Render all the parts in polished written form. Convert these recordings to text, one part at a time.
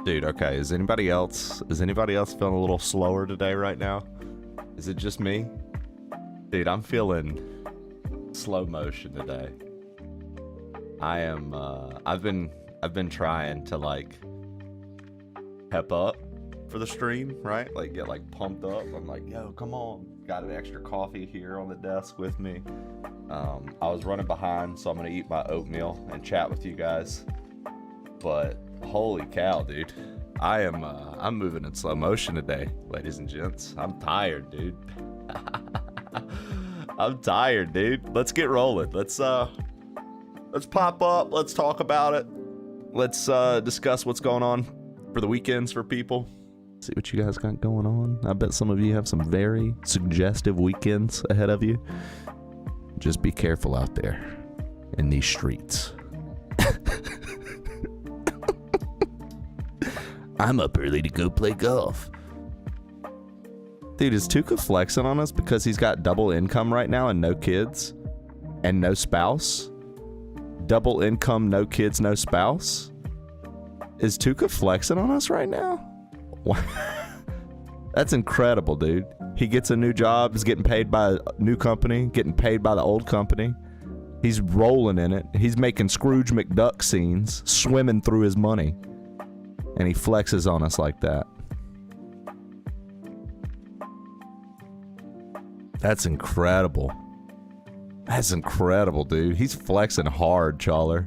Dude, okay, is anybody else feeling a little slower today right now? Is it just me? Dude, I'm feeling slow motion today. I am I've been trying to like pep up for the stream, right? Like get like pumped up. I'm like, yo, come on. Got an extra coffee here on the desk with me. I was running behind, so I'm gonna eat my oatmeal and chat with you guys. But holy cow, dude. I'm moving in slow motion today, ladies and gents. I'm tired, dude. I'm tired, dude. Let's get rolling. Let's pop up. Let's talk about it. Let's discuss what's going on for the weekends for people. See what you guys got going on. I bet some of you have some very suggestive weekends ahead of you. Just be careful out there in these streets. I'm up early to go play golf. Dude, is Tuca flexing on us because he's got double income right now and no kids and no spouse? Double income, no kids, no spouse? Is Tuca flexing on us right now? That's incredible, dude. He gets a new job, is getting paid by a new company, getting paid by the old company. He's rolling in it. He's making Scrooge McDuck scenes, swimming through his money. And he flexes on us like that. That's incredible. That's incredible, dude. He's flexing hard, Chawler.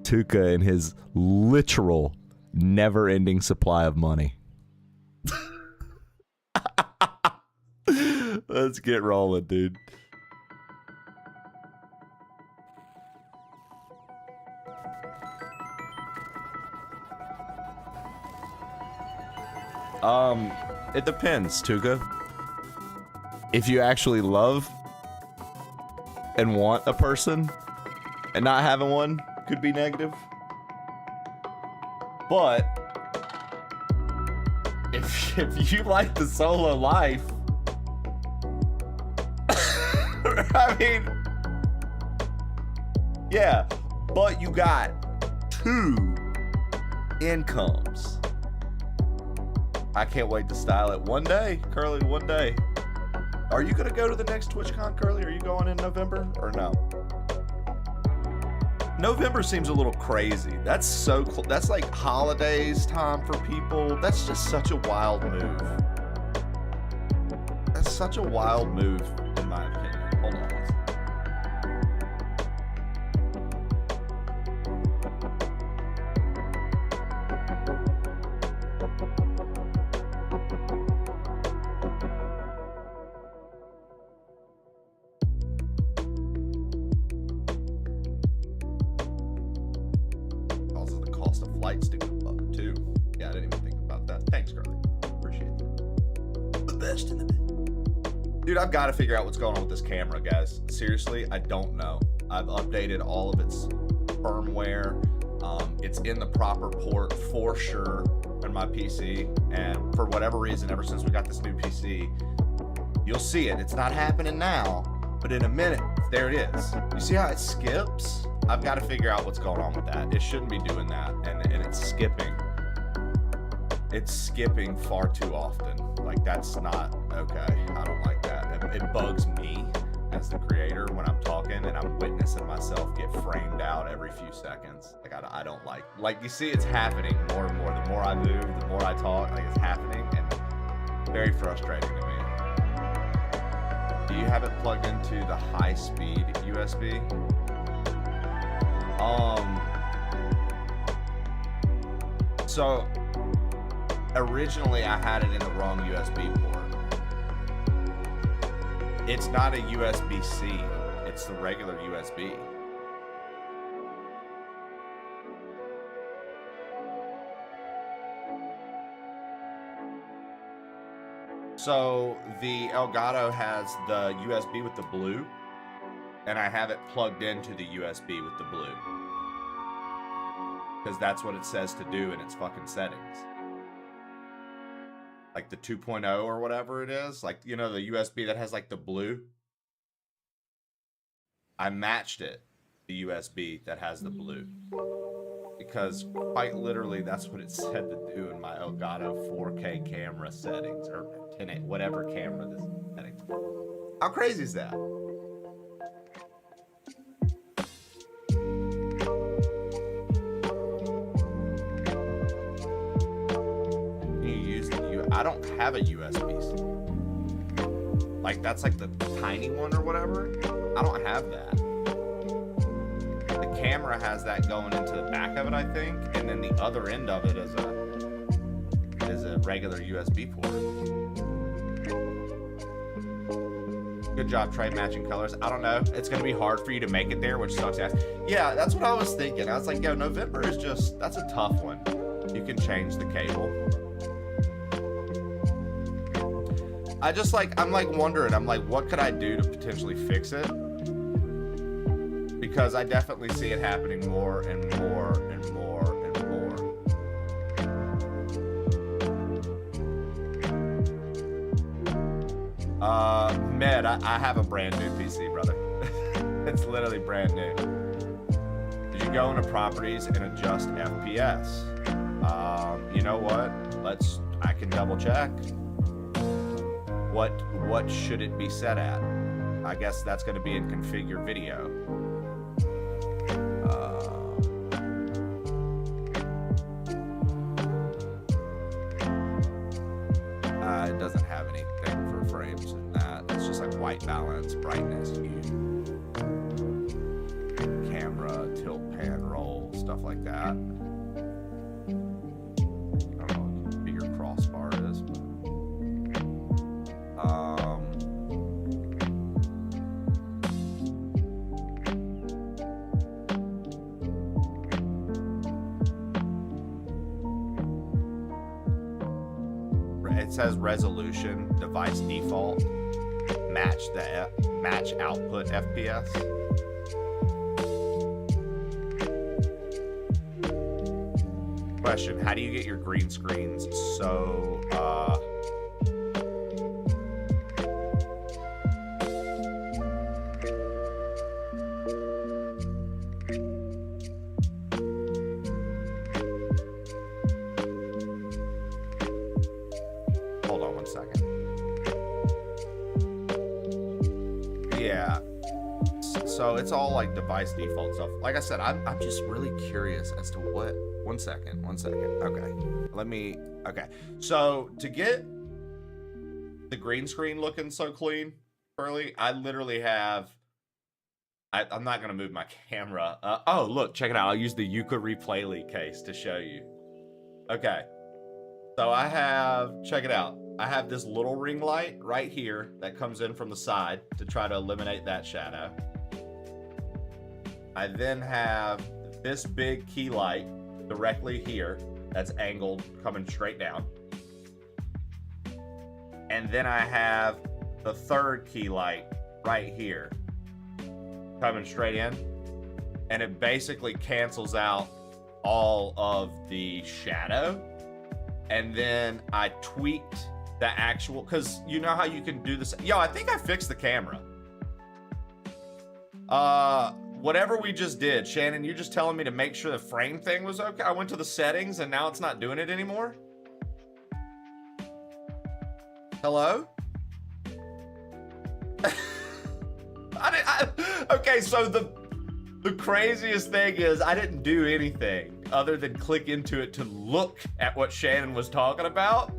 Tuca and his literal never-ending supply of money. Let's get rolling, dude. It depends, Tuca. If you actually love and want a person and not having one could be negative. But if you like the solo life, I mean, yeah, but you got 2 incomes. I can't wait to style it one day, Curly, one day. Are you gonna go to the next TwitchCon, Curly? Are you going in November or no? November seems a little crazy. That's so that's like holidays time for people. That's just such a wild move. That's such a wild move, in my opinion. Hold on. Flights to go up too. Yeah, I didn't even think about that. Thanks, Carly. Appreciate it. The best in the bit. Dude, I've got to figure out what's going on with this camera, guys. Seriously, I don't know. I've updated all of its firmware. It's in the proper port for sure in my PC. And for whatever reason, ever since we got this new PC, you'll see it. It's not happening now, but in a minute, there it is. You see how it skips? I've got to figure out what's going on with that. It shouldn't be doing that, and it's skipping. It's skipping far too often. Like, that's not okay. I don't like that. It bugs me as the creator when I'm talking and I'm witnessing myself get framed out every few seconds. Like, I don't like you see it's happening more and more. The more I move, the more I talk, like it's happening, and very frustrating to me. Do you have it plugged into the high-speed USB? So originally I had it in the wrong USB port. It's not a USB-C, it's the regular USB. So the Elgato has the USB with the blue, and I have it plugged into the USB with the blue. Because that's what it says to do in its fucking settings. Like the 2.0 or whatever it is. Like, you know, the USB that has like the blue. I matched it, the USB that has the blue. because quite literally that's what it said to do in my Elgato 4K camera settings, or 10, whatever camera this settings. How crazy is that? You use the I don't have a USB-C. Like that's like the tiny one or whatever. I don't have that. The camera has that going into the back of it, I think, and then the other end of it is a regular USB port. Good job, Trey, matching colors. I don't know. It's gonna be hard for you to make it there, which sucks ass. Yeah, that's what I was thinking. I was like, yo, November is just, that's a tough one. You can change the cable. I'm like wondering, I'm like, what could I do to potentially fix it? Because I definitely see it happening more and more and more and more. Med, I have a brand new PC, brother. It's literally brand new. Did you go into properties and adjust FPS? You know what? I can double check. What should it be set at? I guess that's going to be in configure video. It doesn't have anything for frames in that. It's just like white balance, brightness, hue, camera, tilt, pan, roll, stuff like that. I don't know what the bigger crossbar is. It says resolution, device default, match output FPS. Question: how do you get your green screens so hold on one second. Yeah. So it's all like device default stuff. Like I said, I'm just really curious as to what. One second. Okay. Okay. So to get the green screen looking so clean, Curly, I literally have, I'm not going to move my camera. Oh, look, check it out. I'll use the Yuka Replayly case to show you. Okay. So I have, check it out. I have this little ring light right here that comes in from the side to try to eliminate that shadow. I then have this big key light directly here that's angled coming straight down. And then I have the third key light right here coming straight in. And it basically cancels out all of the shadow. And then I tweaked the actual, because you know how you can do this. Yo, I think I fixed the camera. Whatever we just did, Shannon, you're just telling me to make sure the frame thing was okay. I went to the settings and now it's not doing it anymore. Hello? Okay, so the craziest thing is I didn't do anything other than click into it to look at what Shannon was talking about.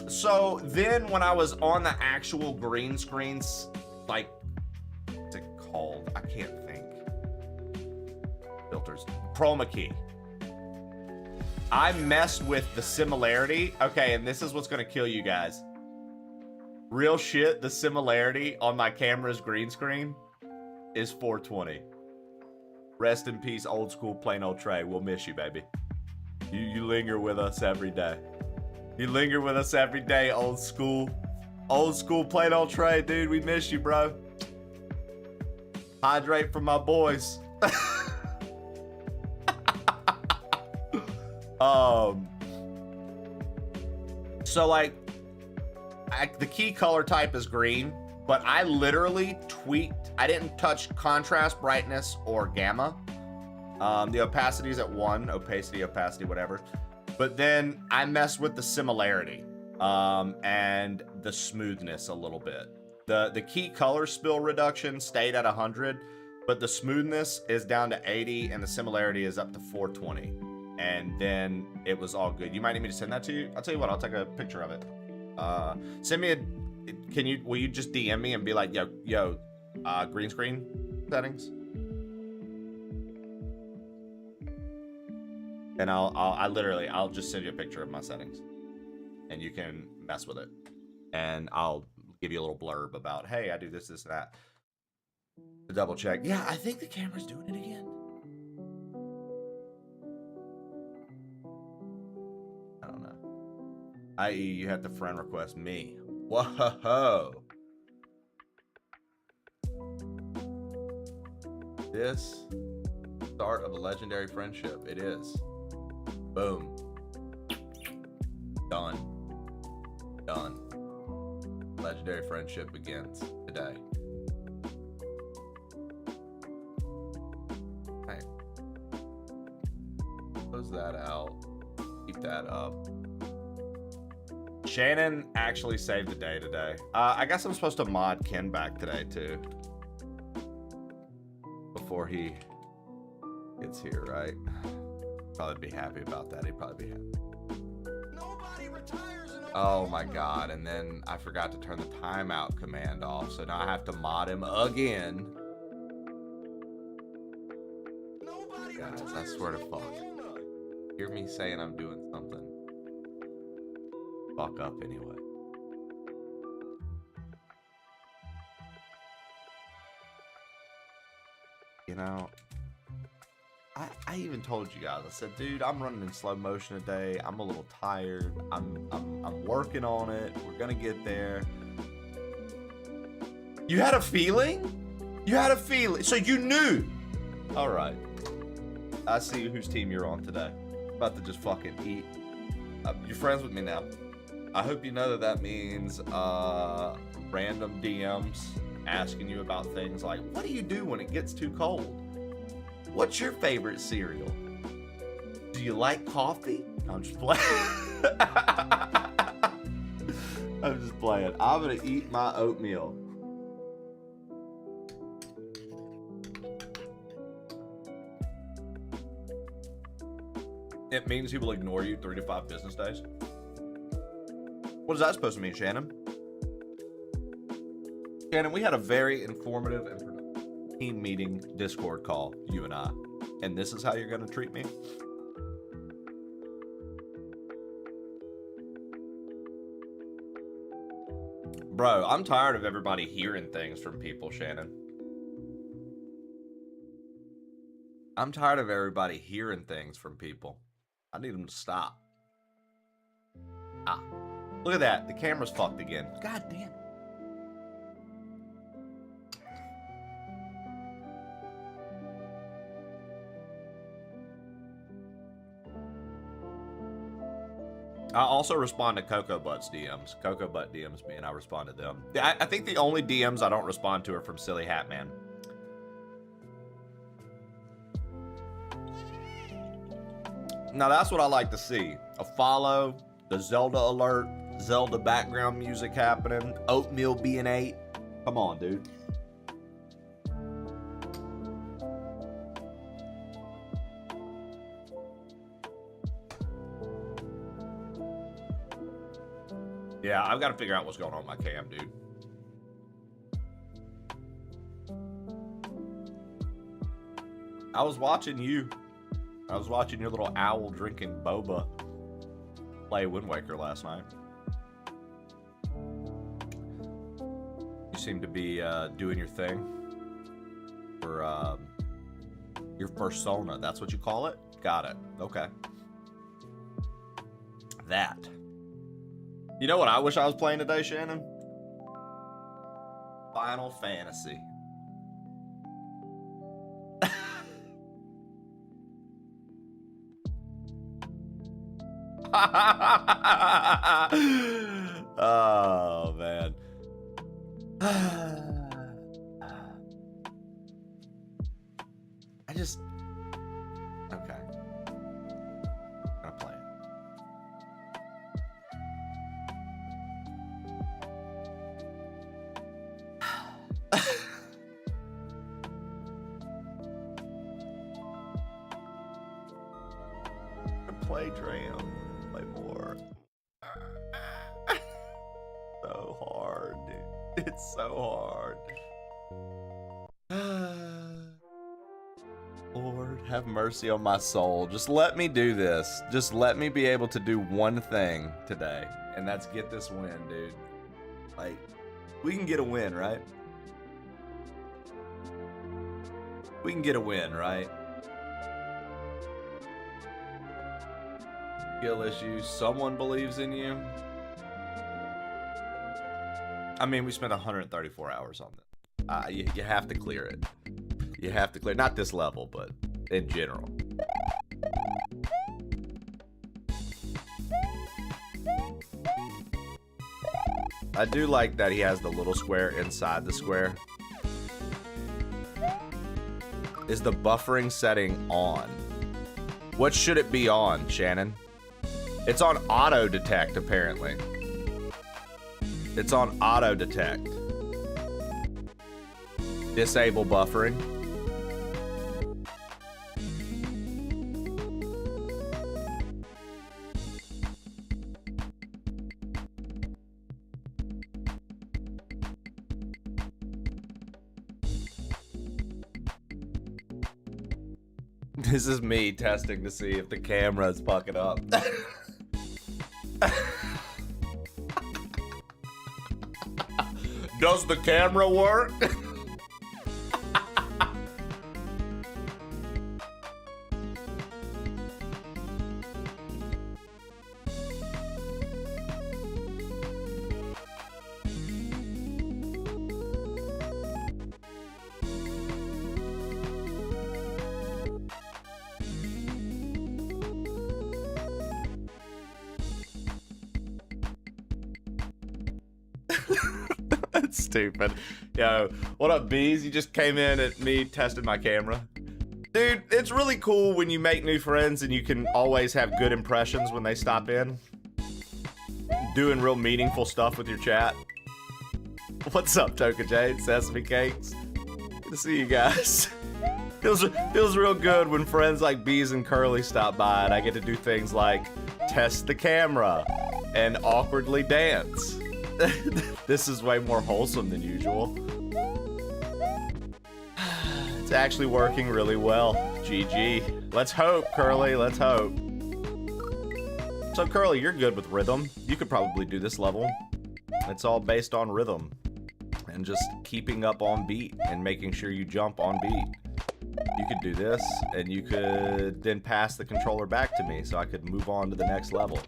So then when I was on the actual green screens, like, what's it called? I can't think. Filters. Chroma key. I messed with the similarity. Okay, and this is what's going to kill you guys. Real shit, the similarity on my camera's green screen is 420. Rest in peace, old school plain old Trey. We'll miss you, baby. You linger with us every day. You linger with us every day, old school plain old Trey, dude. We miss you, bro. Hydrate for my boys. So like, the key color type is green, but I literally tweaked I didn't touch contrast, brightness, or gamma. The opacity is at 1, opacity, whatever. But then I messed with the similarity and the smoothness a little bit. The key color spill reduction stayed at 100, but the smoothness is down to 80 and the similarity is up to 420. And then it was all good. You might need me to send that to you. I'll tell you what, I'll take a picture of it. Send me will you just DM me and be like, yo, green screen settings? And I'll just send you a picture of my settings and you can mess with it. And I'll give you a little blurb about, hey, I do this, and that. To double check. Yeah, I think the camera's doing it again. I don't know. I.e., you have to friend request me. Whoa. This start of a legendary friendship. It is. Boom. Done. Legendary friendship begins today. Hey. Close that out. Keep that up. Shannon actually saved the day today. I guess I'm supposed to mod Ken back today too. Before he gets here, right? Probably be happy about that. He'd probably be happy. Nobody retires. Oh my god! And then I forgot to turn the timeout command off, so now I have to mod him again. Guys, I swear to fuck. Hear me saying I'm doing something. Fuck up anyway. You know, I even told you guys, I said, dude, I'm running in slow motion today. I'm a little tired. I'm working on it. We're gonna get there. You had a feeling? You had a feeling. So you knew. All right. I see whose team you're on today. About to just fucking eat. You're friends with me now. I hope you know that means random DMs asking you about things like, what do you do when it gets too cold? What's your favorite cereal? Do you like coffee? I'm just playing. I'm just playing. I'm gonna eat my oatmeal. It means he will ignore you 3 to 5 business days. What is that supposed to mean, Shannon? Shannon, we had a very informative and productive team meeting Discord call, you and I. And this is how you're going to treat me? Bro, I'm tired of everybody hearing things from people, Shannon. I'm tired of everybody hearing things from people. I need them to stop. Ah. Look at that. The camera's fucked again. God damn. I also respond to Cocoa Butt's DMs. Cocoa Butt DMs me and I respond to them. I think the only DMs I don't respond to are from Silly Hat Man. Now that's what I like to see. A follow, the Zelda alert, Zelda background music happening, oatmeal being ate. Come on, dude. Yeah, I've got to figure out what's going on with my cam, dude. I was watching you. I was watching your little owl drinking boba play Wind Waker last night. You seem to be doing your thing for your persona. That's what you call it? Got it. Okay. That. You know what I wish I was playing today, Shannon? Final Fantasy. Oh, man. just... Okay. I'm gonna play it. Play Dram. Play more. So hard, dude. It's so hard. Lord, have mercy on my soul. Just let me do this. Just let me be able to do one thing today. And that's get this win, dude. Like, we can get a win, right? We can get a win, right? Skill issues. Someone believes in you. I mean, we spent 134 hours on this. You have to clear it. You have to clear, not this level, but in general. I do like that he has the little square inside the square. Is the buffering setting on? What should it be on, Shannon? It's on auto detect, apparently. It's on auto detect. Disable buffering. This is me testing to see if the camera is fucking up. Does the camera work? That's stupid. Yo, what up, bees? You just came in at me testing my camera. Dude, it's really cool when you make new friends and you can always have good impressions when they stop in. Doing real meaningful stuff with your chat. What's up, Toka Jade? Sesame Cakes? Good to see you guys. Feels real good when friends like Bees and Curly stop by and I get to do things like test the camera and awkwardly dance. This is way more wholesome than usual. It's actually working really well. GG. Let's hope, Curly. Let's hope. So, Curly, you're good with rhythm. You could probably do this level. It's all based on rhythm. And just keeping up on beat and making sure you jump on beat. You could do this, and you could then pass the controller back to me so I could move on to the next level.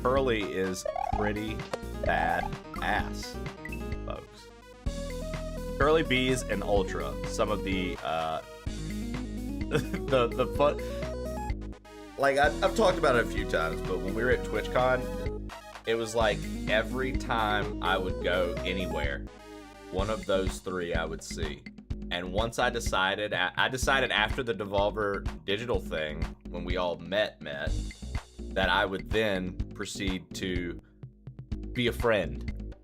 Curly is pretty bad ass, folks. Curly, Bees, and Ultra. Some of the the fun. Like I've talked about it a few times, but when we were at TwitchCon, it was like every time I would go anywhere, one of those three I would see. And once I decided after the Devolver Digital thing, when we all met, that I would then proceed to be a friend,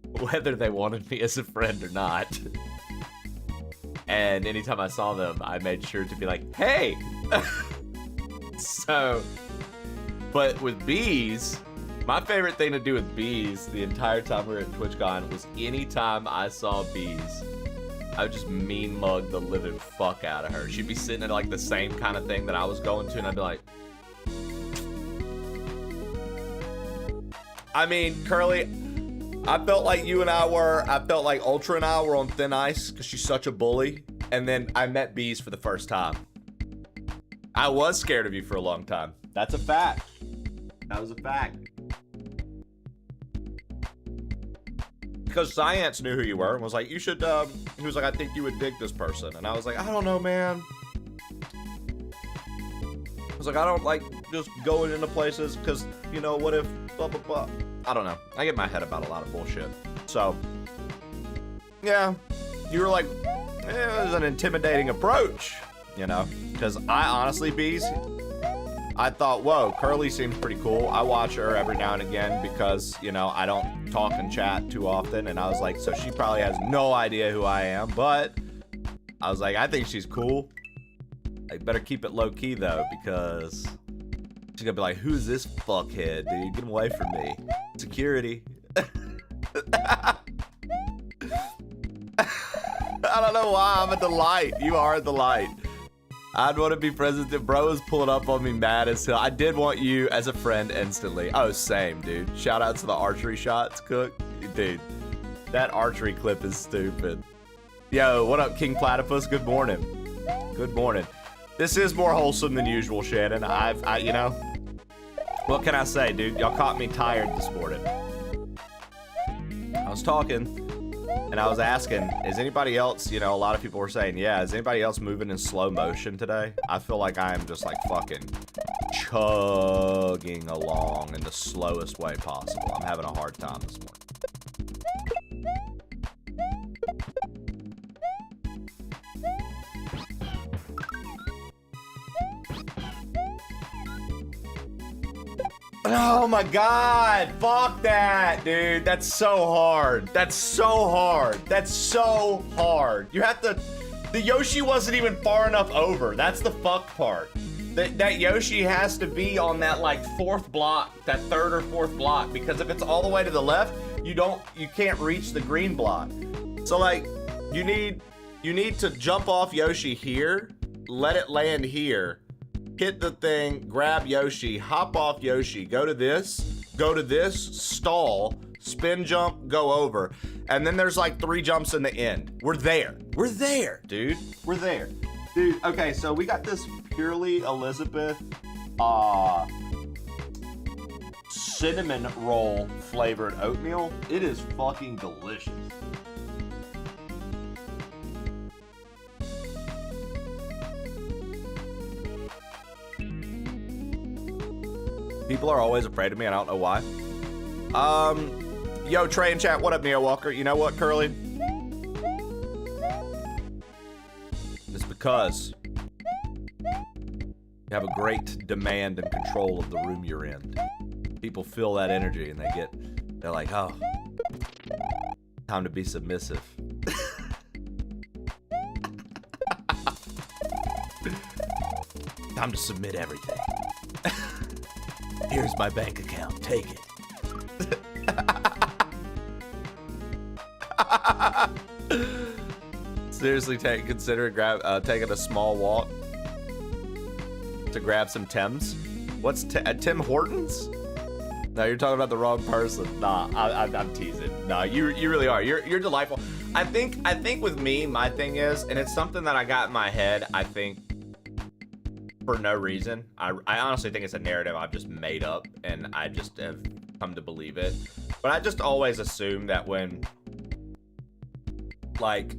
whether they wanted me as a friend or not. And anytime I saw them, I made sure to be like, hey! So, but with Bees, my favorite thing to do with Bees the entire time we were at TwitchCon was anytime I saw Bees, I would just mean mug the living fuck out of her. She'd be sitting at like the same kind of thing that I was going to, and I'd be like, I mean, Curly, I felt like you and I felt like Ultra and I were on thin ice because she's such a bully. And then I met Bees for the first time. I was scared of you for a long time. That's a fact. That was a fact. Because Science knew who you were and was like, you should, he was like, I think you would dig this person. And I was like, I don't know, man. I was like, I don't like just going into places because, you know, what if blah, blah, blah. I don't know. I get my head about a lot of bullshit. So, yeah, you were like, it was an intimidating approach, you know, because I honestly, Bees, I thought, whoa, Curly seems pretty cool. I watch her every now and again because, you know, I don't talk and chat too often. And I was like, so she probably has no idea who I am. But I was like, I think she's cool. I better keep it low key, though, because she's going to be like, who's this fuckhead, dude? Get him away from me. Security. I don't know why I'm a delight. You are a delight. I'd want to be president. Bro is pulling up on me mad as hell. I did want you as a friend instantly. Oh, same, dude. Shout out to the archery shots, Cook. Dude, that archery clip is stupid. Yo, what up, King Platypus? Good morning. Good morning. This is more wholesome than usual, Shannon. You know, what can I say, dude? Y'all caught me tired this morning. I was talking. And I was asking, is anybody else, you know, a lot of people were saying, yeah, is anybody else moving in slow motion today? I feel like I am just like fucking chugging along in the slowest way possible. I'm having a hard time this morning. Oh my god, fuck that, dude. That's so hard. That's so hard. That's so hard. You have to, the Yoshi wasn't even far enough over. That's the fuck part. That Yoshi has to be on that like fourth block, that third or fourth block, because if it's all the way to the left, you can't reach the green block. So like, you need to jump off Yoshi here, let it land here, hit the thing, grab Yoshi, hop off Yoshi, go to this, stall, spin jump, go over. And then there's like 3 jumps in the end. We're there. We're there, dude. We're there. Dude, okay, so we got this Purely Elizabeth cinnamon roll flavored oatmeal. It is fucking delicious. People are always afraid of me, and I don't know why. Yo, Trey in chat, what up, Neo Walker? You know what, Curly? It's because you have a great demand and control of the room you're in. People feel that energy, and they're like, oh, time to be submissive. Time to submit everything. Here's my bank account. Take it. Seriously, consider taking a small walk to grab some Tims. What's Tim Hortons? No, you're talking about the wrong person. Nah, I'm teasing. Nah, you really are. You're delightful. I think with me, my thing is, and it's something that I got in my head, I think, for no reason. I honestly think it's a narrative I've just made up, and I just have come to believe it. But I just always assume that when, like,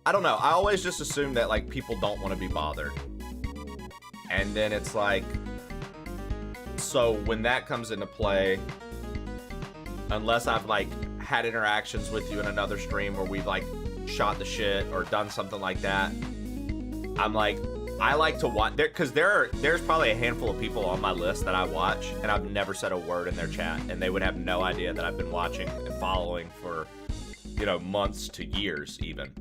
I don't know. I always just assume that, like, people don't want to be bothered. And then it's like, so when that comes into play, unless I've, like, had interactions with you in another stream where we've, like, shot the shit or done something like that, I'm like, I like to watch, because there's probably a handful of people on my list that I watch, and I've never said a word in their chat, and they would have no idea that I've been watching and following for, you know, months to years even.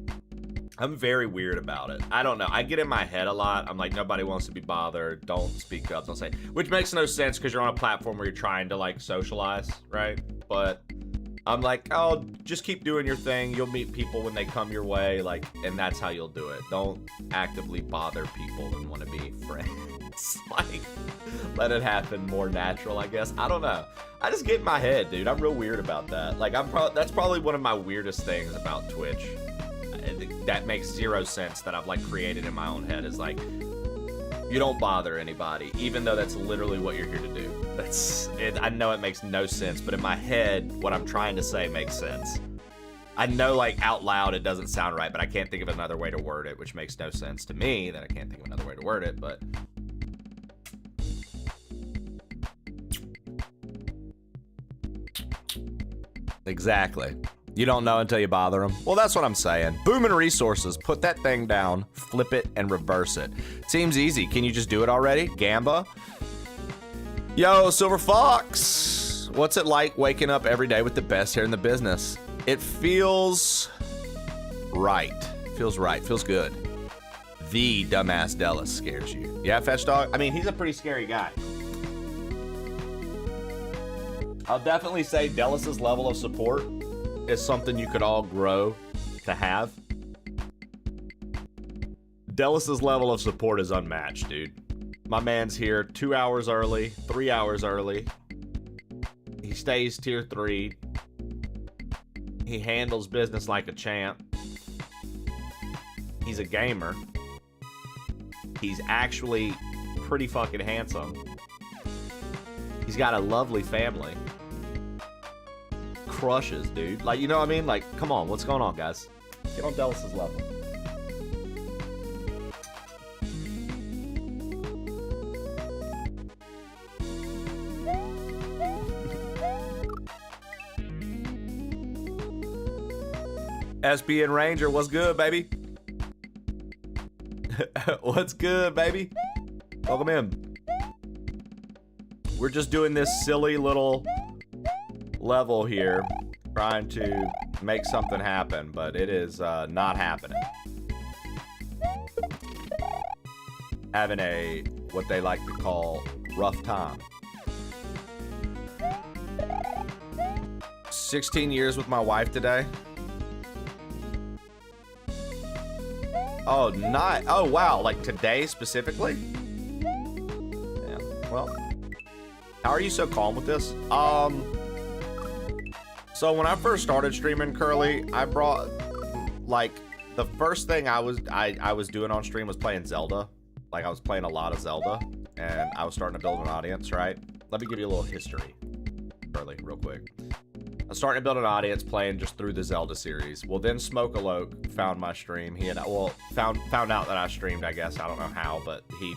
I'm very weird about it. I don't know. I get in my head a lot. I'm like, nobody wants to be bothered. Don't speak up. Don't say. Which makes no sense because you're on a platform where you're trying to, like, socialize, right? But I'm like, oh, just keep doing your thing. You'll meet people when they come your way, like, and that's how you'll do it. Don't actively bother people and want to be friends. Like, let it happen more natural, I guess. I don't know. I just get in my head, dude. I'm real weird about that. Like, that's probably one of my weirdest things about Twitch. That makes zero sense that I've, like, created in my own head is, like, you don't bother anybody, even though that's literally what you're here to do. That's it. I know it makes no sense, but in my head, what I'm trying to say makes sense. I know, like, out loud it doesn't sound right, but I can't think of another way to word it, which makes no sense to me that I can't think of another way to word it, but... Exactly. You don't know until you bother them. Well, that's what I'm saying. Booming resources. Put that thing down, flip it, and reverse it. Seems easy. Can you just do it already? Gamba? Yo, Silver Fox. What's it like waking up every day with the best hair in the business? It feels right. Feels right. Feels good. The dumbass Dallas scares you. Yeah, Fetch Dog? I mean, he's a pretty scary guy. I'll definitely say Dallas's level of support is something you could all grow to have. Dallas's level of support is unmatched, dude. My man's here 2 hours early, 3 hours early. He stays tier 3. He handles business like a champ. He's a gamer. He's actually pretty fucking handsome. He's got a lovely family. Crushes, dude. Like, you know what I mean? Like, come on, what's going on, guys? Get on Dallas's level. SP and Ranger, what's good, baby? What's good, baby? Welcome in. We're just doing this silly little level here, trying to make something happen, but it is not happening. Having a, what they like to call, rough time. 16 years with my wife today. Oh, not, oh wow, like today specifically? Yeah, well, how are you so calm with this? So when I first started streaming, Curly, I brought, like, the first thing I was doing on stream was playing Zelda. Like, I was playing a lot of Zelda, and I was starting to build an audience, right? Let me give you a little history, Curly, real quick. I was starting to build an audience playing just through the Zelda series. Well, then Smokealoke found my stream. He and found out that I streamed, I guess. I don't know how, but he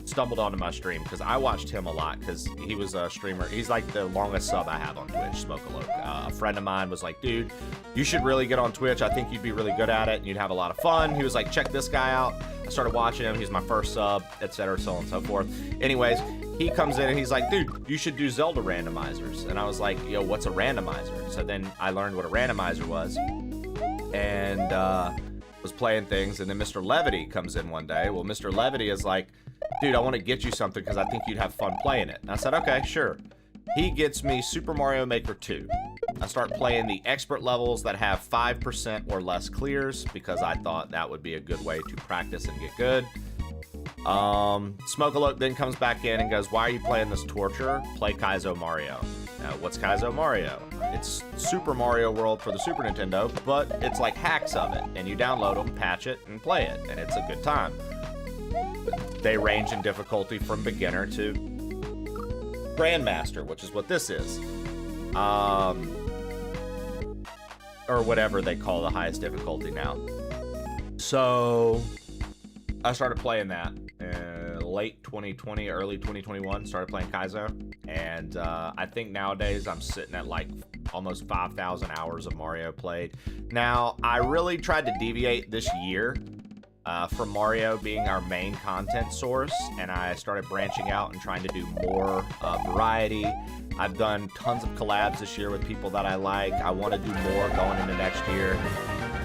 stumbled onto my stream because I watched him a lot because he was a streamer. He's like the longest sub I have on Twitch, Smokealoke. A friend of mine was like, dude, you should really get on Twitch. I think you'd be really good at it and you'd have a lot of fun. He was like, check this guy out. I started watching him. He's my first sub, etc., so on and so forth. Anyways, he comes in and he's like, dude, you should do Zelda randomizers. And I was like, yo, what's a randomizer? So then I learned what a randomizer was and was playing things. And then Mr. Levity comes in one day. Well, Mr. Levity is like, dude, I want to get you something because I think you'd have fun playing it. And I said, okay, sure. He gets me Super Mario Maker 2. I start playing the expert levels that have 5% or less clears because I thought that would be a good way to practice and get good. Smokealoke then comes back in and goes, why are you playing this torture? Play KAIZO Mario. What's KAIZO Mario? It's Super Mario World for the Super Nintendo, but it's like hacks of it, and you download them, patch it, and play it, and it's a good time. They range in difficulty from beginner to Grandmaster, which is what this is. Or whatever they call the highest difficulty now. So I started playing that late 2020, early 2021, started playing KAIZO. And I think nowadays I'm sitting at like almost 5,000 hours of Mario played. Now, I really tried to deviate this year from Mario being our main content source, and I started branching out and trying to do more variety. I've done tons of collabs this year with people that I like. I want to do more going into next year.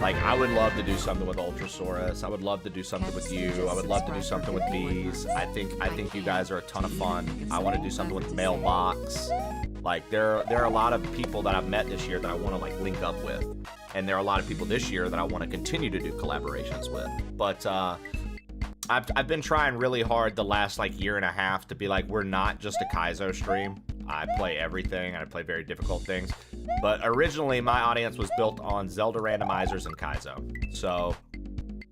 Like, I would love to do something with Ultrasaurus. I would love to do something with you. I would love to do something with Bees. I think you guys are a ton of fun. I want to do something with Mailbox. Like, there are a lot of people that I've met this year that I want to, like, link up with. And there are a lot of people this year that I want to continue to do collaborations with. But I've been trying really hard the last, like, year and a half to be like, we're not just a KAIZO stream. I play everything, and I play very difficult things. But originally, my audience was built on Zelda randomizers and KAIZO. So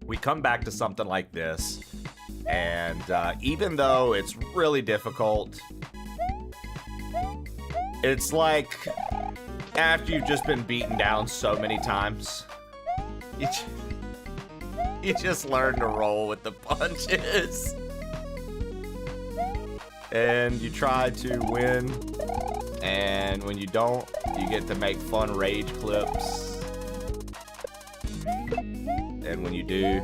we come back to something like this, and even though it's really difficult, it's like, After you've just been beaten down so many times, you just learn to roll with the punches. And you try to win, and when you don't, you get to make fun rage clips. And when you do,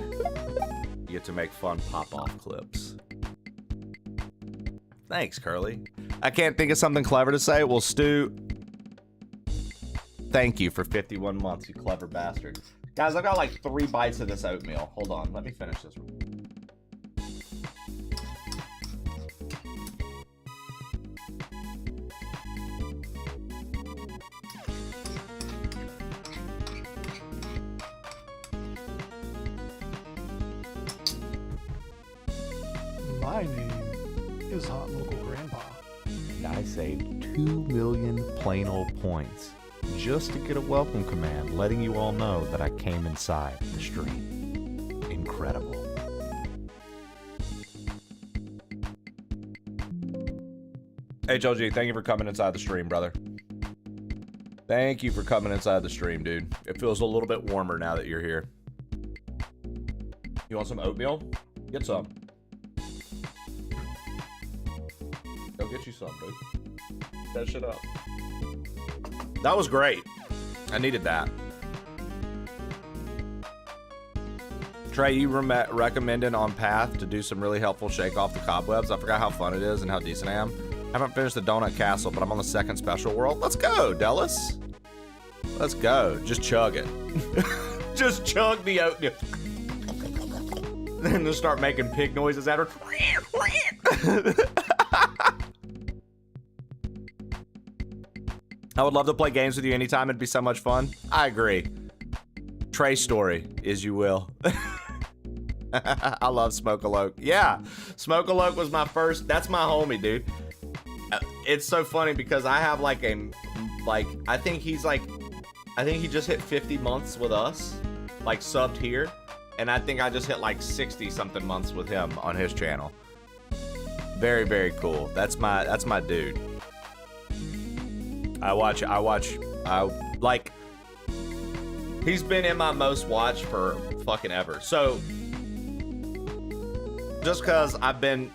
you get to make fun pop-off clips. Thanks, Curly. I can't think of something clever to say. Well, Stu, thank you for 51 months, you clever bastard. Guys, I've got like 3 bites of this oatmeal. Hold on, let me finish this one. My name is Hot Local Grandpa. I saved 2 million plain old points just to get a welcome command letting you all know that I came inside the stream. Incredible. HLG, thank you for coming inside the stream, brother. Thank you for coming inside the stream, dude. It feels a little bit warmer now that you're here. You want some oatmeal? Get some. Go get you some, dude. That shit up. That was great. I needed that. Trey, you recommended on Path to do some really helpful shake off the cobwebs. I forgot how fun it is and how decent I am. I haven't finished the Donut Castle, but I'm on the 2nd special world. Let's go, Delis. Let's go. Just chug it. Just chug the oatmeal. Then just start making pig noises at her. I would love to play games with you anytime. It'd be so much fun. I agree. Trey story, as you will. I love Smoke-a-Loke. Yeah, Smoke-a-Loke was my first. That's my homie, dude. It's so funny because I have like a, I think he just hit 50 months with us, like subbed here. And I think I just hit like 60 something months with him on his channel. Very, very cool. That's my dude. He's been in my most watched for fucking ever. So, just because I've been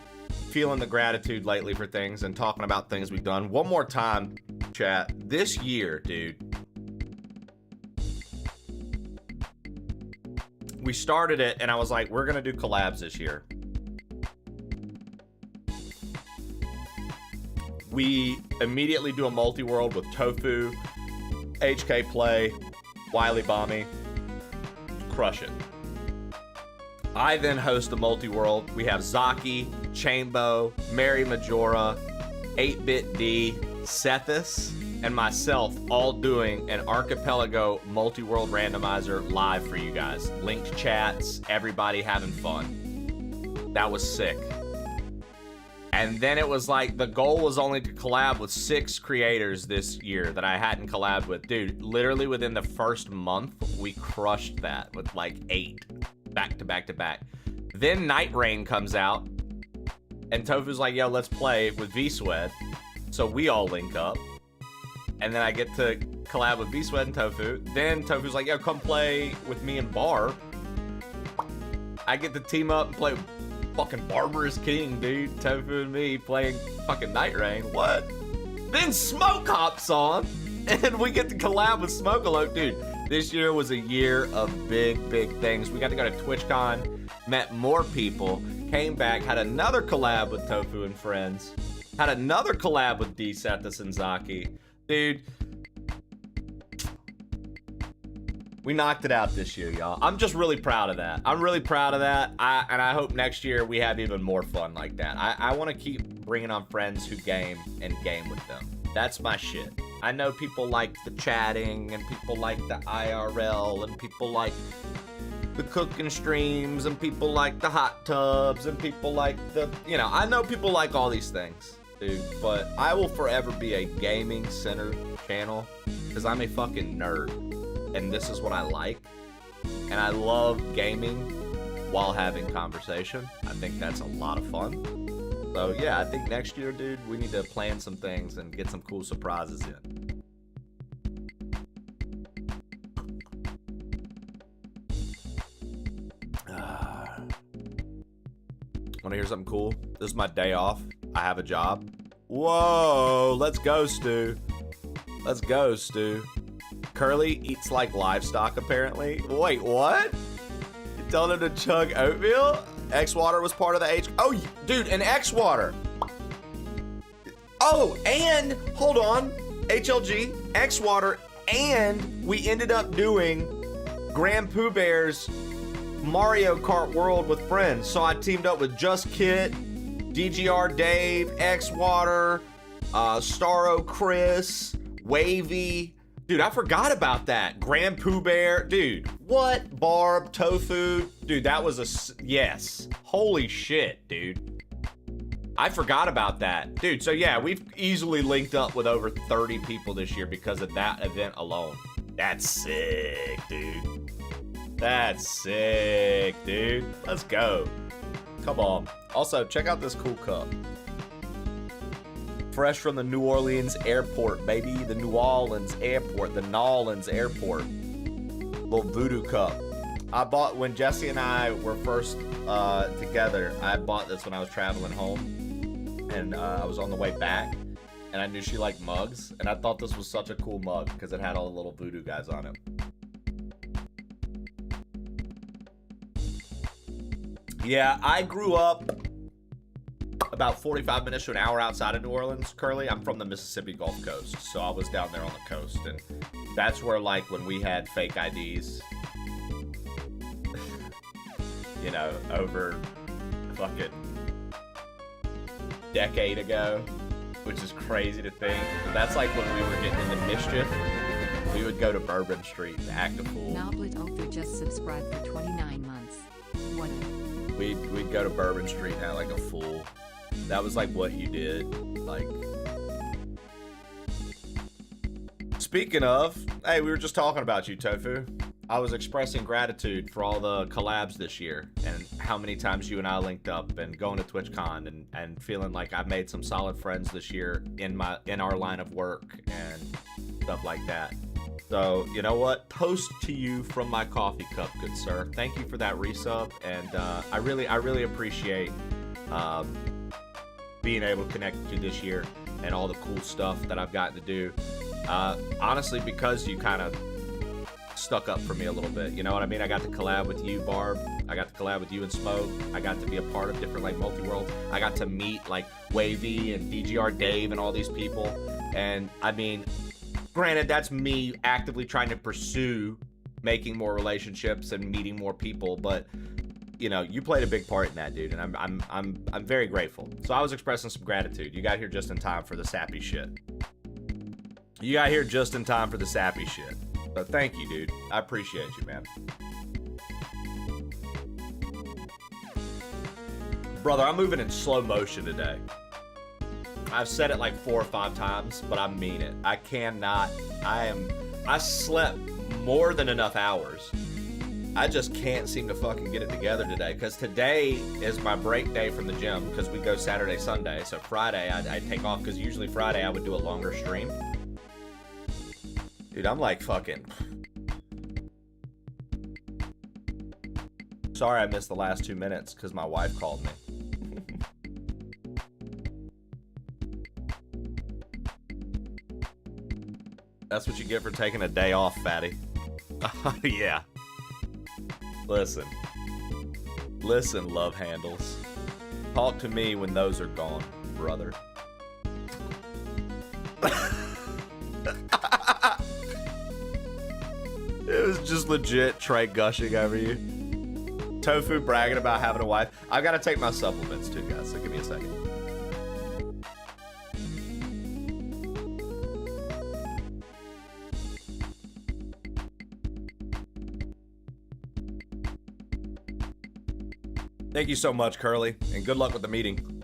feeling the gratitude lately for things and talking about things we've done, one more time, chat, this year, dude, we started it and I was like, we're gonna do collabs this year. We immediately do a multi-world with Tofu, HK Play, Wily Bommy. Crush it. I then host the multi-world. We have Zaki, Chainbow, Mary Majora, 8-Bit D, Sethis, and myself all doing an archipelago multi-world randomizer live for you guys. Linked chats, everybody having fun. That was sick. And then it was like, the goal was only to collab with 6 creators this year that I hadn't collabed with. Dude, literally within the first month, we crushed that with like 8 back to back to back. Then Night Rain comes out and Tofu's like, yo, let's play with V-Swed. So we all link up. And then I get to collab with V-Swed and Tofu. Then Tofu's like, yo, come play with me and Bar. I get to team up and play fucking Barbarous King, dude. Tofu and me playing fucking Night Rain. What? Then Smoke hops on, and we get to collab with Smoke-a-Loke. Dude, this year was a year of big, big things. We got to go to TwitchCon, met more people, came back, had another collab with Tofu and Friends, had another collab with D. Sethis and Zaki. Dude, we knocked it out this year, y'all. I'm just really proud of that. I'm really proud of that. And I hope next year we have even more fun like that. I want to keep bringing on friends who game and game with them. That's my shit. I know people like the chatting and people like the IRL and people like the cooking streams and people like the hot tubs and people like the, you know, I know people like all these things, dude, but I will forever be a gaming centered channel because I'm a fucking nerd. And this is what I like. And I love gaming while having conversation. I think that's a lot of fun. So yeah, I think next year, dude, we need to plan some things and get some cool surprises in. Want to hear something cool? This is my day off. I have a job. Whoa, let's go, Stu. Let's go, Stu. Curly eats like livestock, apparently. Wait, what? You telling him to chug oatmeal? X-Water was part of the H... Oh, dude, an X-Water. Oh, and, hold on. HLG, X-Water, and we ended up doing Grand Pooh Bear's Mario Kart World with friends. So I teamed up with Just Kit, DGR Dave, X-Water, Starro Chris, Wavy. Dude, I forgot about that. Grand Pooh Bear. Dude, what? Barb, Tofu. Dude, that was a... Yes. Holy shit, dude. I forgot about that. Dude, so yeah, we've easily linked up with over 30 people this year because of that event alone. That's sick, dude. That's sick, dude. Let's go. Come on. Also, check out this cool cup. Fresh from the New Orleans airport, baby. The New Orleans airport. The Nolans airport. Little voodoo cup. I bought, when Jesse and I were first together, I bought this when I was traveling home. And I was on the way back. And I knew she liked mugs. And I thought this was such a cool mug because it had all the little voodoo guys on it. Yeah, I grew up about 45 minutes to an hour outside of New Orleans, Curly. I'm from the Mississippi Gulf Coast, so I was down there on the coast, and that's where, like, when we had fake IDs, you know, over fucking decade ago, which is crazy to think. But that's like when we were getting into mischief. We would go to Bourbon Street and act a fool. Noblet Oath just subscribed for 29 months. What? We'd go to Bourbon Street and act like a fool. That was like what you did. Like, speaking of, hey, we were just talking about you, Tofu. I was expressing gratitude for all the collabs this year and how many times you and I linked up and going to TwitchCon and feeling like I've made some solid friends this year in our line of work and stuff like that. So, you know what? Toast to you from my coffee cup, good sir. Thank you for that resub, and I really appreciate being able to connect with you this year and all the cool stuff that I've gotten to do. Honestly, because you kind of stuck up for me a little bit, you know what I mean? I got to collab with you, Barb. I got to collab with you and Smoke. I got to be a part of different, like, multi-worlds. I got to meet, like, Wavy and DGR Dave and all these people, and I mean, granted, that's me actively trying to pursue making more relationships and meeting more people, but you know, you played a big part in that, dude, and I'm very grateful. So I was expressing some gratitude. You got here just in time for the sappy shit. You got here just in time for the sappy shit. So thank you, dude. I appreciate you, man. Brother, I'm moving in slow motion today. I've said it like 4 or 5 times, but I mean it. I slept more than enough hours. I just can't seem to fucking get it together today, because today is my break day from the gym, because we go Saturday, Sunday. So Friday, I take off, because usually Friday I would do a longer stream. Dude, I'm like fucking... Sorry I missed the last 2 minutes, because my wife called me. That's what you get for taking a day off, fatty. Yeah. Listen, love handles. Talk to me when those are gone, brother. It was just legit Trey gushing over you. Tofu bragging about having a wife. I've got to take my supplements too, guys, so give me a second. Thank you so much, Curly, and good luck with the meeting.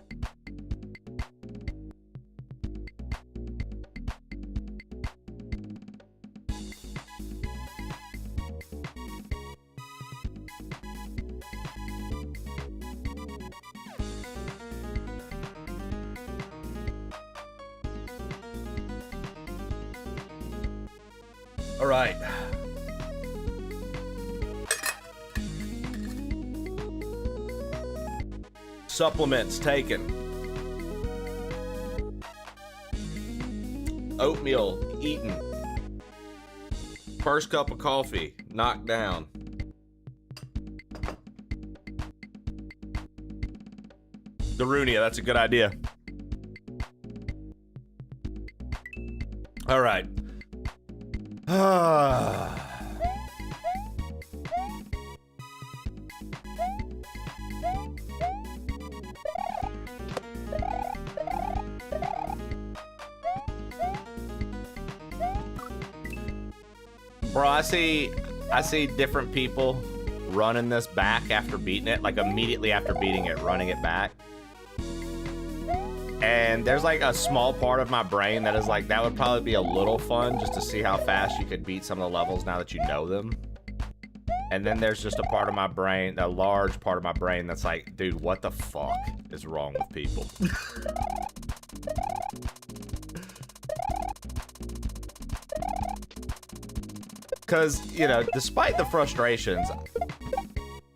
All right. Supplements taken. Oatmeal eaten. First cup of coffee knocked down. Darunia, that's a good idea. All right. Bro, I see different people running this back after beating it, like immediately after beating it, running it back. And there's like a small part of my brain that is like, that would probably be a little fun just to see how fast you could beat some of the levels now that you know them. And then there's just a part of my brain, a large part of my brain that's like, dude, what the fuck is wrong with people? Because, you know, despite the frustrations,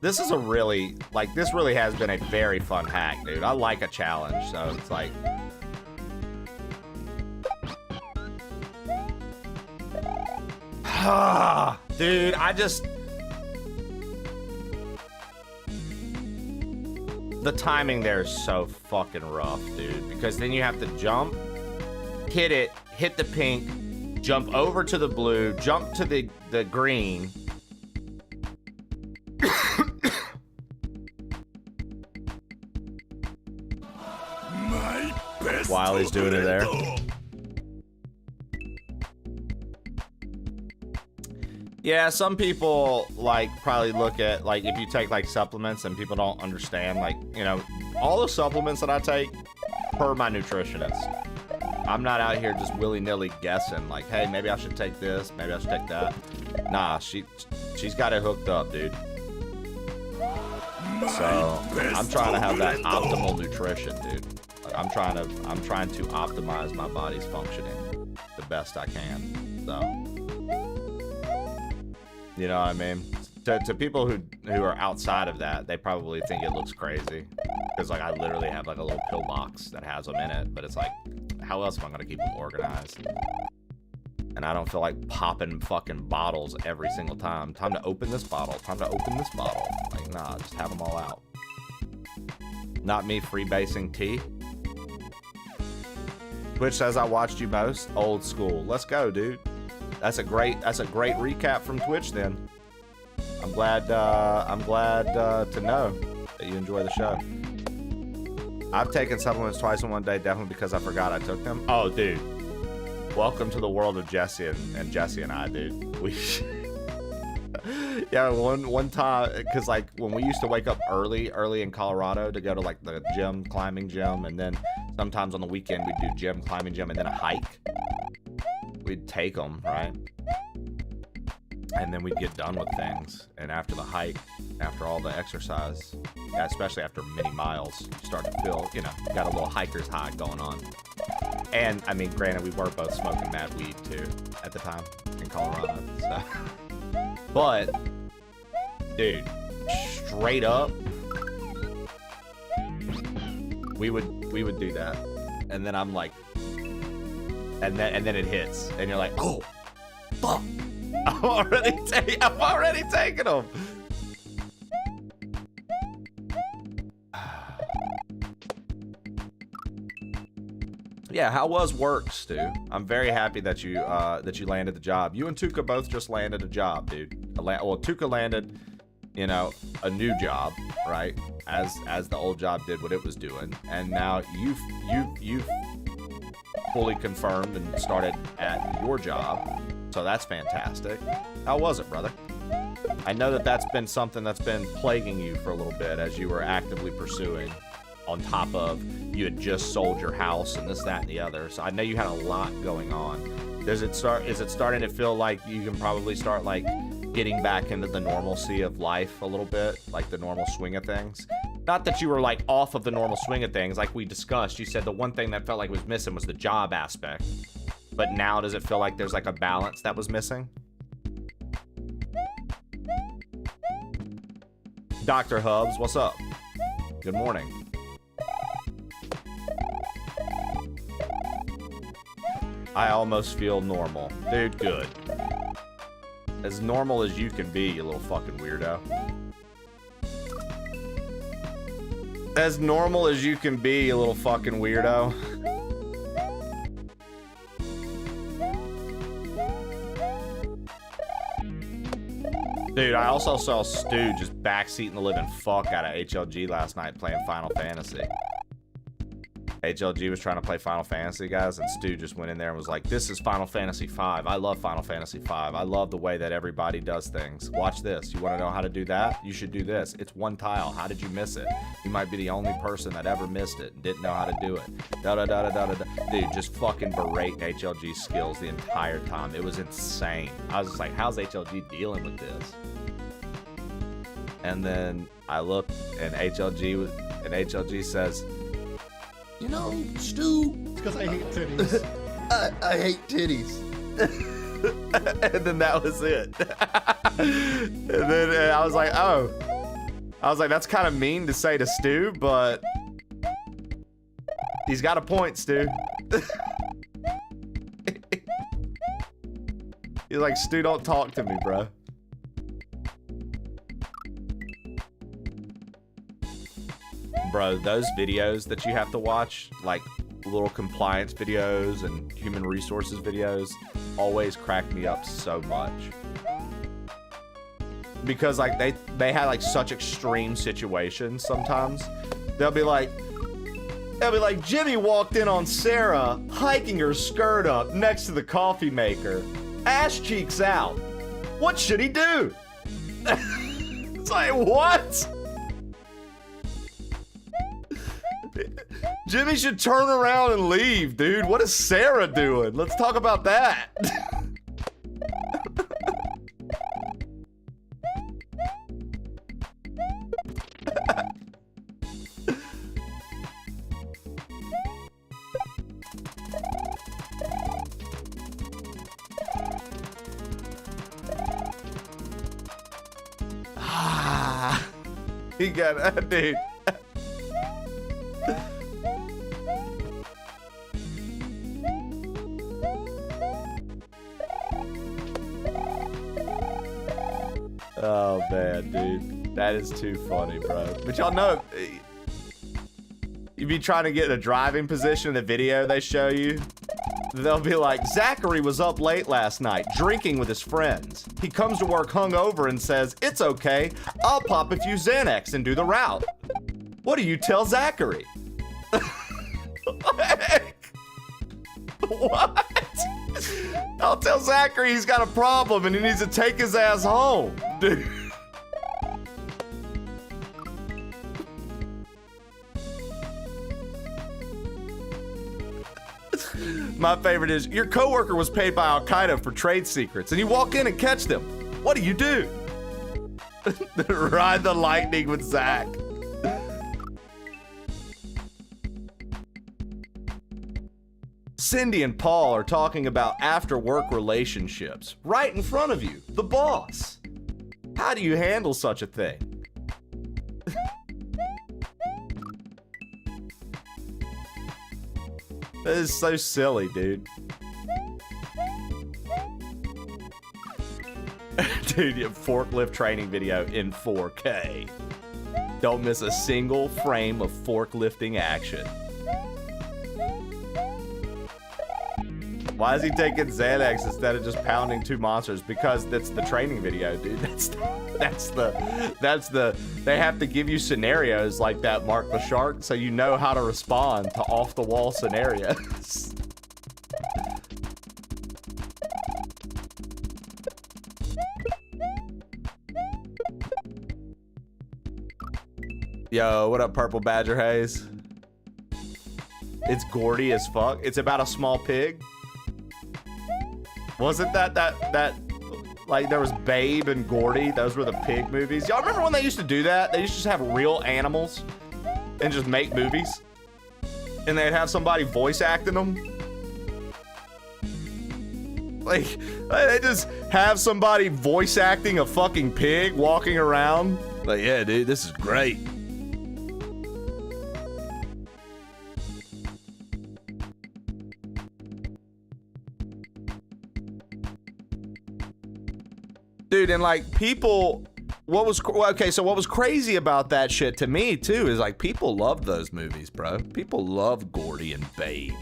this is a really, like, this really has been a very fun hack, dude. I like a challenge, so it's like... dude, I just... The timing there is so fucking rough, dude. Because then you have to jump, hit it, hit the pink, jump over to the blue, jump to the green. While he's doing it there. Yeah, some people like probably look at like if you take like supplements and people don't understand, like, you know, all the supplements that I take per my nutritionist. I'm not out here just willy-nilly guessing like, hey, maybe I should take this, maybe I should take that. Nah, she's got it hooked up, dude. So I'm trying to have that optimal nutrition, dude. Like, I'm trying to optimize my body's functioning the best I can. So, you know what I mean? To people who are outside of that, they probably think it looks crazy. Because like I literally have like a little pill box that has them in it, but it's like, how else am I gonna keep them organized? And I don't feel like popping fucking bottles every single time. Time to open this bottle. Time to open this bottle. Like, nah, just have them all out. Not me freebasing tea. Twitch says I watched you most. Old school. Let's go, dude. That's a great recap from Twitch then. I'm glad to know that you enjoy the show. I've taken supplements twice in one day, definitely because I forgot I took them. Oh, dude. Welcome to the world of Jesse and Jesse and I, dude. We yeah, one time, because like when we used to wake up early in Colorado to go to like the gym, climbing gym, and then sometimes on the weekend we'd do gym, climbing gym, and then a hike. We'd take them, right? And then we'd get done with things. And after the hike, after all the exercise, yeah, especially after many miles, you start to feel, you know, you got a little hiker's high going on. And, I mean, granted, we were both smoking mad weed, too, at the time in Colorado, so. But, dude, straight up, we would do that. And then I'm like, and then it hits, and you're like, oh, fuck, I'm already taking them. Yeah, how was work, Stu? I'm very happy that you landed the job. You and Tuka both just landed a job, dude. Well, Tuka landed, you know, a new job, right? As the old job did what it was doing, and now you've fully confirmed and started at your job, so that's fantastic. How was it, brother? I know that that's been something that's been plaguing you for a little bit as you were actively pursuing, on top of you had just sold your house and this, that, and the other. So I know you had a lot going on. Is it starting to feel like you can probably start like getting back into the normalcy of life a little bit, like the normal swing of things? Not that you were like off of the normal swing of things, like we discussed. You said the one thing that felt like was missing was the job aspect. But now does it feel like there's like a balance that was missing? Dr. Hubs, what's up? Good morning. I almost feel normal. Dude, good. As normal as you can be, you little fucking weirdo. As normal as you can be, you little fucking weirdo. Dude, I also saw Stu just backseating the living fuck out of HLG last night playing Final Fantasy. HLG was trying to play Final Fantasy, guys, and Stu just went in there and was like, this is Final Fantasy V. I love Final Fantasy V. I love the way that everybody does things. Watch this. You want to know how to do that? You should do this. It's one tile. How did you miss it? You might be the only person that ever missed it and didn't know how to do it. Da-da-da-da-da-da. Dude, just fucking berating HLG's skills the entire time. It was insane. I was just like, how's HLG dealing with this? And then I looked, and HLG says, you know, Stu, It's because I hate titties. I hate titties. And then that was it. And then I was like, oh. I was like, that's kind of mean to say to Stu, but he's got a point, Stu. He's like, Stu, don't talk to me, bro. Bro, those videos that you have to watch, like little compliance videos and human resources videos, always crack me up so much. Because like they have like such extreme situations sometimes. They'll be like, Jimmy walked in on Sarah hiking her skirt up next to the coffee maker. Ass cheeks out. What should he do? It's like, what? Jimmy should turn around and leave, dude. What is Sarah doing? Let's talk about that. He got that, dude. Oh man, dude, that is too funny, bro. But y'all know, you be trying to get in a driving position in the video they show you. They'll be like, Zachary was up late last night drinking with his friends. He comes to work hungover and says, it's okay, I'll pop a few Xanax and do the route. What do you tell Zachary? Like, what? I'll tell Zachary he's got a problem and he needs to take his ass home, dude. My favorite is, your coworker was paid by Al-Qaeda for trade secrets and you walk in and catch them. What do you do? Ride the lightning with Zach. Cindy and Paul are talking about after-work relationships right in front of you, the boss. How do you handle such a thing? That is so silly, dude. Dude, your forklift training video in 4K. Don't miss a single frame of forklifting action. Why is he taking Xanax instead of just pounding two monsters? Because that's the training video, dude. That's the they have to give you scenarios like that, Mark the Shark, so you know how to respond to off-the-wall scenarios. Yo, what up, Purple Badger Haze? It's Gordy as fuck. It's about a small pig. Wasn't that like there was Babe and Gordy? Those were the pig movies. Y'all remember when they used to do that? They used to just have real animals and just make movies, and they'd have somebody voice acting them. Like they just have somebody voice acting a fucking pig walking around. Like, yeah, dude, this is great. Dude, and like people, what was crazy about that shit to me too is like people love those movies, bro. People love Gordy and Babe.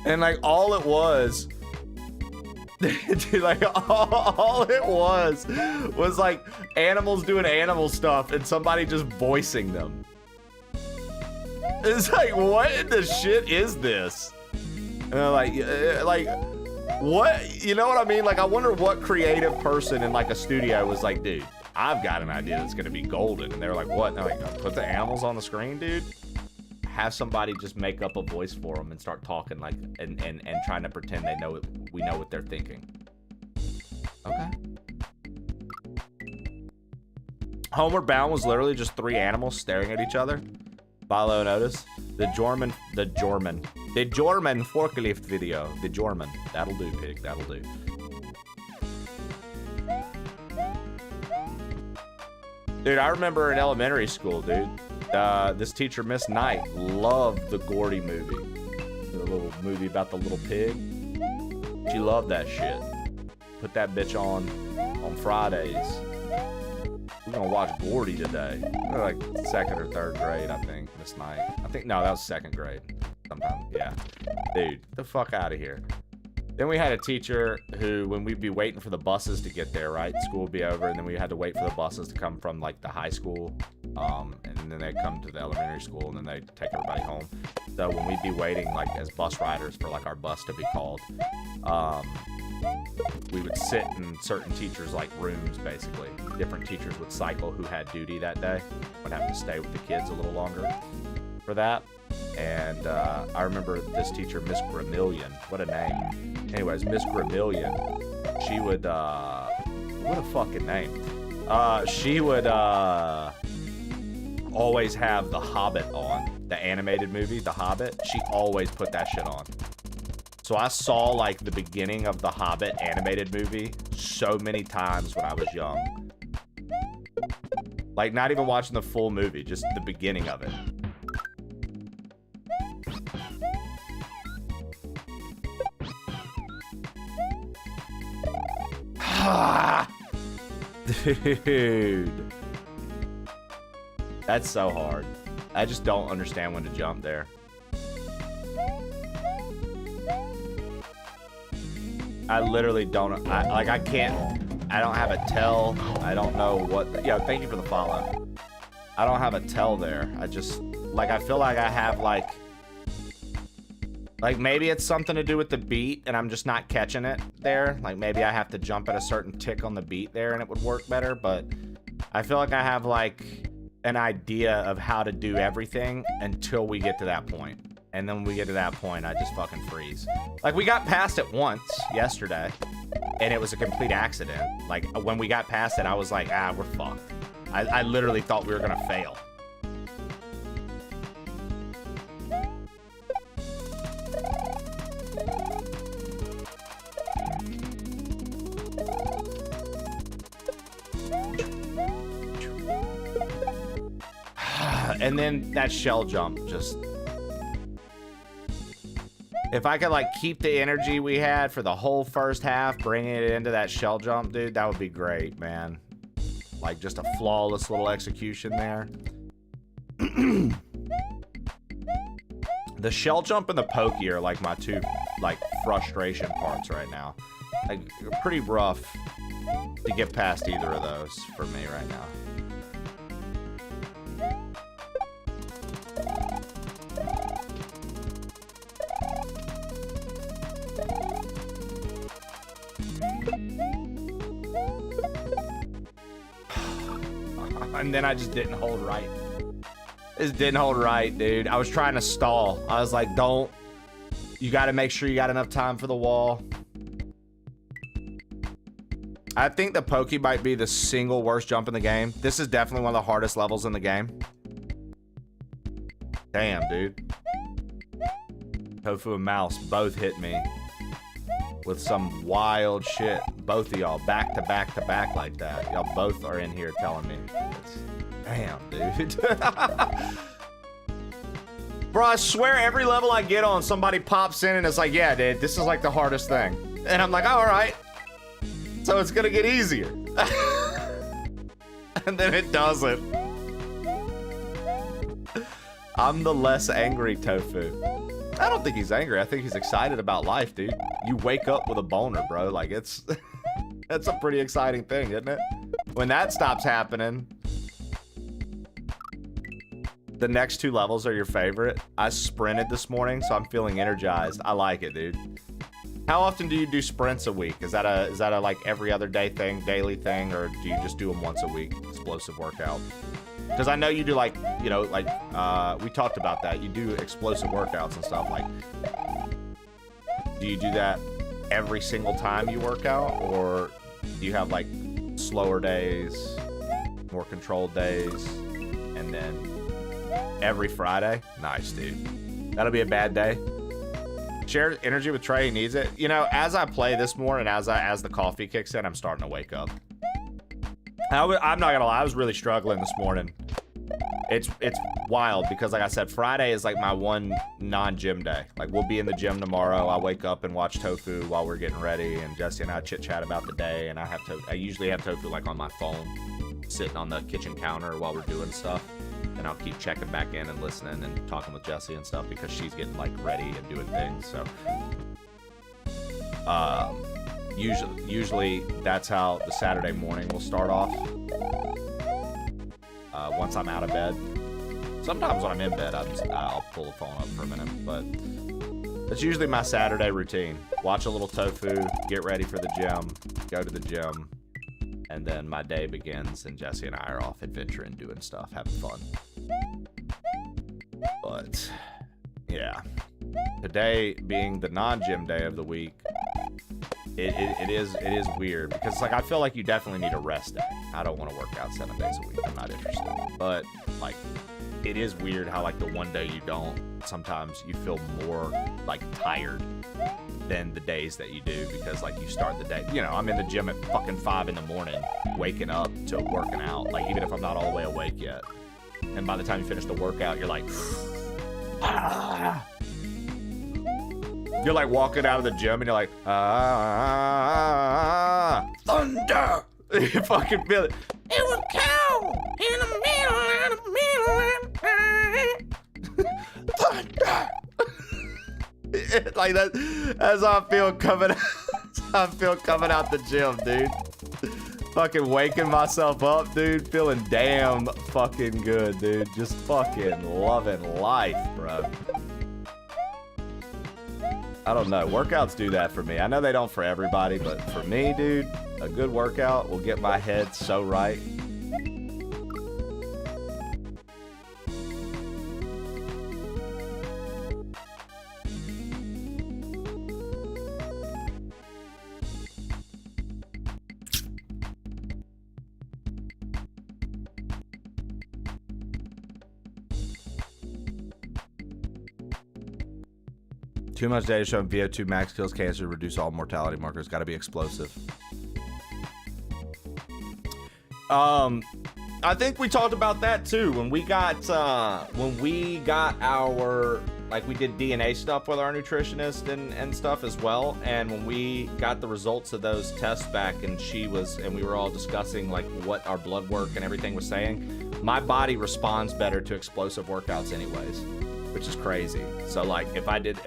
And like all it was, dude, like all it was like animals doing animal stuff and somebody just voicing them. It's like, what in the shit is this? And like, what? You know what I mean? Like, I wonder what creative person in like a studio was like, dude, I've got an idea that's gonna be golden. And they were like, what? And they're like, put the animals on the screen, dude. Have somebody just make up a voice for them and start talking like, and trying to pretend they know it, we know what they're thinking. Okay. Homeward Bound was literally just 3 animals staring at each other. Follow notice. The Jorman forklift video. The Jorman. That'll do, pig. That'll do. Dude, I remember in elementary school, dude. This teacher, Miss Knight, loved the Gordy movie. The little movie about the little pig. She loved that shit. Put that bitch on Fridays. We're gonna watch Gordy today. We're like 2nd or 3rd grade, I think, Miss Knight. No, that was 2nd grade. Sometime, yeah. Dude, get the fuck out of here. Then we had a teacher who, when we'd be waiting for the buses to get there, right? School would be over, and then we had to wait for the buses to come from, like, the high school. And then they'd come to the elementary school, and then they'd take everybody home. So when we'd be waiting, like, as bus riders for, like, our bus to be called, we would sit in certain teachers' like rooms, basically. Different teachers would cycle who had duty that day. Would have to stay with the kids a little longer for that. And I remember this teacher, Miss Gramillion. What a name. Anyways, Miss Gramillion, she would, what a fucking name. She would always have The Hobbit on. The animated movie, The Hobbit. She always put that shit on. So I saw like the beginning of the Hobbit animated movie so many times when I was young. Like not even watching the full movie, just the beginning of it. Dude. That's so hard. I just don't understand when to jump there. I literally don't, I can't, I don't have a tell. I don't know what, yo, thank you for the follow. I don't have a tell there. I just, like, I feel like I have, like maybe it's something to do with the beat and I'm just not catching it there. Like, maybe I have to jump at a certain tick on the beat there and it would work better, but I feel like I have, like, an idea of how to do everything until we get to that point. And then when we get to that point, I just fucking freeze. Like, we got past it once yesterday, and it was a complete accident. Like, when we got past it, I was like, ah, we're fucked. I literally thought we were gonna fail. And then that shell jump just... If I could, like, keep the energy we had for the whole first half, bringing it into that shell jump, dude, that would be great, man. Like, just a flawless little execution there. The shell jump and the pokey are, like, my 2, like, frustration parts right now. Like, pretty rough to get past either of those for me right now. And then I just didn't hold right. Just didn't hold right, dude. I was trying to stall. I was like, don't. You got to make sure you got enough time for the wall. I think the pokey might be the single worst jump in the game. This is definitely one of the hardest levels in the game. Damn, dude. Tofu and Mouse both hit me with some wild shit. Both of y'all back to back to back like that. Y'all both are in here telling me. Damn, dude. Bro, I swear every level I get on, somebody pops in and it's like, yeah, dude, this is like the hardest thing. And I'm like, oh, all right. So it's gonna get easier. And then it doesn't. I'm the less angry Tofu. I don't think he's angry. I think he's excited about life, dude. You wake up with a boner, bro. Like, it's... That's a pretty exciting thing, isn't it? When that stops happening... The next 2 levels are your favorite. I sprinted this morning, so I'm feeling energized. I like it, dude. How often do you do sprints a week? Is that a like every other day thing, daily thing, or do you just do them once a week? Explosive workout. Because I know you do like, you know, like we talked about that. You do explosive workouts and stuff. Like, do you do that every single time you work out, or do you have like slower days, more controlled days, and then every Friday? Nice, dude. That'll be a bad day. Share energy with Trey. He needs it. You know, as I play this more and as the coffee kicks in, I'm starting to wake up. I'm not gonna lie, I was really struggling this morning. It's wild because, like I said, Friday is like my one non-gym day. Like, we'll be in the gym tomorrow. I wake up and watch Tofu while we're getting ready, and Jesse and I chit chat about the day. And I usually have Tofu like on my phone, sitting on the kitchen counter while we're doing stuff. And I'll keep checking back in and listening and talking with Jessie and stuff because she's getting like ready and doing things. So usually that's how the Saturday morning will start off. Once I'm out of bed. Sometimes when I'm in bed, I'll pull the phone up for a minute, but that's usually my Saturday routine. Watch a little Tofu, get ready for the gym, go to the gym, and then my day begins, and Jesse and I are off adventuring, doing stuff, having fun. But, yeah. Today being the non-gym day of the week, it is weird, because it's like, I feel like you definitely need a rest day. I don't want to work out 7 days a week. I'm not interested. But, like, it is weird how, like, the one day you don't, sometimes you feel more, like, tired than the days that you do, because like you start the day, you know, I'm in the gym at fucking 5 in the morning, waking up to working out, like even if I'm not all the way awake yet. And by the time you finish the workout, you're like, you're like walking out of the gym and you're like, thunder. You fucking feel it. It was cold in the middle. Thunder. Like that, as I feel coming out the gym, dude. Fucking waking myself up, dude. Feeling damn fucking good, dude. Just fucking loving life, bro. I don't know. Workouts do that for me. I know they don't for everybody, but for me, dude, a good workout will get my head so right. Too much data showing VO2 max kills cancer, reduce all mortality markers. Got to be explosive. I think we talked about that too when we got our, like, we did DNA stuff with our nutritionist and stuff as well. And when we got the results of those tests back, and we were all discussing like what our blood work and everything was saying, my body responds better to explosive workouts anyways, which is crazy. So like if I did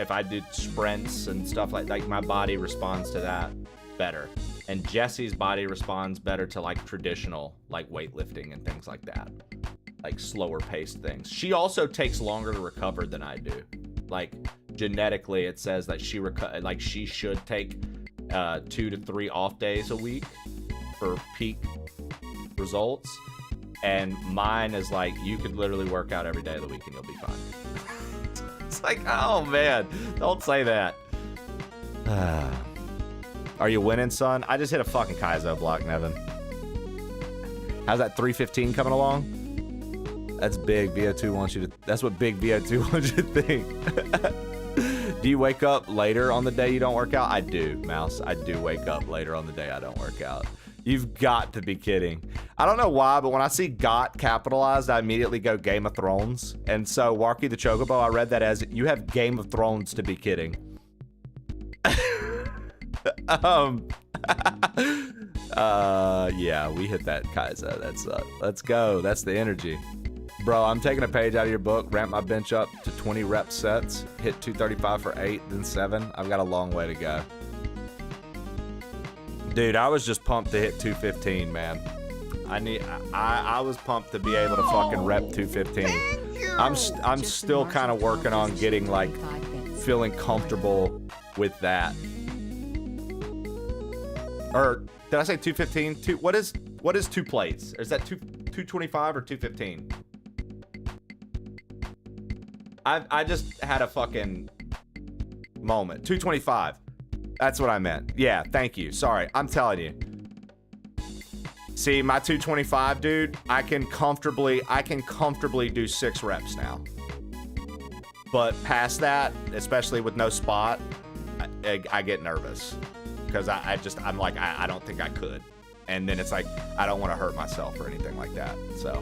sprints and stuff like my body responds to that better. And Jesse's body responds better to like traditional like weightlifting and things like that. Like slower paced things. She also takes longer to recover than I do. Like genetically it says that she should take 2 to 3 off days a week for peak results. And mine is like, you could literally work out every day of the week and you'll be fine. It's like, oh man, don't say that. Are you winning, son? I just hit a fucking KAIZO block, Nevin. How's that 315 coming along? That's big. VO2 wants you to, that's what big VO2 wants you to think. Do you wake up later on the day you don't work out? I do, Mouse. I do wake up later on the day I don't work out. You've got to be kidding. I don't know why, but when I see got capitalized, I immediately go Game of Thrones. And so, Warky the Chocobo, I read that as, you have Game of Thrones to be kidding. Yeah, we hit that KAIZO. That's let's go. That's the energy. Bro, I'm taking a page out of your book, ramp my bench up to 20 rep sets, hit 235 for 8, then 7. I've got a long way to go. Dude, I was just pumped to hit 215, man. I was pumped to be able to fucking rep 215. I'm still kind of working on getting like feeling comfortable with that. Or did I say 215? What is 2 plates? Is that 225 or 215? I just had a fucking moment. 225. That's what I meant. Yeah, thank you. Sorry, I'm telling you. See, my 225, dude, I can comfortably do 6 reps now. But past that, especially with no spot, I get nervous. Because I'm like, I don't think I could. And then it's like, I don't want to hurt myself or anything like that. So.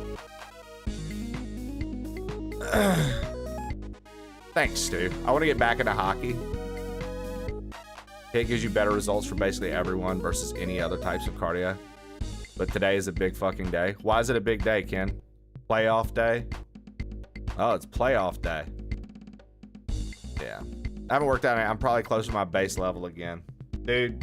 Thanks, Stu. I want to get back into hockey. It gives you better results for basically everyone versus any other types of cardio. But today is a big fucking day. Why is it a big day, Ken? Playoff day? Oh, it's playoff day. Yeah. I haven't worked out. I'm probably close to my base level again. Dude.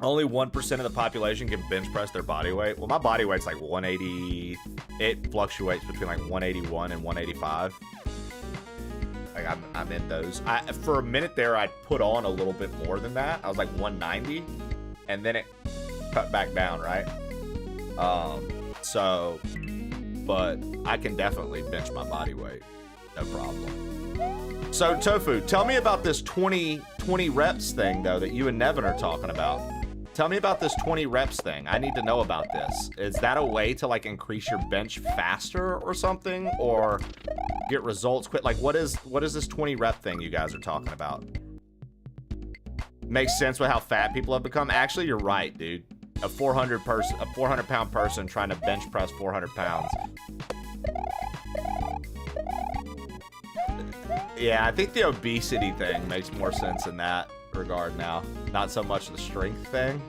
Only 1% of the population can bench press their body weight. Well, my body weight's like 180. It fluctuates between like 181 and 185. Like I'm in those. For a minute there, I put on a little bit more than that. I was like 190, and then it cut back down, right? But I can definitely bench my body weight, no problem. So Tofu, tell me about this 20 reps thing though that you and Nevin are talking about. Tell me about this 20 reps thing. I need to know about this. Is that a way to like increase your bench faster or something, or get results quick? Like what is this 20 rep thing you guys are talking about? Makes sense with how fat people have become. Actually, you're right, dude. A 400 pound person trying to bench press 400 pounds. Yeah, I think the obesity thing makes more sense in that regard now. Not so much the strength thing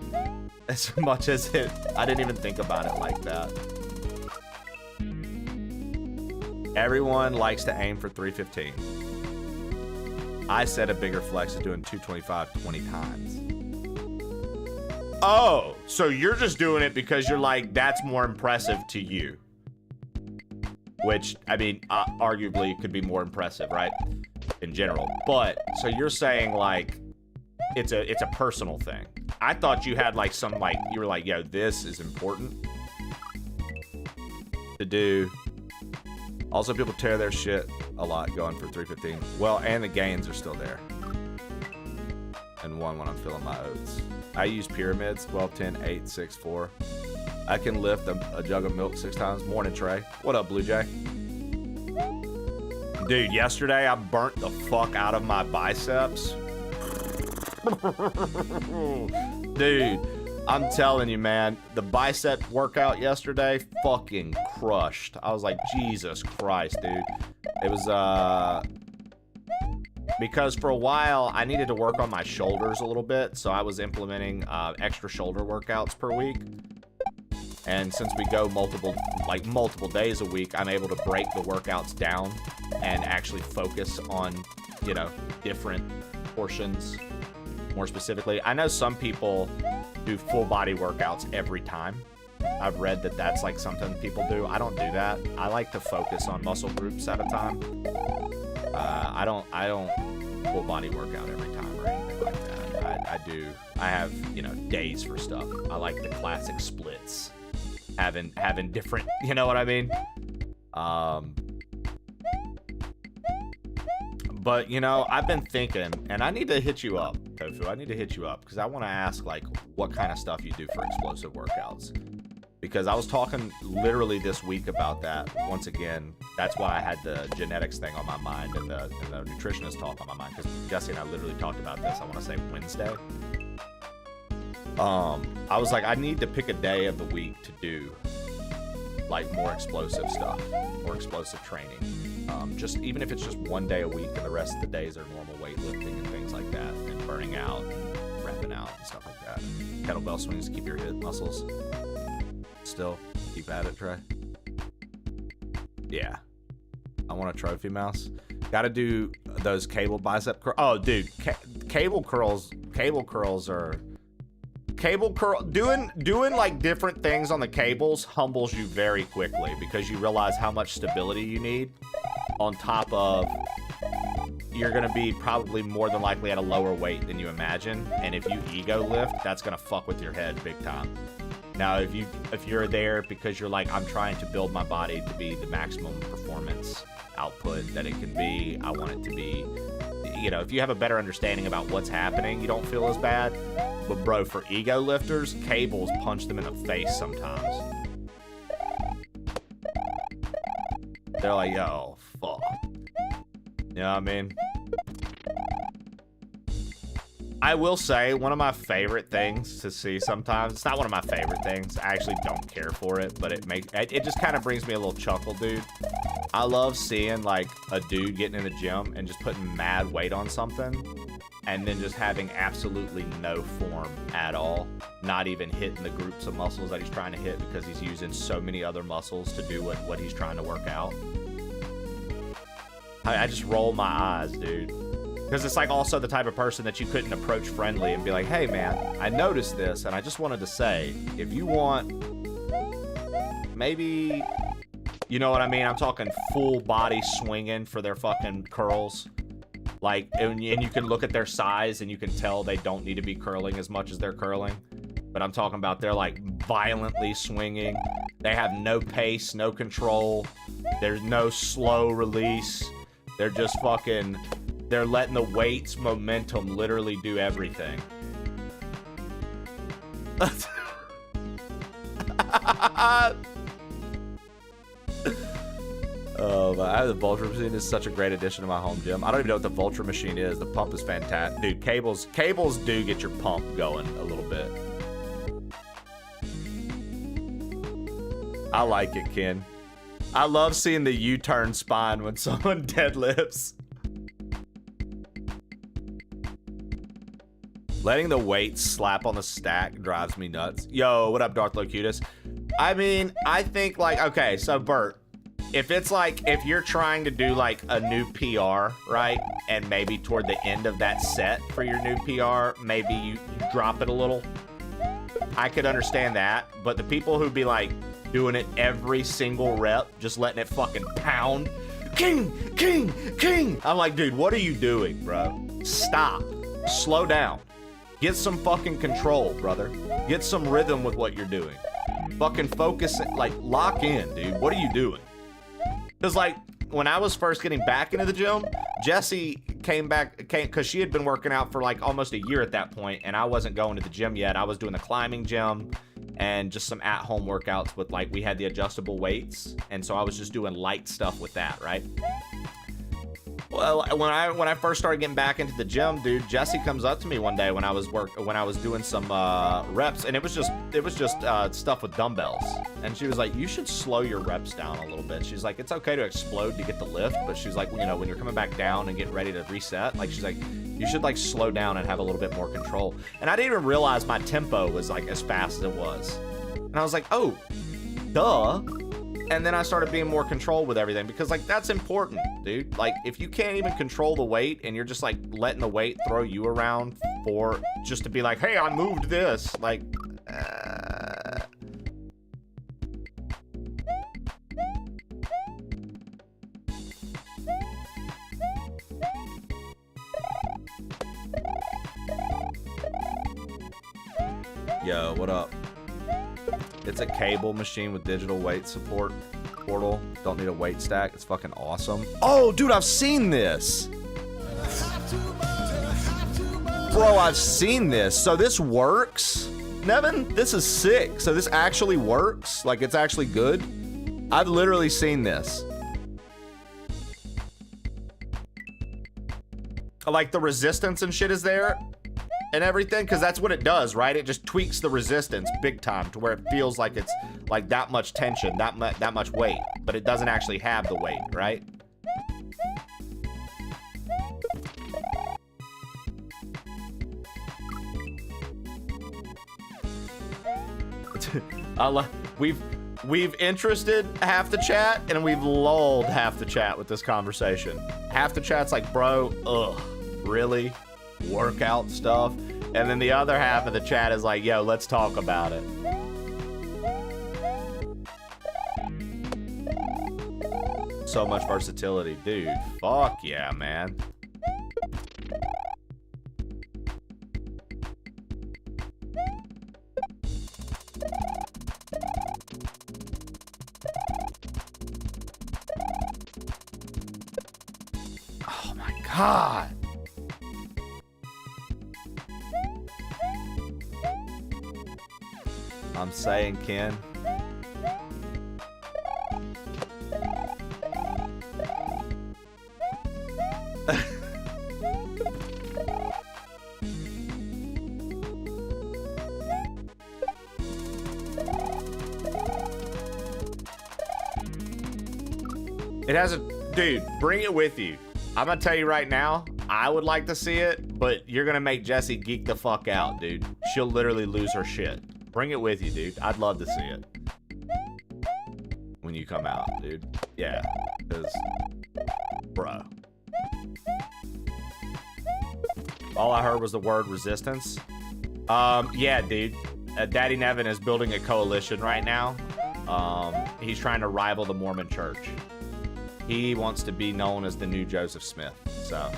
as much as I didn't even think about it like that. Everyone likes to aim for 315. I said a bigger flex is doing 225 20 times. Oh, so you're just doing it because you're like, that's more impressive to you. Which, I mean, arguably could be more impressive, right? In general. But, so you're saying like, it's a personal thing. I thought you had like some like, you were like, yo, this is important to do. Also, people tear their shit a lot going for 315. Well, and the gains are still there. And one when I'm filling my oats. I use pyramids, 12, 10, 8, 6, 4. I can lift a jug of milk 6 times. Morning, Trey. What up, Blue Jay? Dude, yesterday I burnt the fuck out of my biceps. Dude, I'm telling you, man, the bicep workout yesterday fucking crushed. I was like, Jesus Christ, dude. It was, because for a while I needed to work on my shoulders a little bit, so I was implementing extra shoulder workouts per week. And since we go multiple days a week, I'm able to break the workouts down and actually focus on, you know, different portions more specifically. I know some people do full body workouts every time. I've read that that's like something people do. I don't do that. I like to focus on muscle groups at a time. I don't full body workout every time or anything like that. I have, you know, days for stuff. I like the classic splits. Having different, you know what I mean? But, you know, I've been thinking, and I need to hit you up, Tofu. I need to hit you up because I want to ask, like, what kind of stuff you do for explosive workouts. Because I was talking literally this week about that. Once again, that's why I had the genetics thing on my mind and the nutritionist talk on my mind. Because Jesse and I literally talked about this, I want to say Wednesday. I was like, I need to pick a day of the week to do like more explosive stuff, more explosive training. Just even if it's just one day a week and the rest of the days are normal weightlifting and things like that, and burning out and repping out and stuff like that. Kettlebell swings keep your hip muscles. Still, keep at it, Trey. Yeah. I want a trophy mouse. Gotta do those cable bicep curls. Oh, dude, cable curls are... Doing like different things on the cables humbles you very quickly because you realize how much stability you need on top of you're gonna be probably more than likely at a lower weight than you imagine, and if you ego lift, that's gonna fuck with your head big time. Now if you're there because you're like, I'm trying to build my body to be the maximum performance output that it can be, I want it to be, you know, if you have a better understanding about what's happening, you don't feel as bad. But bro, for ego lifters, cables punch them in the face sometimes. They're like, yo, fuck. You know what I mean? I will say, one of my favorite things to see sometimes, it's not one of my favorite things, I actually don't care for it, but it just kind of brings me a little chuckle, dude. I love seeing like a dude getting in the gym and just putting mad weight on something and then just having absolutely no form at all, not even hitting the groups of muscles that he's trying to hit because he's using so many other muscles to do what he's trying to work out. I just roll my eyes, dude. Because it's like also the type of person that you couldn't approach friendly and be like, hey man, I noticed this and I just wanted to say, if you want, maybe, you know what I mean? I'm talking full body swinging for their fucking curls. Like, and you can look at their size and you can tell they don't need to be curling as much as they're curling. But I'm talking about they're like violently swinging. They have no pace, no control. There's no slow release. They're just fucking, they're letting the weight's momentum literally do everything. Oh, the Vulture machine is such a great addition to my home gym. I don't even know what the Vulture machine is. The pump is fantastic. Dude, cables do get your pump going a little bit. I like it, Ken. I love seeing the U-turn spine when someone deadlifts. Letting the weight slap on the stack drives me nuts. Yo, what up, Darth Locutus? I mean, I think like, okay, so Bert, if it's like, if you're trying to do like a new PR, right? And maybe toward the end of that set for your new PR, maybe you drop it a little. I could understand that, but the people who'd be like doing it every single rep, just letting it fucking pound. King, king, king. I'm like, dude, what are you doing, bro? Stop. Slow down. Get some fucking control, brother. Get some rhythm with what you're doing. Fucking focus, like lock in, dude. What are you doing? Because like when I was first getting back into the gym, Jessie came because she had been working out for like almost a year at that point, and I wasn't going to the gym yet. I was doing the climbing gym and just some at-home workouts with like, we had the adjustable weights, and so I was just doing light stuff with that, right? Well, when I first started getting back into the gym, dude, Jessie comes up to me one day when I was doing some reps, and it was just stuff with dumbbells, and she was like, "You should slow your reps down a little bit." She's like, "It's okay to explode to get the lift, but she's like, you know, when you're coming back down and getting ready to reset, like she's like, you should like slow down and have a little bit more control." And I didn't even realize my tempo was like as fast as it was, and I was like, "Oh, duh." And then I started being more controlled with everything because like that's important, dude. Like if you can't even control the weight and you're just like letting the weight throw you around for just to be like, hey, I moved this, like Yo, what up? It's a cable machine with digital weight support portal. Don't need a weight stack. It's fucking awesome. Oh, dude, I've seen this. Bro, I've seen this. So this works? Nevin, this is sick. So this actually works? Like, it's actually good? I've literally seen this. Like, the resistance and shit is there. and everything, because that's what it does, right? It just tweaks the resistance big time to where it feels like it's like that much tension, that much weight, but it doesn't actually have the weight, right? We've interested half the chat and we've lulled half the chat with this conversation. Half the chat's like, bro, ugh, really? Workout stuff? And then the other half of the chat is like, yo, let's talk about it. So much versatility, dude. Fuck yeah, man. Oh my God. I'm saying, Ken. It has a, dude, bring it with you. I'm gonna tell you right now, I would like to see it, but you're gonna make Jessie geek the fuck out, dude. She'll literally lose her shit. Bring it with you, dude. I'd love to see it. When you come out, dude. Yeah, because, bruh. All I heard was the word resistance. Yeah, dude. Daddy Nevin is building a coalition right now. He's trying to rival the Mormon Church. He wants to be known as the new Joseph Smith. So,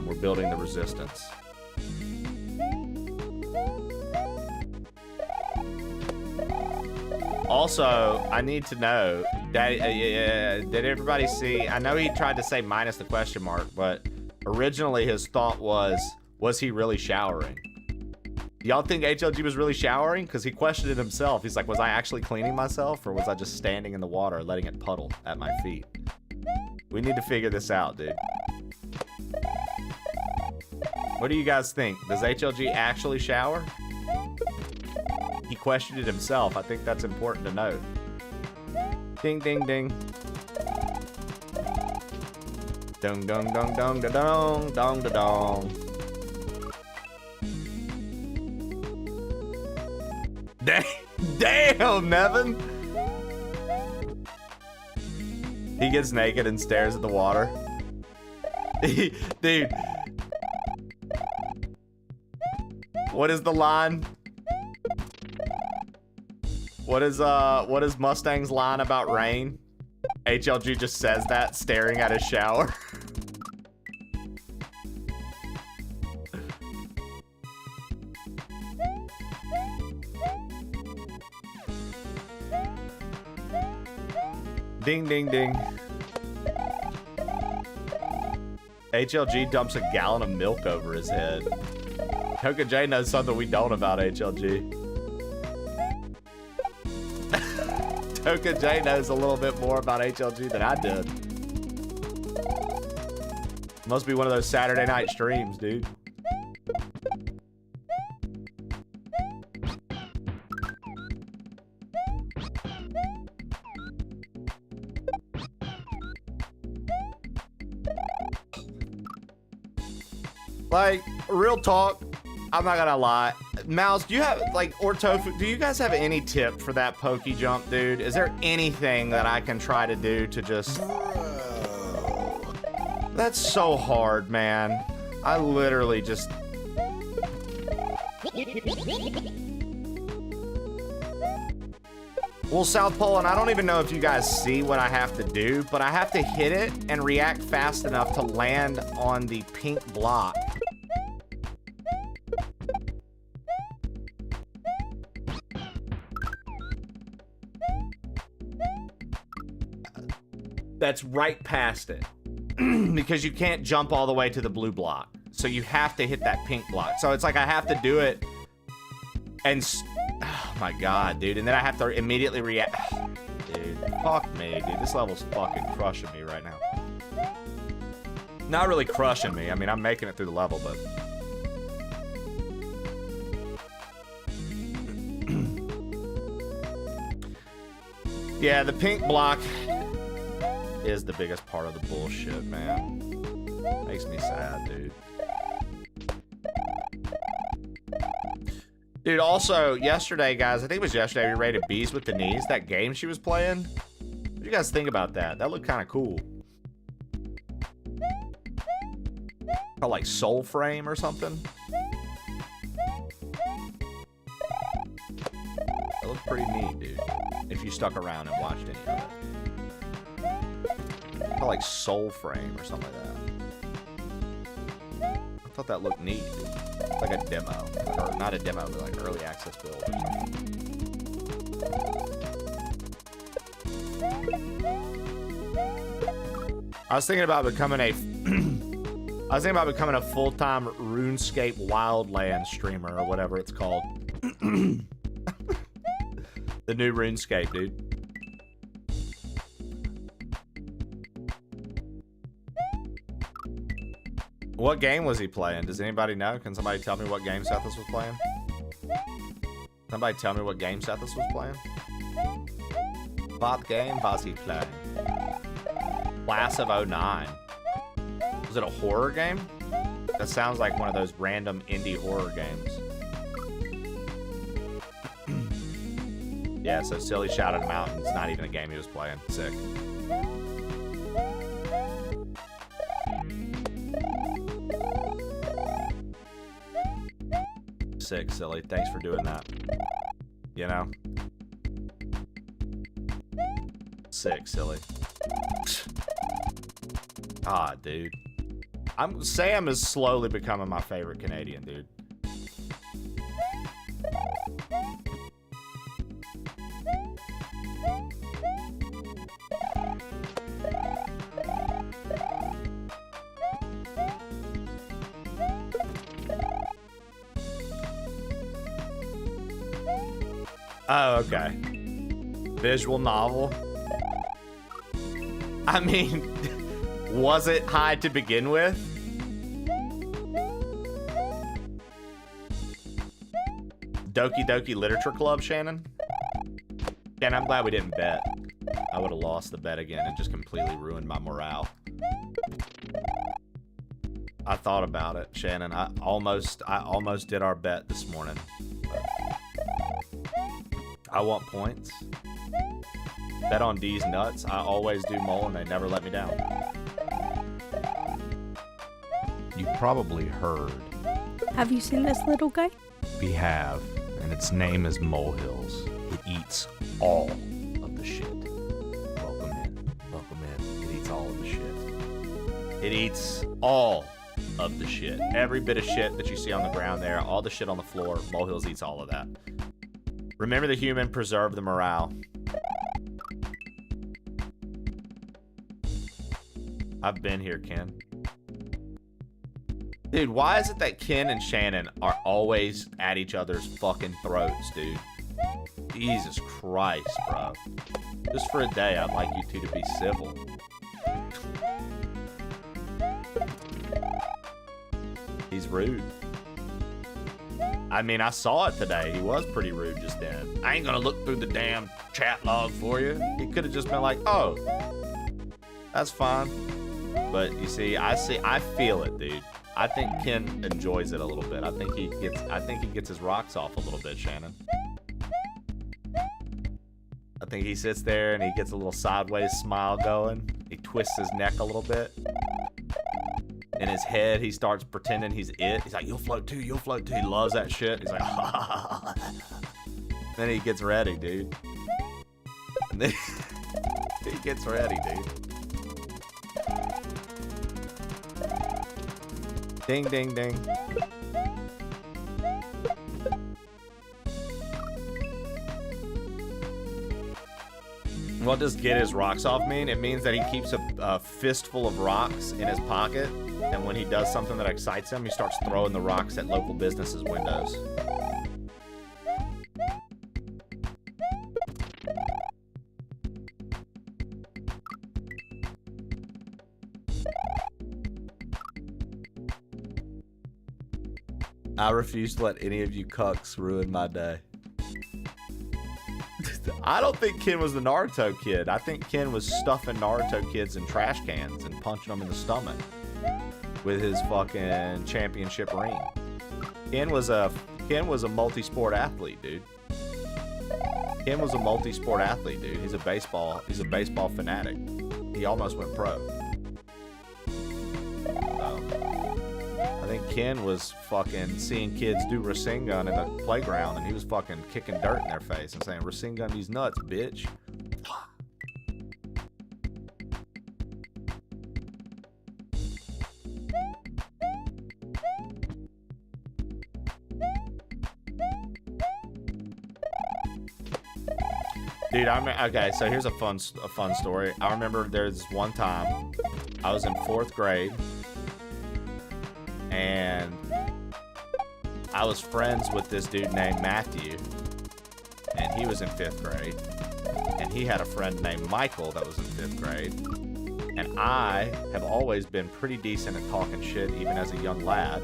we're building the resistance. Also, I need to know, did everybody see? I know he tried to say minus the question mark, but originally his thought was he really showering? Y'all think HLG was really showering? Because he questioned it himself. He's like, was I actually cleaning myself, or was I just standing in the water letting it puddle at my feet? We need to figure this out, dude. What do you guys think? Does HLG actually shower? He questioned it himself. I think that's important to note. Ding, ding, ding. Dong, dong, dong, dong, da, dong, dong, da, dong. Damn, Nevin. He gets naked and stares at the water. Dude. What is the line? What is Mustang's line about rain? HLG just says that, staring at his shower. Ding, ding, ding. HLG dumps a gallon of milk over his head. Toka J knows something we don't about HLG. Toka J knows a little bit more about HLG than I did. Must be one of those Saturday night streams, dude. Like, real talk, I'm not gonna lie. Mouse, do you have, like, or Tofu, do you guys have any tip for that pokey jump, dude? Is there anything that I can try to do to just... That's so hard, man. I literally just... Well, South Pole, and I don't even know if you guys see what I have to do, but I have to hit it and react fast enough to land on the pink block. That's right past it. Because you can't jump all the way to the blue block. So you have to hit that pink block. So it's like I have to do it and... Oh my god, dude. And then I have to immediately react. Dude, fuck me, dude. This level's fucking crushing me right now. Not really crushing me. I mean, I'm making it through the level, but... Yeah, the pink block is the biggest part of the bullshit, man. Makes me sad, dude. Dude, also, yesterday, guys, I think it was yesterday, we rated Bees with the Knees, that game she was playing. What do you guys think about that? That looked kind of cool. Called like Soul Frame or something. That looked pretty neat, dude. If you stuck around and watched any of it. Called like Soul Frame or something like that. I thought that looked neat, dude. It's like a demo. Or not a demo, but like early access build or something. I was thinking about becoming a full-time RuneScape Wildlands streamer or whatever it's called. The new RuneScape, dude. What game was he playing? Does anybody know? Can somebody tell me what game Sethus was playing? Somebody tell me what game Sethus was playing? What game was he playing? Class of 09. Was it a horror game? That sounds like one of those random indie horror games. Yeah, so Silly shouted him out, and it's not even a game he was playing. Sick. Sick, Silly. Thanks for doing that. You know? Sick, Silly. Ah, dude. Sam is slowly becoming my favorite Canadian, dude. Oh, okay. Visual novel. I mean, was it high to begin with? Doki Doki Literature Club, Shannon? Shannon, I'm glad we didn't bet. I would have lost the bet again and just completely ruined my morale. I thought about it, Shannon. I almost did our bet this morning. I want points. Bet on D's nuts. I always do mole and they never let me down. You probably heard. Have you seen this little guy? We have, and its name is Molehills. It eats all of the shit. Welcome in. Welcome in. It eats all of the shit. It eats all of the shit. Every bit of shit that you see on the ground there, all the shit on the floor, Molehills eats all of that. Remember the human, preserve the morale. I've been here, Ken. Dude, why is it that Ken and Shannon are always at each other's fucking throats, dude? Jesus Christ, bro. Just for a day, I'd like you two to be civil. He's rude. I mean, I saw it today. He was pretty rude just then. I ain't gonna look through the damn chat log for you. He could have just been like, oh, that's fine. But you see, I feel it, dude. I think Ken enjoys it a little bit. I think he gets his rocks off a little bit, Shannon. I think he sits there and he gets a little sideways smile going. He twists his neck a little bit. In his head, he starts pretending he's it. He's like, you'll float too, you'll float too. He loves that shit. He's like, Then he gets ready, dude. And then he gets ready, dude. Ding, ding, ding. What does get his rocks off mean? It means that he keeps a fistful of rocks in his pocket, and when he does something that excites him, he starts throwing the rocks at local businesses' windows. I refuse to let any of you cucks ruin my day. I don't think Ken was the Naruto kid. I think Ken was stuffing Naruto kids in trash cans and punching them in the stomach with his fucking championship ring. Ken was a multi-sport athlete, dude. Ken was a multi-sport athlete, dude. He's a baseball fanatic. He almost went pro. I think Ken was fucking seeing kids do Rasengan in the playground, and he was fucking kicking dirt in their face and saying, Rasengan these nuts, bitch. Dude, okay, so here's a fun story. I remember there's one time I was in 4th grade, and I was friends with this dude named Matthew, and he was in 5th grade, and he had a friend named Michael that was in 5th grade, and I have always been pretty decent at talking shit, even as a young lad,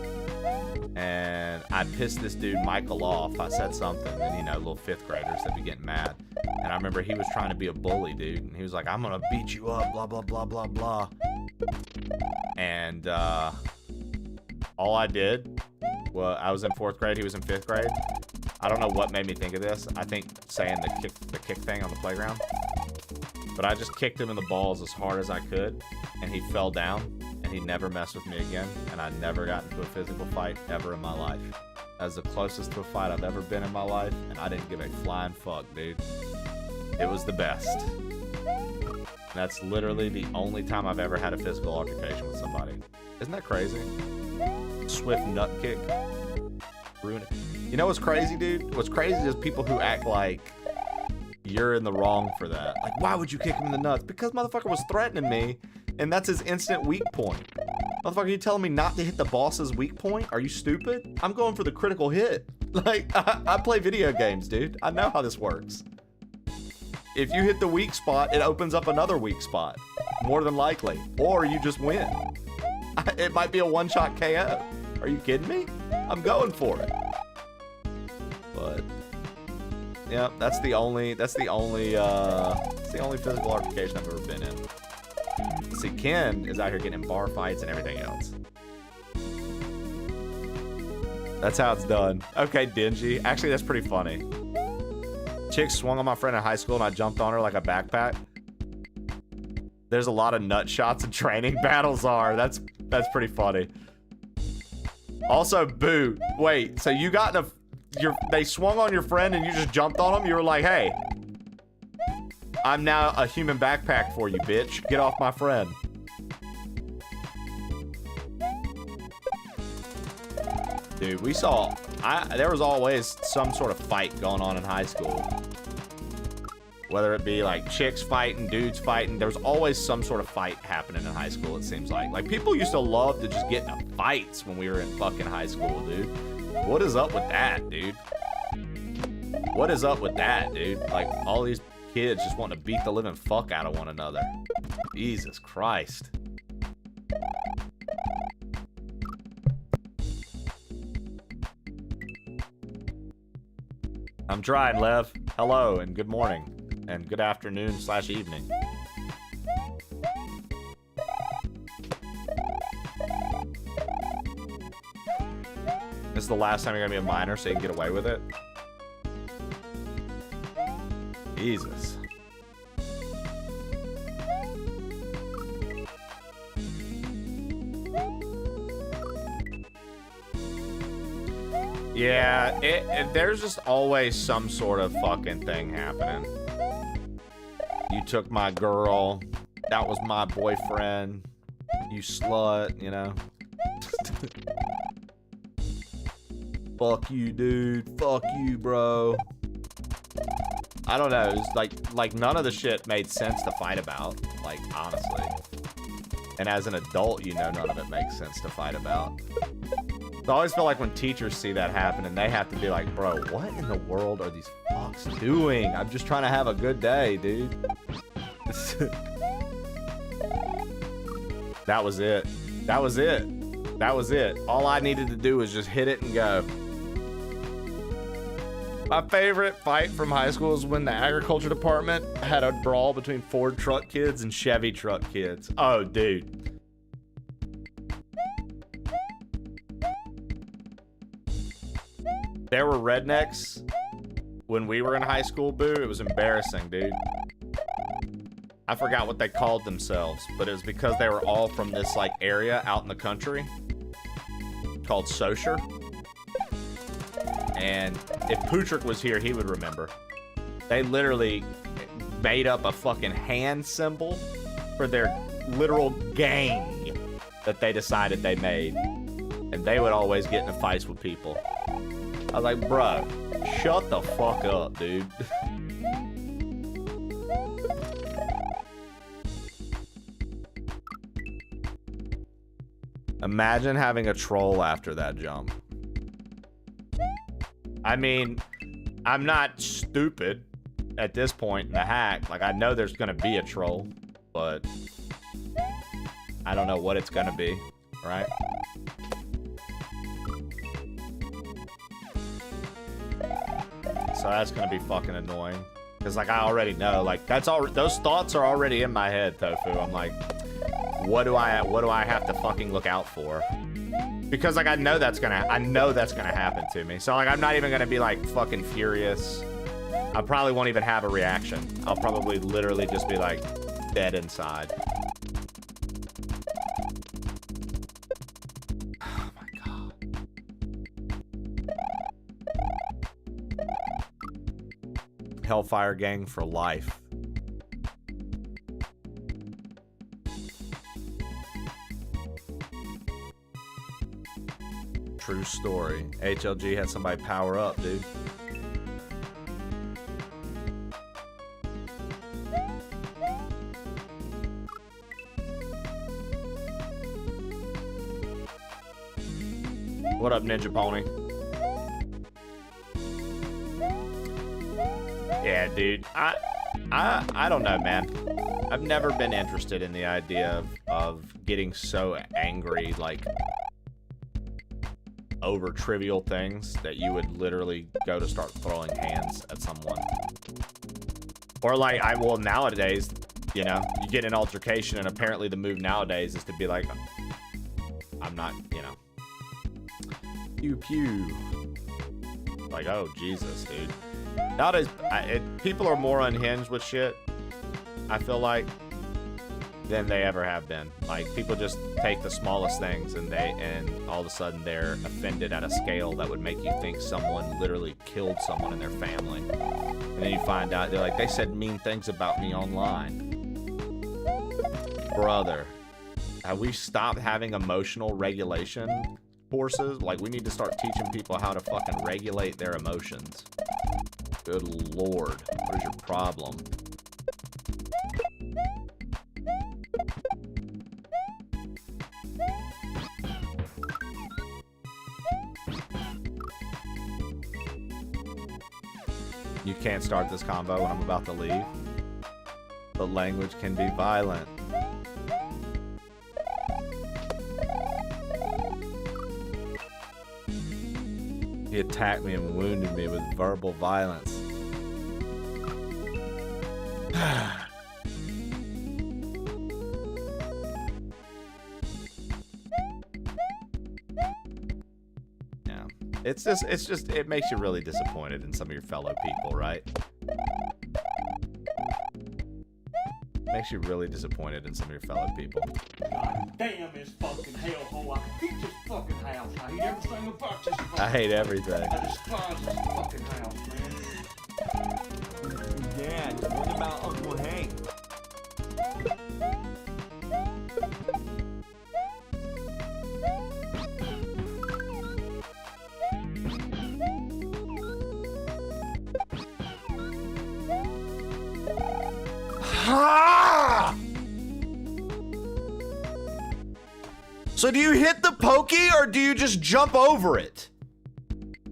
and I pissed this dude Michael off. I said something, and little 5th graders that be getting mad, and I remember he was trying to be a bully, dude, and he was like, I'm gonna beat you up, blah, blah, blah, blah, blah, and, all I did, well, I was in 4th grade, he was in 5th grade. I don't know what made me think of this. I think saying the kick thing on the playground. But I just kicked him in the balls as hard as I could, and he fell down, and he never messed with me again, and I never got into a physical fight ever in my life. That was the closest to a fight I've ever been in my life, and I didn't give a flying fuck, dude. It was the best. And that's literally the only time I've ever had a physical altercation with somebody. Isn't that crazy? Swift nut kick. Ruin it. You know what's crazy, dude? What's crazy is people who act like you're in the wrong for that. Like, why would you kick him in the nuts? Because motherfucker was threatening me, and that's his instant weak point. Motherfucker, you telling me not to hit the boss's weak point? Are you stupid? I'm going for the critical hit. Like, I play video games, dude. I know how this works. If you hit the weak spot, it opens up another weak spot. More than likely. Or you just win. It might be a one-shot KO. Are you kidding me? I'm going for it. But yeah, that's the only physical altercation I've ever been in. See, Ken is out here getting in bar fights and everything else. That's how it's done. Okay, Dingy. Actually, that's pretty funny. Chick swung on my friend in high school and I jumped on her like a backpack. There's a lot of nut shots and training battles are. That's pretty funny. Also, boo. Wait, so you got in they swung on your friend and you just jumped on them? You were like, hey, I'm now a human backpack for you, bitch. Get off my friend. Dude, there was always some sort of fight going on in high school. Whether it be like chicks fighting, dudes fighting, there was always some sort of fight happening in high school, it seems like. Like, people used to love to just get into fights when we were in fucking high school, dude. What is up with that, dude? What is up with that, dude? Like, all these kids just want to beat the living fuck out of one another. Jesus Christ. I'm trying, Lev. Hello and good morning. And good afternoon / evening. This is the last time you're gonna be a minor so you can get away with it? Jesus. Yeah, there's just always some sort of fucking thing happening. You took my girl. That was my boyfriend. You slut, you know? Fuck you, dude. Fuck you, bro. I don't know. It's like none of the shit made sense to fight about. Like, honestly. And as an adult, you know none of it makes sense to fight about. I always feel like when teachers see that happen and they have to be like, bro, what in the world are these fucks doing? I'm just trying to have a good day, dude. That was it. That was it. That was it. All I needed to do was just hit it and go. My favorite fight from high school is when the agriculture department had a brawl between Ford truck kids and Chevy truck kids. Oh, dude. There were rednecks when we were in high school, boo. It was embarrassing, dude. I forgot what they called themselves, but it was because they were all from this like area out in the country called Socher. And if Pootrick was here, he would remember. They literally made up a fucking hand symbol for their literal gang that they decided they made. And they would always get into fights with people. I was like, bro, shut the fuck up, dude. Imagine having a troll after that jump. I mean, I'm not stupid at this point in the hack. Like, I know there's gonna be a troll, but I don't know what it's gonna be, right? So that's gonna be fucking annoying. Cause like I already know, like that's all. Those thoughts are already in my head, Tofu. I'm like, what do I have to fucking look out for? Because like I know that's gonna happen to me. So like I'm not even gonna be like fucking furious. I probably won't even have a reaction. I'll probably literally just be like dead inside. Oh my god. Hellfire Gang for life. True story. HLG had somebody power up, dude. What up, Ninja Pony? Yeah, dude. I don't know, man. I've never been interested in the idea of getting so angry, like, over trivial things that you would literally go to start throwing hands at someone. Or like, well, nowadays, you know, you get in an altercation and apparently the move nowadays is to be like, I'm not, you know, pew pew. Like, oh, Jesus, dude. Nowadays, people are more unhinged with shit, I feel like, than they ever have been. Like, people just take the smallest things and all of a sudden they're offended at a scale that would make you think someone literally killed someone in their family. And then you find out, they're like, they said mean things about me online. Brother, have we stopped having emotional regulation courses? Like, we need to start teaching people how to fucking regulate their emotions. Good lord, what is your problem? You can't start this combo when I'm about to leave. The language can be violent. He attacked me and wounded me with verbal violence. Yeah. It's just, it makes you really disappointed in some of your fellow people, right? Makes you really disappointed in some of your fellow people. God damn this fucking hellhole. I hate this fucking house. I hate everything about this fucking I hate everything. I despise this fucking house, man. Dad, what about Uncle Hank? Ah! So do you hit the pokey or do you just jump over it?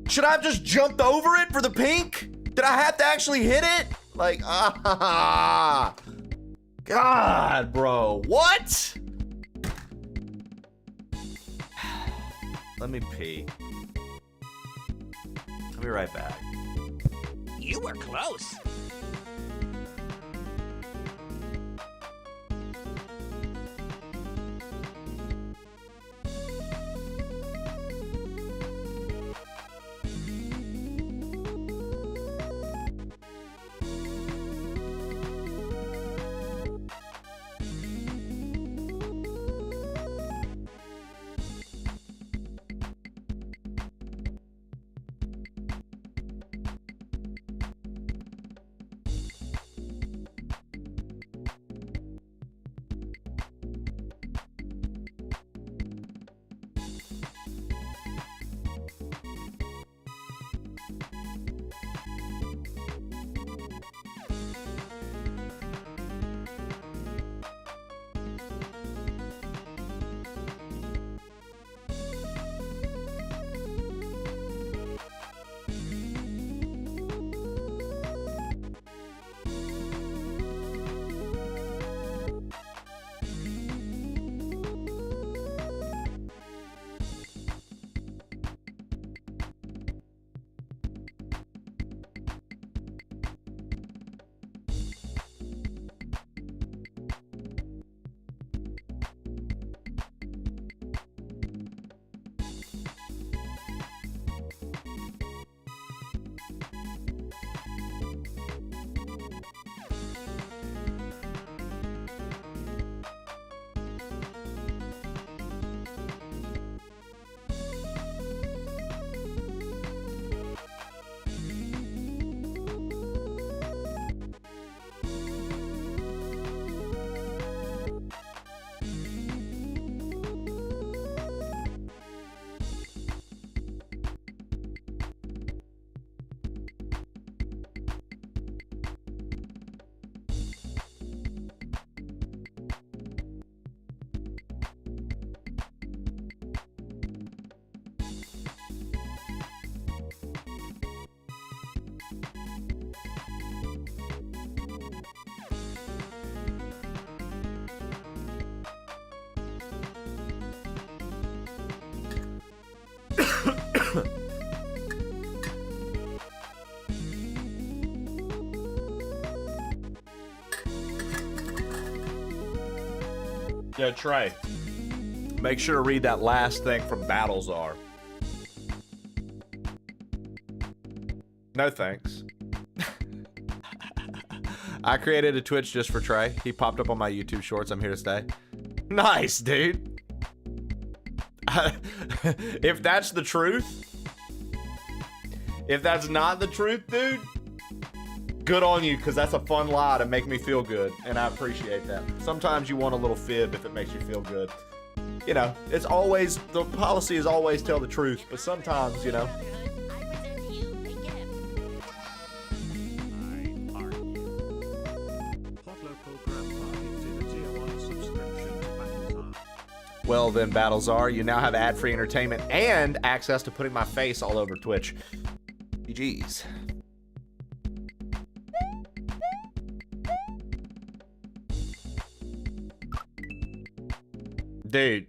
Should I have just jumped over it for the pink? Did I have to actually hit it? Like, ah. God, bro. What? Let me pee. I'll be right back. You were close. Yeah, Trey. Make sure to read that last thing from Battlezar. No thanks. I created a Twitch just for Trey. He popped up on my YouTube shorts. I'm here to stay. Nice, dude. If that's the truth, if that's not the truth, dude, good on you, because that's a fun lie to make me feel good, and I appreciate that. Sometimes you want a little fib if it makes you feel good. You know, it's always, the policy is always tell the truth, but sometimes, you know. Well then, Battlezar, you now have ad-free entertainment and access to putting my face all over Twitch. GG's. Dude,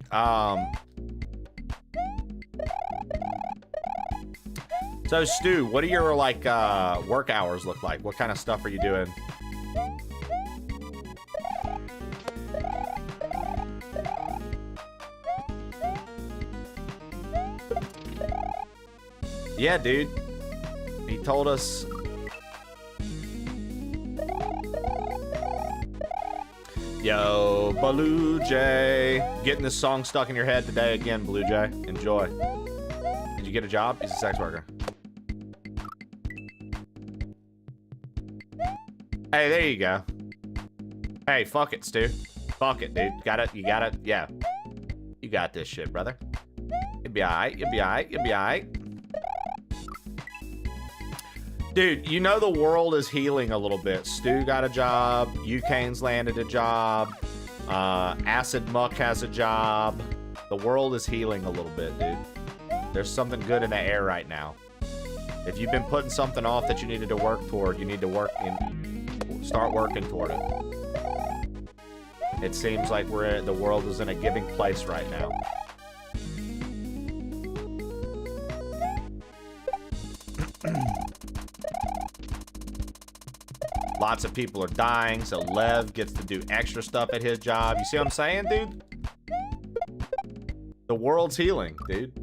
so Stu, what do your like work hours look like? What kind of stuff are you doing? Yeah, dude. He told us. Yo, Blue Jay. Getting this song stuck in your head today again, Blue Jay. Enjoy. Did you get a job? He's a sex worker. Hey, there you go. Hey, fuck it, Stu. Fuck it, dude. Got it? You got it? Yeah. You got this shit, brother. You'll be alright. You'll be alright. You'll be alright. Dude, you know the world is healing a little bit. Stu got a job. Ukane's landed a job. Acid Muck has a job. The world is healing a little bit, dude. There's something good in the air right now. If you've been putting something off that you needed to work toward, you need to work and start working toward it. It seems like the world is in a giving place right now. Lots of people are dying, so Lev gets to do extra stuff at his job. You see what I'm saying, dude? The world's healing, dude.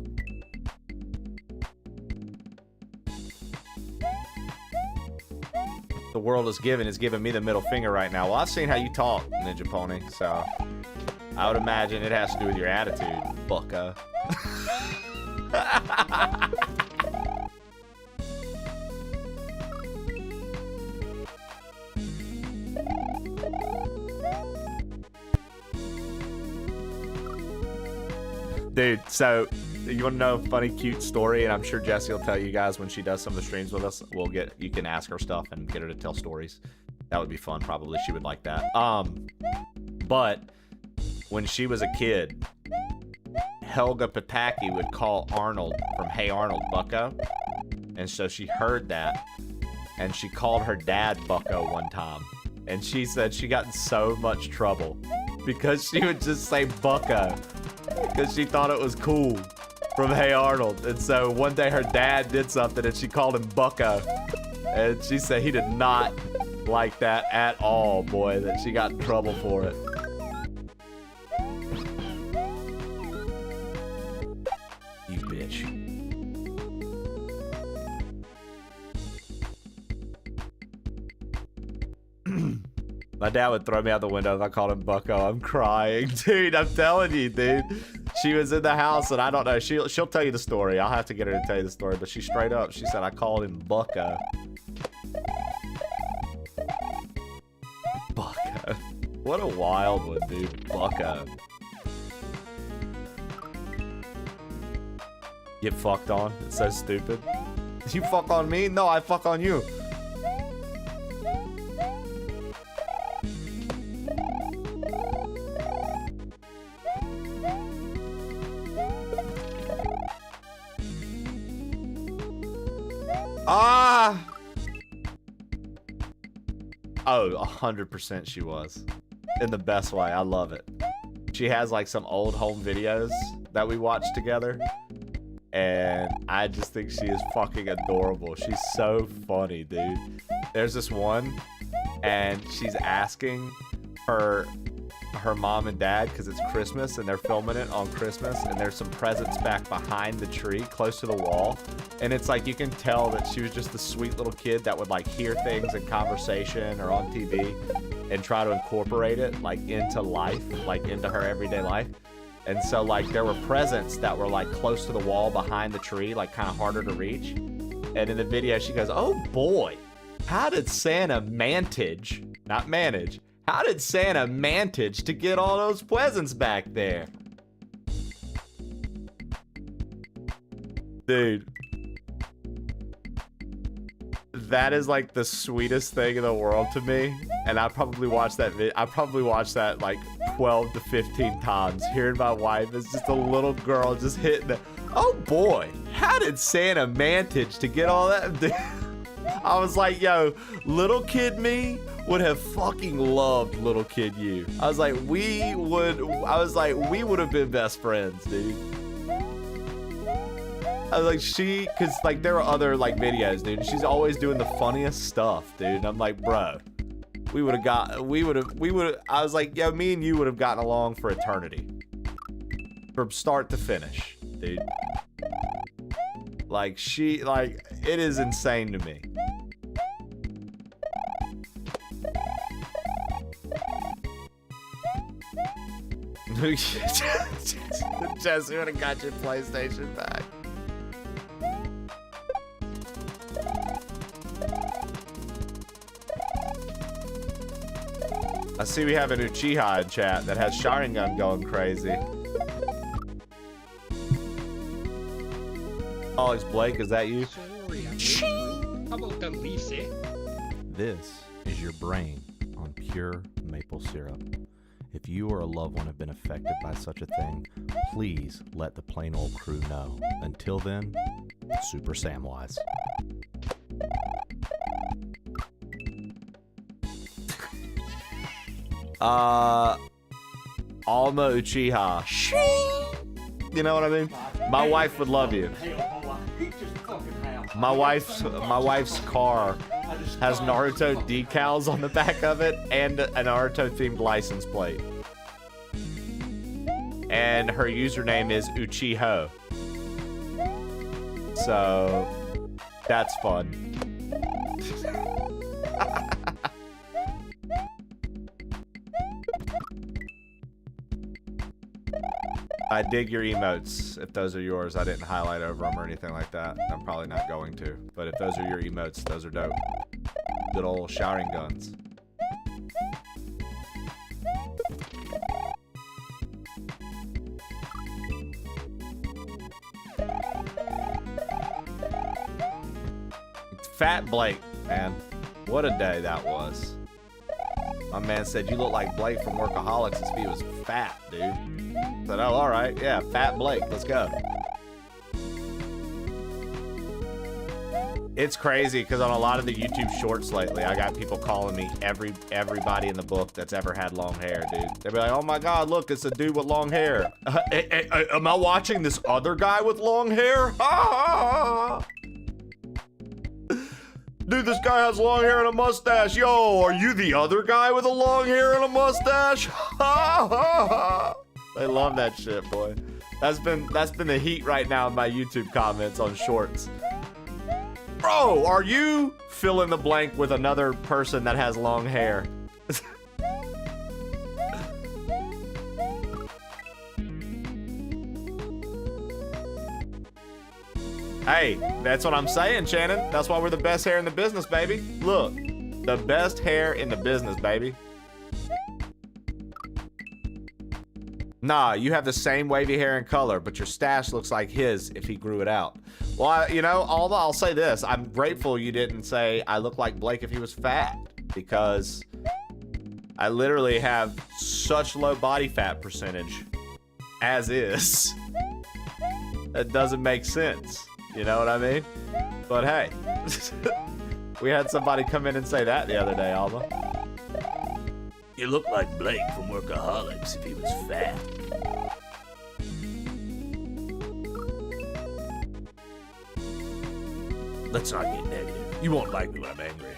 The world is giving me the middle finger right now. Well, I've seen how you talk, Ninja Pony, so I would imagine it has to do with your attitude, bucko. Dude, so you want to know a funny, cute story? And I'm sure Jessie will tell you guys when she does some of the streams with us. You can ask her stuff and get her to tell stories. That would be fun. Probably she would like that. But when she was a kid, Helga Pataki would call Arnold from Hey Arnold Bucko. And so she heard that. And she called her dad Bucko one time. And she said she got in so much trouble because she would just say Bucko because she thought it was cool from Hey Arnold. And so one day her dad did something and she called him Bucko. And she said he did not like that at all, boy, that she got in trouble for it. You bitch. My dad would throw me out the window if I called him Bucko. I'm crying, dude. I'm telling you, dude. She was in the house, and I don't know. She'll tell you the story. I'll have to get her to tell you the story. But she straight up, she said I called him Bucko. Bucko. What a wild one, dude. Bucko. Get fucked on. It's so stupid. You fuck on me? No, I fuck on you. Ah! Oh, 100% she was. In the best way. I love it. She has like some old home videos that we watched together. And I just think she is fucking adorable. She's so funny, dude. There's this one, and she's asking her mom and dad, because it's Christmas and they're filming it on Christmas, and there's some presents back behind the tree close to the wall, and it's like you can tell that she was just the sweet little kid that would like hear things in conversation or on TV and try to incorporate it like into life, like into her everyday life. And so like there were presents that were like close to the wall behind the tree, like kind of harder to reach. And in the video she goes, oh boy, how did Santa manage how did Santa manage to get all those presents back there? Dude. That is like the sweetest thing in the world to me. And I probably watched that like 12 to 15 times. Hearing my wife is just a little girl just hitting it. Oh boy, how did Santa manage to get all that? I was like, yo, little kid me would have fucking loved little kid you. I was like, we would have been best friends, dude. I was like, cause like there were other like videos, dude. And she's always doing the funniest stuff, dude. And I'm like, bro, we would have, I was like, yo, me and you would have gotten along for eternity. From start to finish, dude. Like it is insane to me. Jesse would have got your PlayStation back. I see we have an Uchiha in chat that has Sharingan going crazy. Oh, it's Blake, is that you? How about the leaves, eh? This is your brain on pure maple syrup. If you or a loved one have been affected by such a thing, please let the Plain Old Crew know. Until then, Super Samwise. Alma Uchiha. You know what I mean? My wife would love you. Hell, I hate this fucking house. My wife's car has Naruto decals on the back of it and a Naruto themed license plate. And her username is Uchiho. So that's fun. I dig your emotes. If those are yours, I didn't highlight over them or anything like that. I'm probably not going to. But if those are your emotes, those are dope. Good old showering guns. Fat Blake, man. What a day that was. My man said, you look like Blake from Workaholics as if he was fat, dude. I said, oh, all right. Yeah, Fat Blake. Let's go. It's crazy because on a lot of the YouTube shorts lately, I got people calling me everybody in the book that's ever had long hair, dude. They'll be like, oh my God, look, it's a dude with long hair. Am I watching this other guy with long hair? Dude, this guy has long hair and a mustache. Yo, are you the other guy with a long hair and a mustache? They love that shit, boy. That's been the heat right now in my YouTube comments on shorts. Bro, are you fill in the blank with another person that has long hair? Hey, that's what I'm saying, Shannon. That's why we're the best hair in the business, baby. Look, the best hair in the business, baby. Nah, you have the same wavy hair and color, but your stash looks like his if he grew it out. Well, you know, I'll say this. I'm grateful you didn't say I look like Blake if he was fat, because I literally have such low body fat percentage as is. That doesn't make sense. You know what I mean? But hey, we had somebody come in and say that the other day, Alma. You look like Blake from Workaholics if he was fat. Let's not get negative. You won't like me when I'm angry.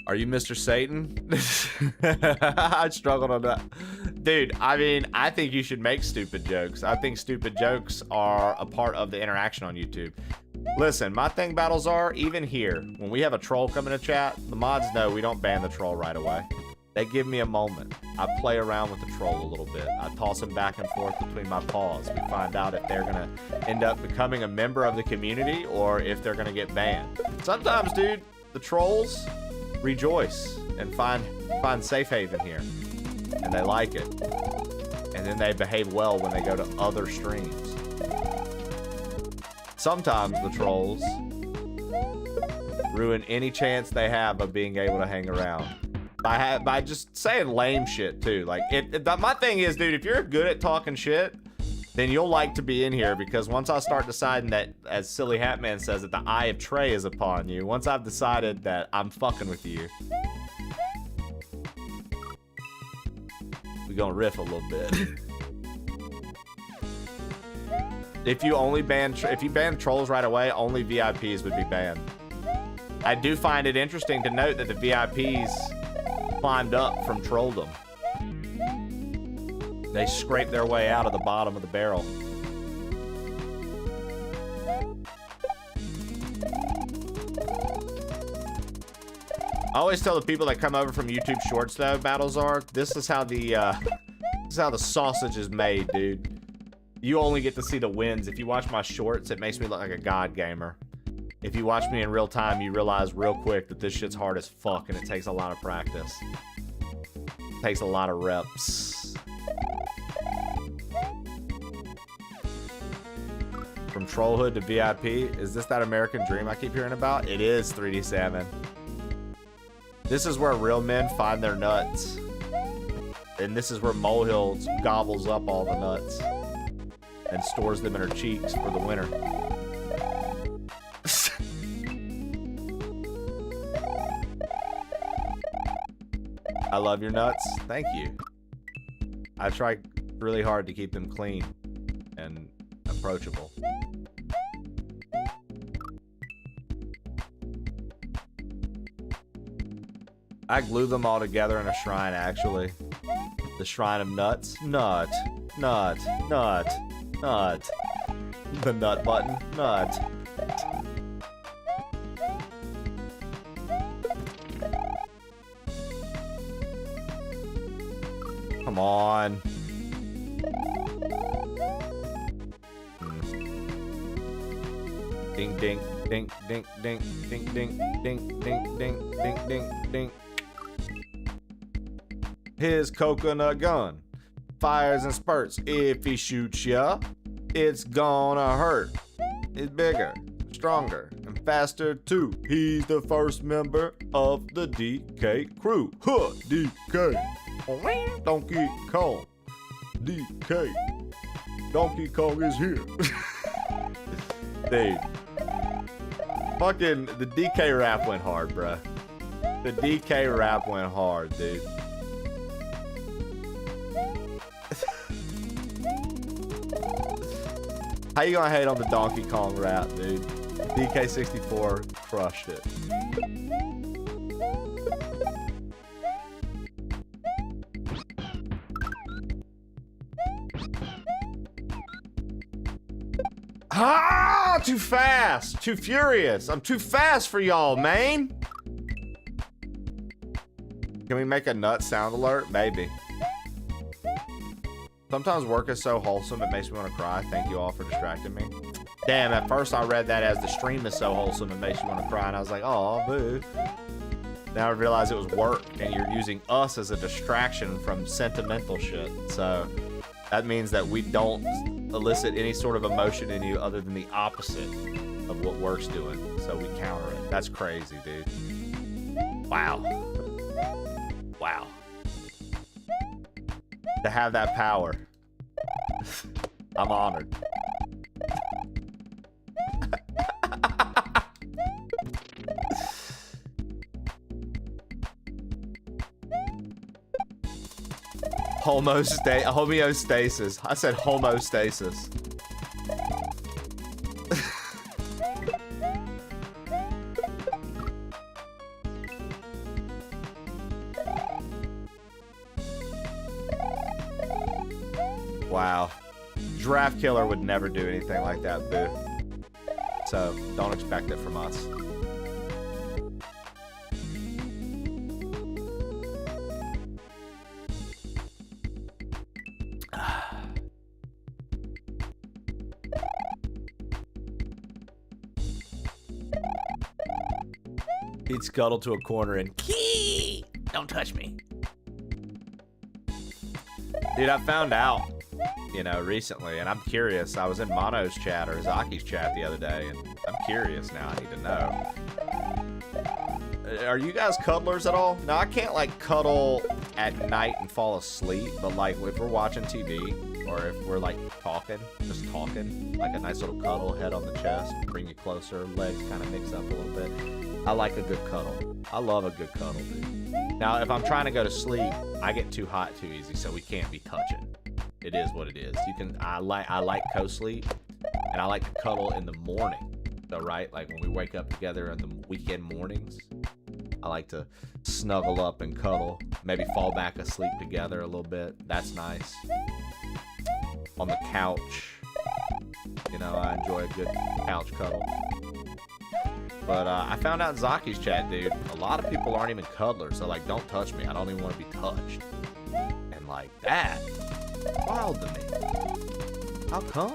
Are you Mr. Satan? I struggled on that. Dude, I mean, I think you should make stupid jokes. I think stupid jokes are a part of the interaction on YouTube. Listen, my thing battles are, even here, when we have a troll come in a chat, the mods know we don't ban the troll right away. They give me a moment. I play around with the troll a little bit. I toss them back and forth between my paws. We find out if they're gonna end up becoming a member of the community or if they're gonna get banned. Sometimes, dude, the trolls rejoice and find safe haven here. And they like it. And then they behave well when they go to other streams. Sometimes the trolls ruin any chance they have of being able to hang around by just saying lame shit too. Like my thing is, dude, if you're good at talking shit, then you'll like to be in here, because once I start deciding that, as Silly Hatman says, that the eye of Trey is upon you, once I've decided that I'm fucking with you, we gonna riff a little bit. If you ban trolls right away, only VIPs would be banned. I do find it interesting to note that the VIPs climbed up from trolldom. They scraped their way out of the bottom of the barrel. I always tell the people that come over from YouTube Shorts, though, battles are, this is how the sausage is made, dude. You only get to see the wins. If you watch my shorts, it makes me look like a god gamer. If you watch me in real time, you realize real quick that this shit's hard as fuck and it takes a lot of practice. It takes a lot of reps. From Trollhood to VIP, is this that American dream I keep hearing about? It is, 3D7. This is where real men find their nuts. And this is where Molehill gobbles up all the nuts and stores them in her cheeks for the winter. I love your nuts. Thank you. I try really hard to keep them clean. and approachable. I glue them all together in a shrine, actually. The Shrine of Nuts. Nut. Nut. Nut. Nut. The nut button. Nut. Come on. Ding ding ding ding ding ding ding ding ding ding ding ding ding. His coconut gun fires and spurts. If he shoots ya, it's gonna hurt. He's bigger, stronger, and faster too. He's the first member of the DK crew. Huh, DK. Donkey Kong. DK. Donkey Kong is here. Dude. Fucking, the DK rap went hard, bruh. The DK rap went hard, dude. How you gonna hate on the Donkey Kong rap, dude? DK64 crushed it. Ah, too fast, too furious. I'm too fast for y'all, man. Can we make a nut sound alert? Maybe. Sometimes work is so wholesome it makes me want to cry. Thank you all for distracting me. Damn, at first I read that as the stream is so wholesome it makes you want to cry, and I was like, oh, boo. Now I realize it was work, and you're using us as a distraction from sentimental shit. So that means that we don't elicit any sort of emotion in you other than the opposite of what work's doing. So we counter it. That's crazy, dude. Wow. Wow. To have that power. I'm honored. Homeostasis. I said homostasis. Wow. Giraffe Killer would never do anything like that, boo. So, don't expect it from us. He'd scuttle to a corner and key. Don't touch me. Dude, I found out, recently, and I'm curious. I was in Mono's chat or Zaki's chat the other day, and I'm curious now. I need to know. Are you guys cuddlers at all? No, I can't, cuddle at night and fall asleep, but, if we're watching TV or if we're, just talking, a nice little cuddle, head on the chest, bring you closer, legs kind of mix up a little bit. I like a good cuddle. I love a good cuddle, dude. Now, if I'm trying to go to sleep, I get too hot too easy, so we can't be touching. It is what it is. I like co-sleep, and I like to cuddle in the morning. So, right, when we wake up together in the weekend mornings, I like to snuggle up and cuddle, maybe fall back asleep together a little bit. That's nice. On the couch, I enjoy a good couch cuddle. But I found out in Zaki's chat, dude, a lot of people aren't even cuddlers. They're like, don't touch me. I don't even want to be touched. And that, wild to me. How come?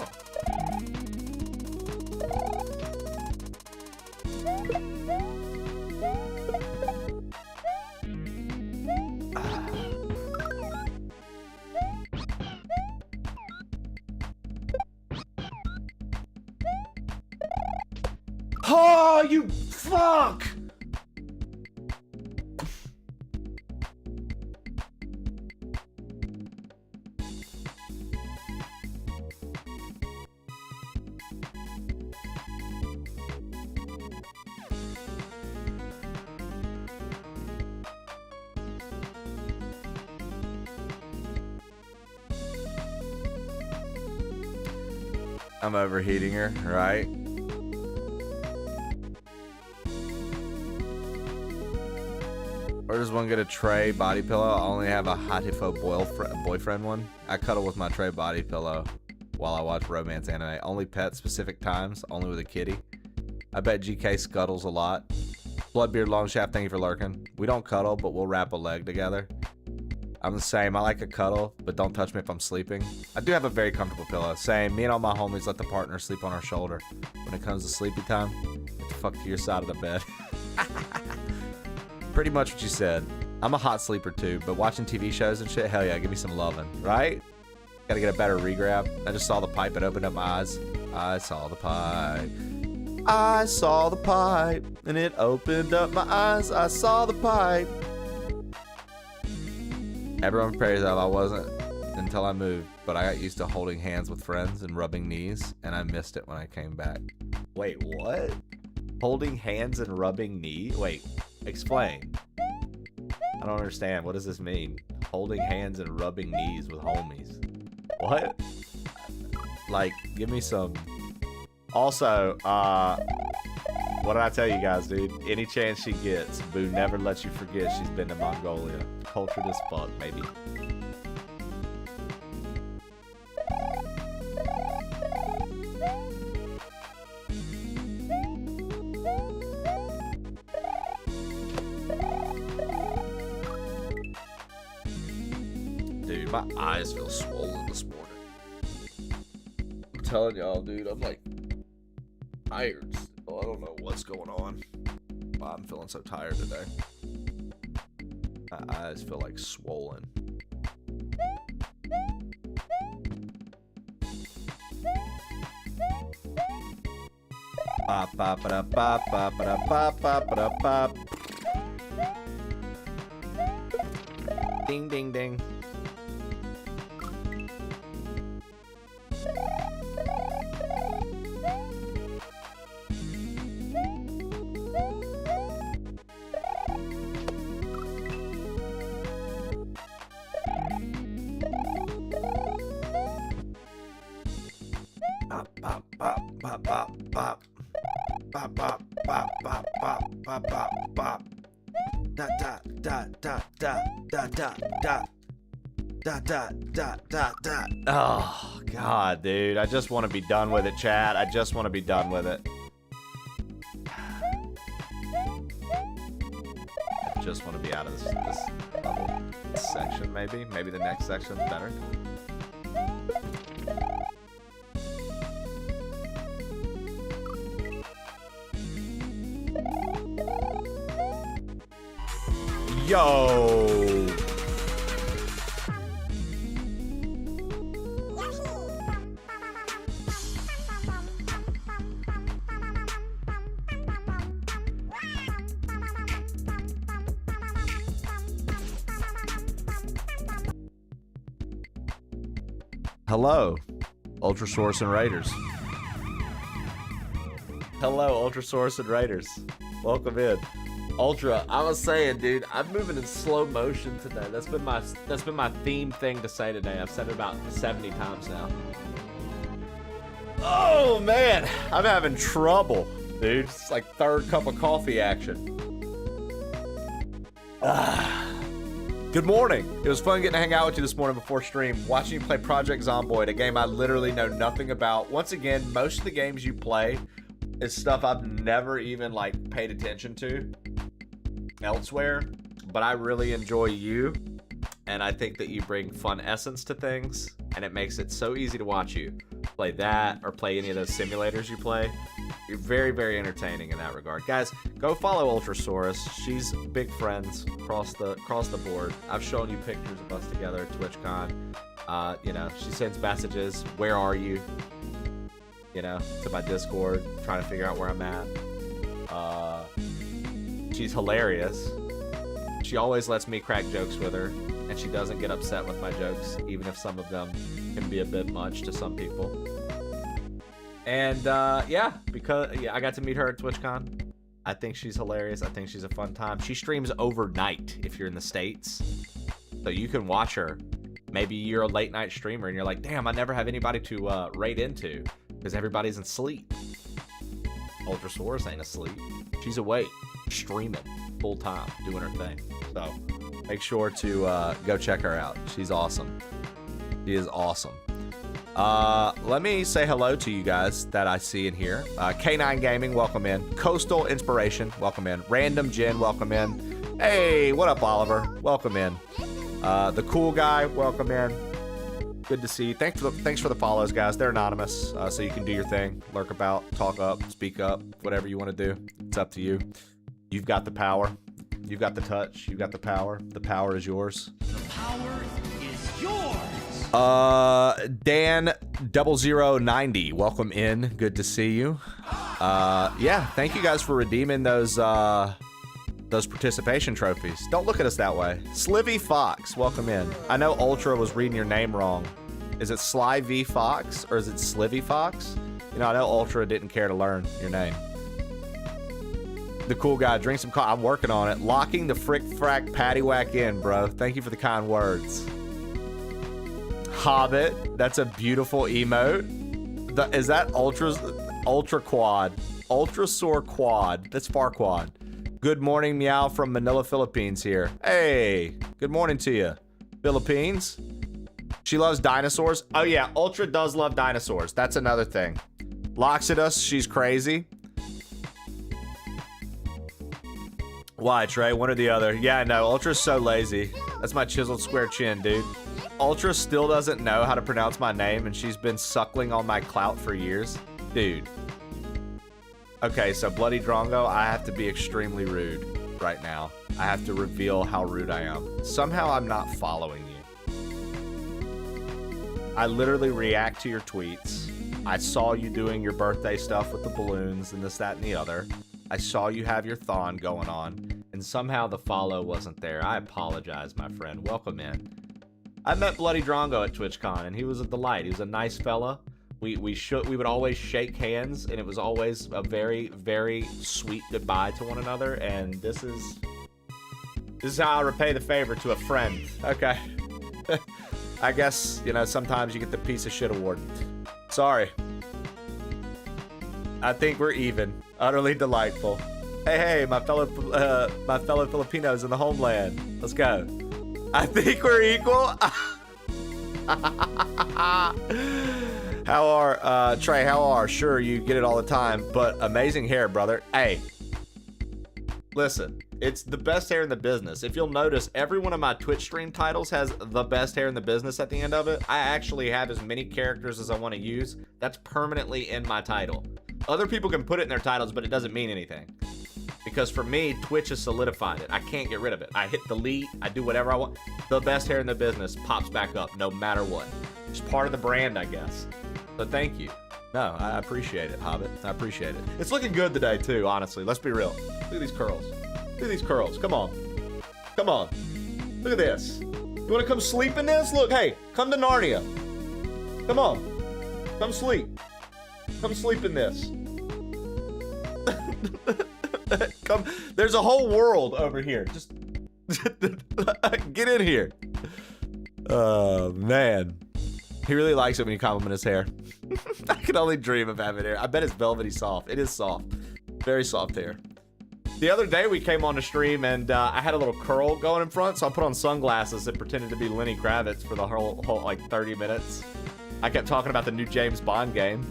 Oh, you fuck! I'm overheating her, right? Or does one get a tray body pillow? I only have a Hatifo boyfriend one. I cuddle with my tray body pillow while I watch romance anime. Only pet specific times, only with a kitty. I bet GK scuttles a lot. Bloodbeard Longshaft, thank you for lurking. We don't cuddle, but we'll wrap a leg together. I'm the same. I like a cuddle, but don't touch me if I'm sleeping. I do have a very comfortable pillow. Same. Me and all my homies let the partner sleep on our shoulder. When it comes to sleepy time, get the fuck to your side of the bed. Pretty much what you said. I'm a hot sleeper too, but watching TV shows and shit, hell yeah, give me some loving, right? Gotta get a better regrab. I just saw the pipe, it opened up my eyes. I saw the pipe. I saw the pipe, and it opened up my eyes. I saw the pipe. Everyone prays that I wasn't until I moved, but I got used to holding hands with friends and rubbing knees, and I missed it when I came back. Wait, what? Holding hands and rubbing knees? Wait, explain. I don't understand. What does this mean? Holding hands and rubbing knees with homies. What? Like, give me some. Also, what did I tell you guys, dude? Any chance she gets, Boo never lets you forget she's been to Mongolia. Cultured as fuck, maybe. Dude, my eyes feel swollen this morning. I'm telling y'all, dude, I'm like tired. I don't know what's going on. I'm feeling so tired today. My eyes feel like swollen. Bop, bop, ba, bop, bop, ba, bop, bop, ba, bop. Ding, ding, ding. Oh, God, dude. I just want to be done with it, chat. I just want to be done with it. I just want to be out of this level. This section, maybe. Maybe the next section's better. Yo! Hello, Ultrasaurus and Raiders. Hello, Ultrasaurus and Raiders. Welcome in. Ultra, I was saying, dude, I'm moving in slow motion today. That's been my theme thing to say today. I've said it about 70 times now. Oh man, I'm having trouble, dude. It's like third cup of coffee action. Good morning. It was fun getting to hang out with you this morning before stream, watching you play Project Zomboid, a game I literally know nothing about. Once again, most of the games you play is stuff I've never even like paid attention to elsewhere, but I really enjoy you, and I think that you bring fun essence to things, and it makes it so easy to watch you play that or play any of those simulators you play. You're very, very entertaining in that regard. Guys, go follow Ultrasaurus. She's big friends across the board. I've shown you pictures of us together at TwitchCon. You know, she sends messages, where are you? You know, to my Discord, trying to figure out where I'm at. She's hilarious. She always lets me crack jokes with her, and she doesn't get upset with my jokes, even if some of them can be a bit much to some people. And yeah, because I got to meet her at TwitchCon. I think she's hilarious. I think she's a fun time. She streams overnight if you're in the States, so you can watch her. Maybe you're a late night streamer and you're like, damn, I never have anybody to raid into. because everybody's in sleep. Ultrasaurus ain't asleep. She's awake, streaming full time, doing her thing. So make sure to go check her out. She's awesome. She is awesome. Let me say hello to you guys that I see in here. K9 Gaming, welcome in. Coastal Inspiration, welcome in. Random Jen, welcome in. Hey, what up, Oliver? Welcome in. The Cool Guy, welcome in. Good to see you. Thanks for the follows, guys. They're anonymous, so you can do your thing. Lurk about, talk up, speak up, whatever you want to do. It's up to you. You've got the power. You've got the touch. You've got the power. The power is yours. The power is yours. Dan 0090, welcome in. Good to see you. Yeah, thank you guys for redeeming those participation trophies. Don't look at us that way. Slivy Fox, welcome in. I know Ultra was reading your name wrong. Is it Sly V Fox or is it Slivy Fox? You know, I know Ultra didn't care to learn your name. The Cool Guy, drink some coffee. I'm working on it. Locking the frick frack paddywhack in, bro. Thank you for the kind words. Hobbit, that's a beautiful emote. Is that Ultra Quad? Ultrasaur Quad. That's Farquad. Good morning, Meow from Manila, Philippines here. Hey, good morning to you. Philippines? She loves dinosaurs? Oh yeah, Ultra does love dinosaurs. That's another thing. Loxidus, she's crazy. Why, Trey? One or the other. Yeah, I know. Ultra's so lazy. That's my chiseled square chin, dude. Ultra still doesn't know how to pronounce my name, and she's been suckling on my clout for years. Dude. Okay, so Bloody Drongo, I have to be extremely rude right now. I have to reveal how rude I am. Somehow I'm not following you. I literally react to your tweets. I saw you doing your birthday stuff with the balloons and this, that, and the other. I saw you have your thon going on, and somehow the follow wasn't there. I apologize, my friend. Welcome in. I met Bloody Drongo at TwitchCon, and he was a delight. He was a nice fella. We would always shake hands, and it was always a very, very sweet goodbye to one another. And this is how I repay the favor to a friend. Okay. I guess, you know, sometimes you get the piece of shit award. Sorry. I think we're even. Utterly delightful. Hey, my fellow Filipinos in the homeland. Let's go. I think we're equal. How are, Trey, how are? Sure, you get it all the time, but amazing hair, brother. Hey, listen, it's the best hair in the business. If you'll notice, every one of my Twitch stream titles has the best hair in the business at the end of it. I actually have as many characters as I want to use. That's permanently in my title. Other people can put it in their titles, but it doesn't mean anything. Because for me, Twitch has solidified it. I can't get rid of it. I hit delete, I do whatever I want. The best hair in the business pops back up no matter what. It's part of the brand, I guess. So thank you. No, I appreciate it, Hobbit. I appreciate it. It's looking good today, too, honestly. Let's be real. Look at these curls. Look at these curls. Come on. Come on. Look at this. You want to come sleep in this? Look, hey, come to Narnia. Come on. Come sleep. Come sleep in this. Come. There's a whole world over here. Just get in here. Oh, man. He really likes it when you compliment his hair. I can only dream of having hair. I bet it's velvety soft. It is soft. Very soft hair. The other day we came on the stream and I had a little curl going in front, so I put on sunglasses and pretended to be Lenny Kravitz for the whole like 30 minutes. I kept talking about the new James Bond game.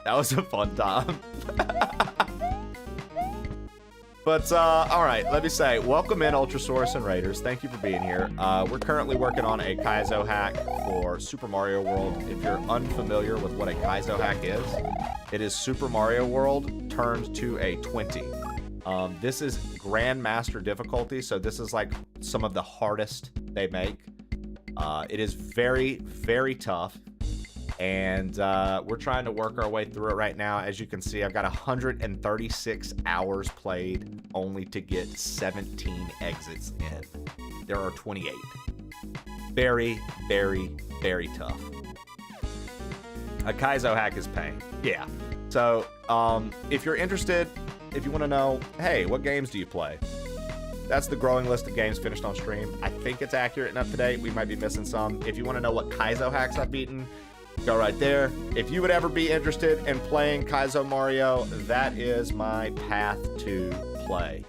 That was a fun time. But, all right, let me say, welcome in Ultrasaurus and Raiders. Thank you for being here. We're currently working on a KAIZO hack for Super Mario World. If you're unfamiliar with what a KAIZO hack is, it is Super Mario World turned to a 20. This is Grandmaster difficulty, so this is like some of the hardest they make. It is very, very tough. And we're trying to work our way through it right now. As you can see, I've got 136 hours played only to get 17 exits in. There are 28. Very, very, very tough. A KAIZO hack is pain. Yeah. So if you're interested, if you want to know, hey, what games do you play? That's the growing list of games finished on stream. I think it's accurate and up to date. We might be missing some. If you want to know what KAIZO hacks I've beaten, Go right there. If you would ever be interested in playing KAIZO Mario, that is my path to play.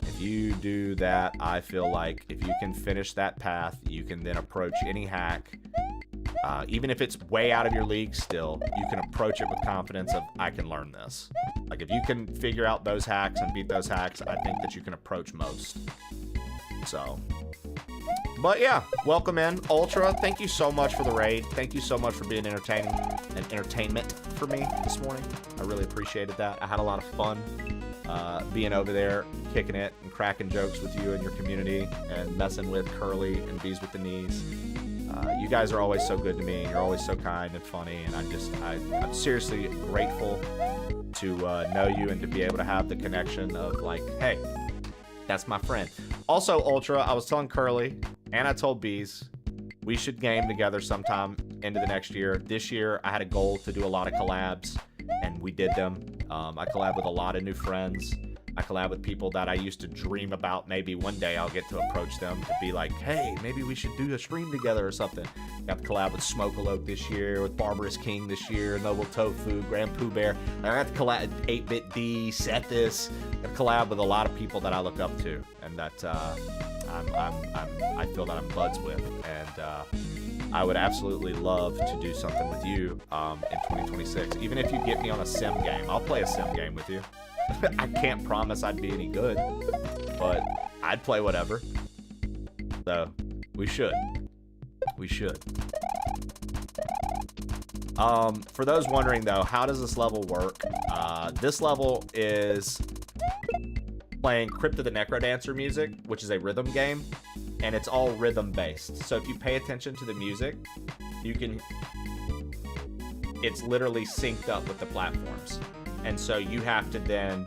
If you do that, I feel like if you can finish that path, you can then approach any hack. Even if it's way out of your league still, you can approach it with confidence of, I can learn this. Like, if you can figure out those hacks and beat those hacks, I think that you can approach most. So, but yeah, welcome in. Ultra, thank you so much for the raid. Thank you so much for being entertaining and entertainment for me this morning. I really appreciated that. I had a lot of fun being over there, kicking it and cracking jokes with you and your community and messing with Curly and Bees with the Knees. You guys are always so good to me. You're always so kind and funny, and I'm seriously grateful to know you and to be able to have the connection of like, hey, that's my friend. Also, Ultra, I was telling Curly and I told Bees we should game together sometime into the next year. This year, I had a goal to do a lot of collabs, and we did them. I collab with a lot of new friends. I collab with people that I used to dream about. Maybe one day I'll get to approach them to be like, hey, maybe we should do a stream together or something. Got to collab with Smokalope this year, with Barbarous King this year, Noble Tofu, Grand Pooh Bear. I got to collab 8-Bit D, Sethis. Got to collab with a lot of people that I look up to and that I feel that I'm buds with. And I would absolutely love to do something with you in 2026. Even if you get me on a sim game, I'll play a sim game with you. I can't promise I'd be any good, but I'd play whatever. So, we should. We should. For those wondering, though, how does this level work? This level is playing Crypt of the Necrodancer music, which is a rhythm game, and it's all rhythm-based. So if you pay attention to the music, you can... It's literally synced up with the platforms. And so you have to then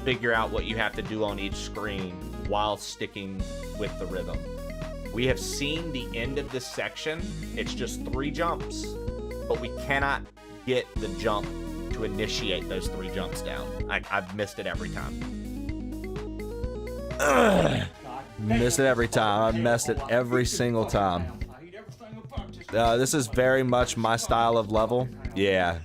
figure out what you have to do on each screen while sticking with the rhythm. We have seen the end of this section. It's just 3 jumps, but we cannot get the jump to initiate those 3 jumps down. I've missed it every time. Ugh. Missed it every time. I've messed it every single time. This is very much my style of level. Yeah.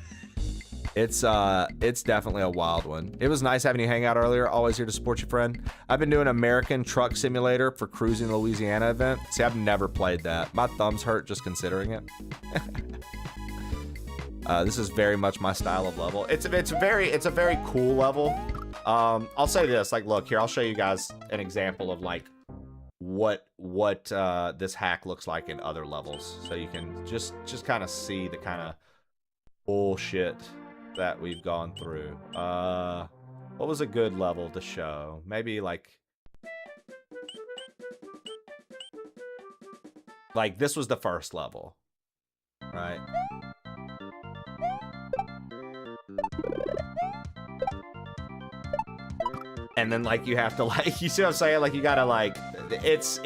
It's definitely a wild one. It was nice having you hang out earlier. Always here to support your friend. I've been doing American Truck Simulator for Cruising the Louisiana event. See, I've never played that. My thumbs hurt just considering it. This is very much my style of level. It's a very cool level. I'll say this, like, look here, I'll show you guys an example of like what this hack looks like in other levels, so you can just kind of see the kind of bullshit that we've gone through. What was a good level to show? Maybe like this was the first level, right? And then like you have to like, you see what I'm saying? Like you gotta like, it's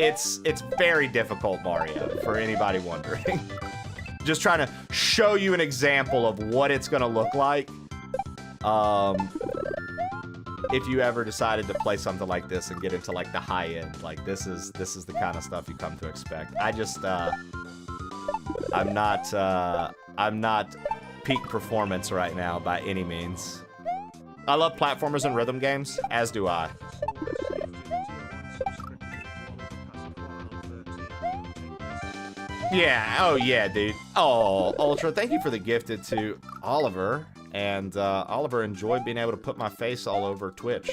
very difficult, Mario, for anybody wondering. Just trying to show you an example of what it's gonna look like. If you ever decided to play something like this and get into like the high end, like this is the kind of stuff you come to expect. I just I'm not peak performance right now by any means. I love platformers and rhythm games, as do I. Yeah, oh yeah, dude. Oh, Ultra, thank you for the gifted to Oliver. And Oliver enjoyed being able to put my face all over Twitch.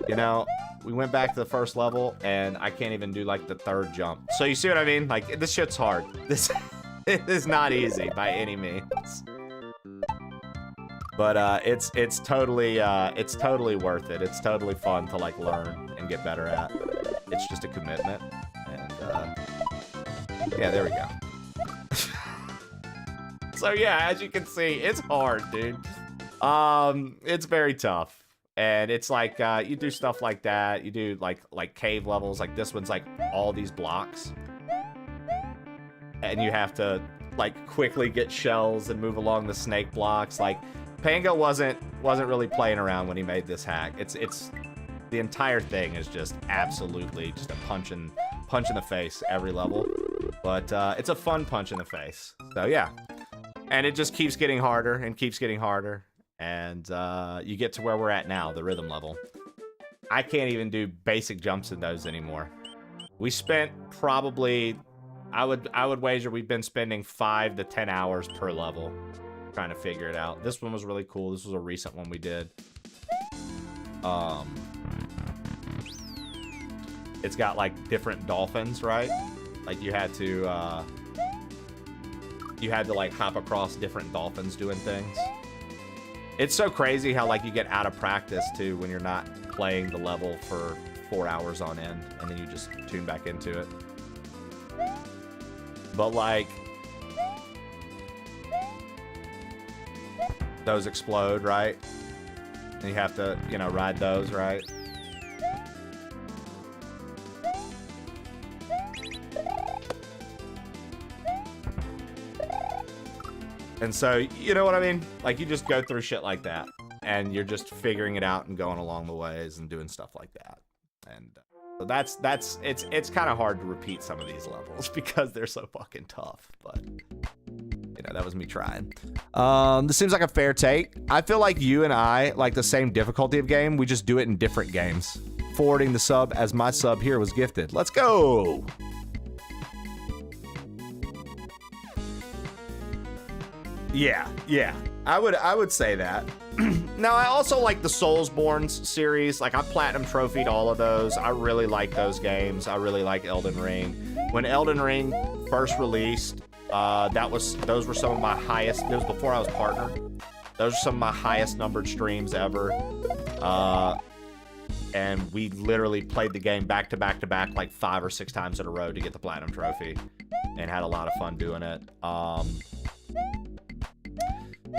You know, we went back to the first level, and I can't even do, like, the 3rd jump. So you see what I mean? Like, this shit's hard. This is not easy by any means. But it's totally worth it. It's totally fun to, like, learn and get better at. It's just a commitment. And, yeah, there we go. So yeah, as you can see, it's hard, dude. It's very tough. And it's like, you do stuff like that. You do like cave levels. Like this one's like all these blocks. And you have to like quickly get shells and move along the snake blocks. Like Pango wasn't really playing around when he made this hack. It's the entire thing is just absolutely just a punch in the face every level. But it's a fun punch in the face. So yeah. And it just keeps getting harder and keeps getting harder. And you get to where we're at now, the rhythm level. I can't even do basic jumps in those anymore. We spent probably, I would wager we've been spending 5 to 10 hours per level trying to figure it out. This one was really cool. This was a recent one we did. It's got like different dolphins, right? Like you had to like hop across different dolphins doing things. It's so crazy how like you get out of practice too when you're not playing the level for 4 hours on end and then you just tune back into it. But like those explode, right? And you have to, you know, ride those, right? And so, you know what I mean? Like, you just go through shit like that, and you're just figuring it out and going along the ways and doing stuff like that. And so it's kind of hard to repeat some of these levels because they're so fucking tough. But, you know, that was me trying. This seems like a fair take. I feel like you and I like the same difficulty of game. We just do it in different games. Forwarding the sub as my sub here was gifted. Let's go! Yeah. I would say that. Now, I also like the Soulsborne series. Like, I platinum trophied all of those. I really like those games. I really like Elden Ring. When Elden Ring first released, those were some of my highest. It was before I was partner. Those are some of my highest numbered streams ever. And we literally played the game back to back to back like 5 or 6 times in a row to get the platinum trophy, and had a lot of fun doing it.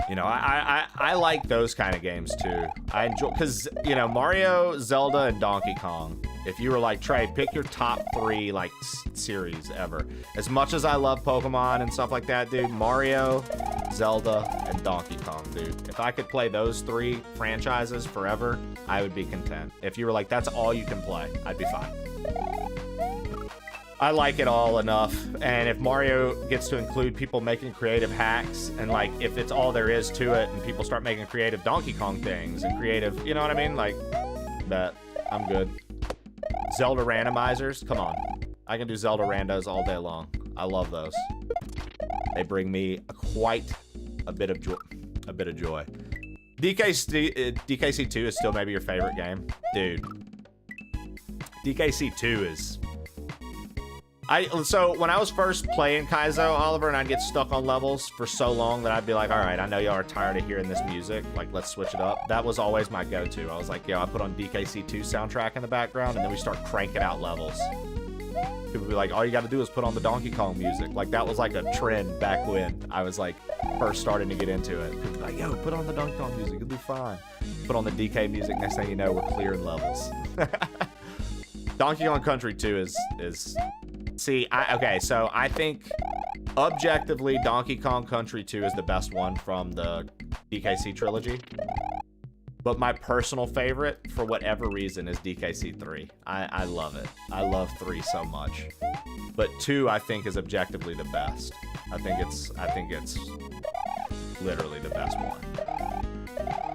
You know, I like those kind of games too. I enjoy, because, you know, Mario, Zelda, and Donkey Kong. If you were like, Trey, pick your top 3 like series ever. As much as I love Pokemon and stuff like that, dude, Mario, Zelda, and Donkey Kong, dude. If I could play those 3 franchises forever, I would be content. If you were like, that's all you can play, I'd be fine. I like it all enough, and if Mario gets to include people making creative hacks, and like if it's all there is to it, and people start making creative Donkey Kong things and creative, you know what I mean? Like, that, I'm good. Zelda randomizers, come on. I can do Zelda randos all day long. I love those. They bring me quite a bit of joy. DKC 2 is still maybe your favorite game, dude. DKC 2 is. So when I was first playing KAIZO, Oliver, and I'd get stuck on levels for so long that I'd be like, all right, I know y'all are tired of hearing this music. Like, let's switch it up. That was always my go-to. I was like, yo, I put on DKC 2 soundtrack in the background, and then we start cranking out levels. People would be like, all you got to do is put on the Donkey Kong music. Like, that was like a trend back when I was like first starting to get into it. People would be like, yo, put on the Donkey Kong music. It'll be fine. Put on the DK music. Next thing you know, we're clearing levels. Donkey Kong Country 2 is see, okay, so I think objectively Donkey Kong Country 2 is the best one from the DKC trilogy. But my personal favorite, for whatever reason, is DKC 3. I love it. I love 3 so much. But 2, I think, is objectively the best. I think it's literally the best one.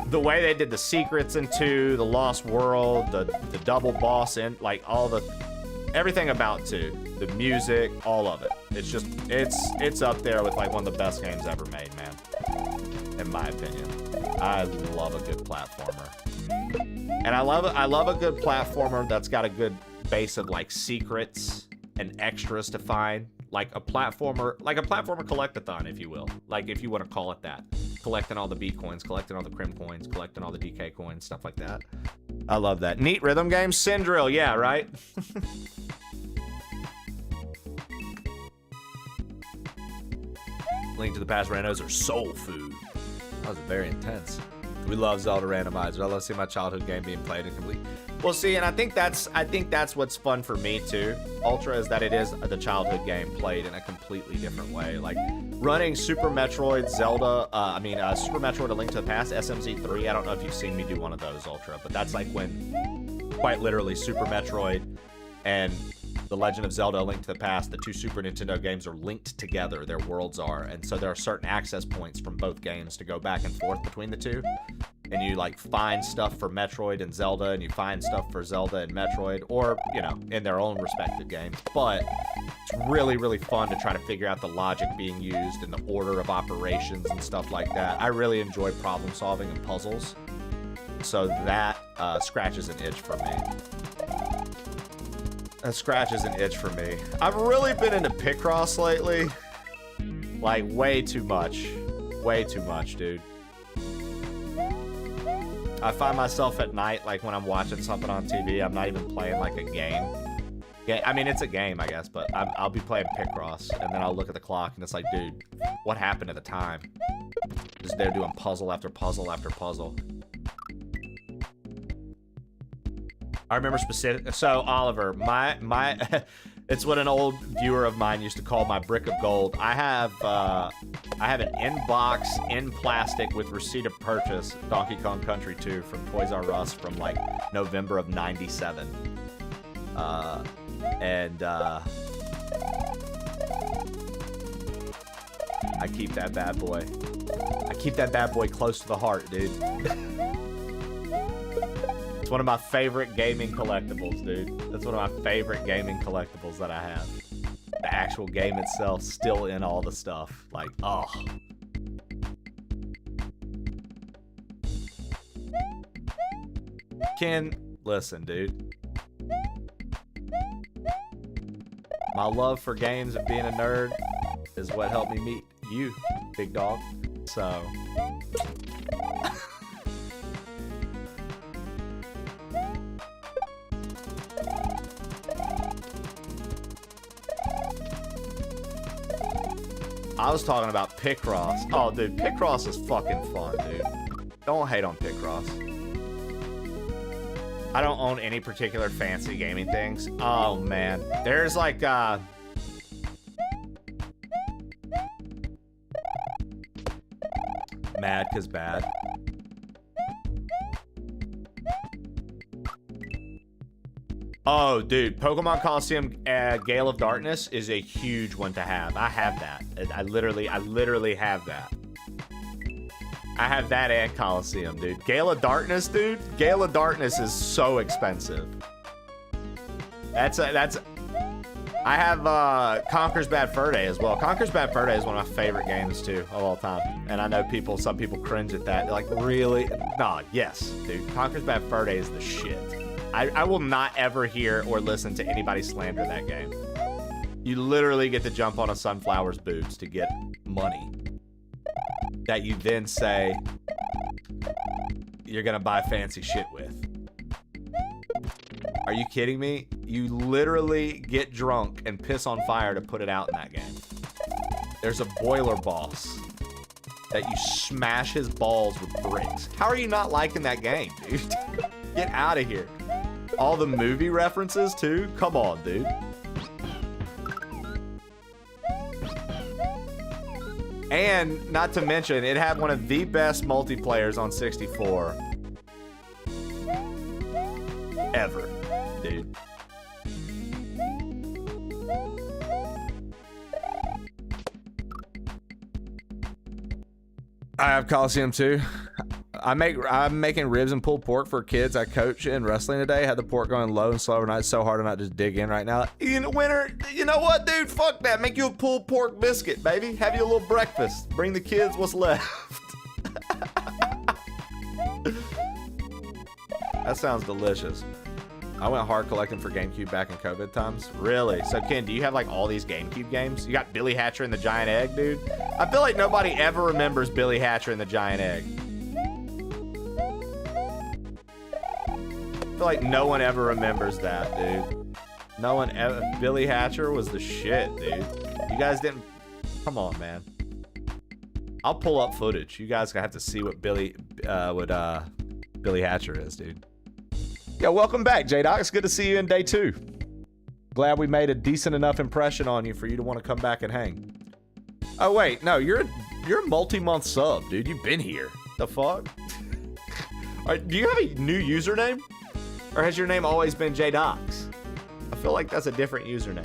The way they did the secrets in 2, the Lost World, the double boss, and like all the everything about 2, the music, all of it. It's just it's up there with like one of the best games ever made, man. In my opinion. I love a good platformer. And I love a good platformer that's got a good base of like secrets and extras to find. Like a platformer collectathon, if you will. Like, if you want to call it that. Collecting all the B coins, collecting all the Crim coins, collecting all the DK coins, stuff like that. I love that. Neat rhythm game. Syndrill, yeah, right? Link to the Past randos are soul food. That was very intense. We love Zelda randomizers. I love seeing my childhood game being played and complete. Well, see, and I think that's what's fun for me too, Ultra, is that it is the childhood game played in a completely different way. Like running Super Metroid, Zelda, Super Metroid: A Link to the Past, SMZ3. I don't know if you've seen me do one of those, Ultra, but that's like when, quite literally, Super Metroid and The Legend of Zelda: A Link to the Past, the 2 Super Nintendo games are linked together, their worlds are, and so there are certain access points from both games to go back and forth between the two. And you like find stuff for Metroid and Zelda, and you find stuff for Zelda and Metroid, or, you know, in their own respective games. But it's really, really fun to try to figure out the logic being used and the order of operations and stuff like that. I really enjoy problem solving and puzzles. So that scratches an itch for me. That scratches an itch for me. I've really been into Picross lately. Like, way too much. Way too much, dude. I find myself at night, like when I'm watching something on TV, I'm not even playing like a game. Yeah, I mean, it's a game, I guess, but I'll be playing Picross, and then I'll look at the clock, and it's like, dude, what happened at the time? Just there doing puzzle after puzzle after puzzle. I remember specific. So Oliver, my it's what an old viewer of mine used to call my brick of gold. I have an in-box, in plastic with receipt of purchase Donkey Kong Country 2 from Toys R Us from like November of '97. I keep that bad boy. I keep that bad boy close to the heart, dude. It's one of my favorite gaming collectibles, dude. That's one of my favorite gaming collectibles that I have. The actual game itself still in all the stuff. Like, oh. Ken, listen, dude. My love for games and being a nerd is what helped me meet you, big dog. So... I was talking about Picross. Oh, dude, Picross is fucking fun, dude. Don't hate on Picross. I don't own any particular fancy gaming things. Oh, man. There's like, Mad 'cause bad. Oh, dude, Pokemon Coliseum Gale of Darkness is a huge one to have. I have that. I literally have that. I have that and Coliseum, dude. Gale of Darkness, dude. Gale of Darkness is so expensive. I have Conker's Bad Fur Day as well. Conker's Bad Fur Day is one of my favorite games too of all time. And I know some people cringe at that. They're like, really? Nah, yes, dude. Conker's Bad Fur Day is the shit. I will not ever hear or listen to anybody slander that game. You literally get to jump on a sunflower's boobs to get money that you then say you're gonna buy fancy shit with. Are you kidding me? You literally get drunk and piss on fire to put it out in that game. There's a boiler boss that you smash his balls with bricks. How are you not liking that game, dude? Get out of here. All the movie references too? Come on, dude. And not to mention, it had one of the best multiplayers on 64 ever, dude. I have Coliseum too. I'm making ribs and pulled pork for kids I coach in wrestling today. Had the pork going low and slow overnight. So hard to not just dig in right now. In winter, you know what, dude? Fuck that. Make you a pulled pork biscuit, baby. Have you a little breakfast. Bring the kids what's left. That sounds delicious. I went hard collecting for GameCube back in COVID times. Really? So, Ken, do you have like all these GameCube games? You got Billy Hatcher and the Giant Egg, dude? I feel like nobody ever remembers Billy Hatcher and the Giant Egg. I feel like no one ever remembers that, dude. No one ever. Billy Hatcher was the shit, dude. You guys didn't. Come on, man. I'll pull up footage. You guys have to see what Billy Hatcher is, dude. Yeah, welcome back, J-Doc. It's good to see you in day 2. Glad we made a decent enough impression on you for you to want to come back and hang. Oh wait, no, you're a multi-month sub, dude. You've been here. The fuck? All right, do you have a new username? Or has your name always been J-Docs? I feel like that's a different username.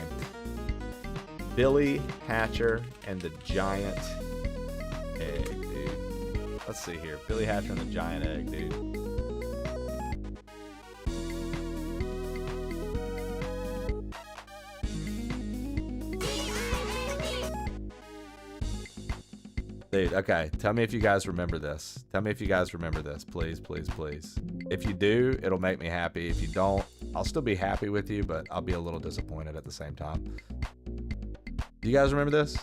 Billy Hatcher and the Giant Egg, dude. Let's see here. Billy Hatcher and the Giant Egg, dude. Dude, okay. Tell me if you guys remember this. Tell me if you guys remember this. Please, please, please. If you do, it'll make me happy. If you don't, I'll still be happy with you, but I'll be a little disappointed at the same time. Do you guys remember this?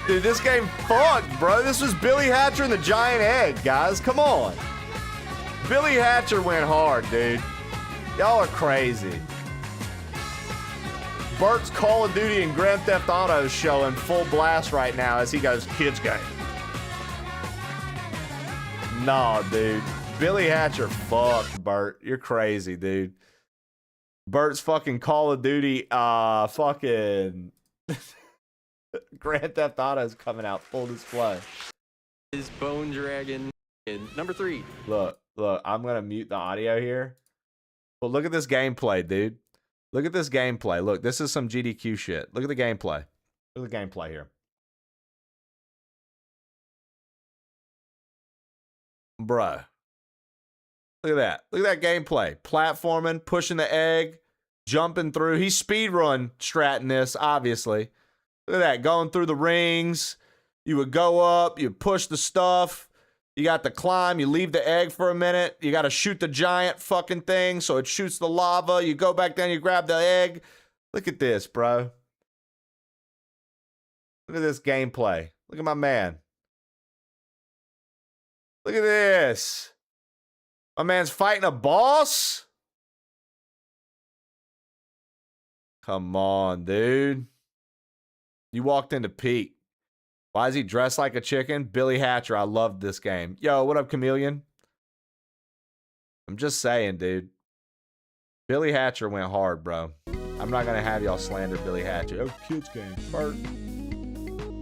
Dude, this game fucked, bro. This was Billy Hatcher and the Giant Egg, guys. Come on. Billy Hatcher went hard, dude. Y'all are crazy. Bert's Call of Duty and Grand Theft Auto show in full blast right now as he goes, kids game. Nah, dude. Billy Hatcher fucked, Bert. You're crazy, dude. Bert's fucking Call of Duty, fucking... Grand Theft Auto is coming out full display. Is Bone Dragon number 3. Look, I'm gonna mute the audio here. But look at this gameplay, dude. Look at this gameplay. Look, this is some GDQ shit. Look at the gameplay. Look at the gameplay here. Bruh. Look at that. Look at that gameplay. Platforming, pushing the egg, jumping through. He's speedrun stratting this, obviously. Look at that, going through the rings. You would go up, you push the stuff. You got to climb, you leave the egg for a minute. You got to shoot the giant fucking thing so it shoots the lava. You go back down, you grab the egg. Look at this, bro. Look at this gameplay. Look at my man. Look at this. My man's fighting a boss? Come on, dude. You walked into peak. Why is he dressed like a chicken? Billy Hatcher, I loved this game. Yo, what up, Chameleon? I'm just saying, dude. Billy Hatcher went hard, bro. I'm not gonna have y'all slander Billy Hatcher. Oh, kids game. Bert.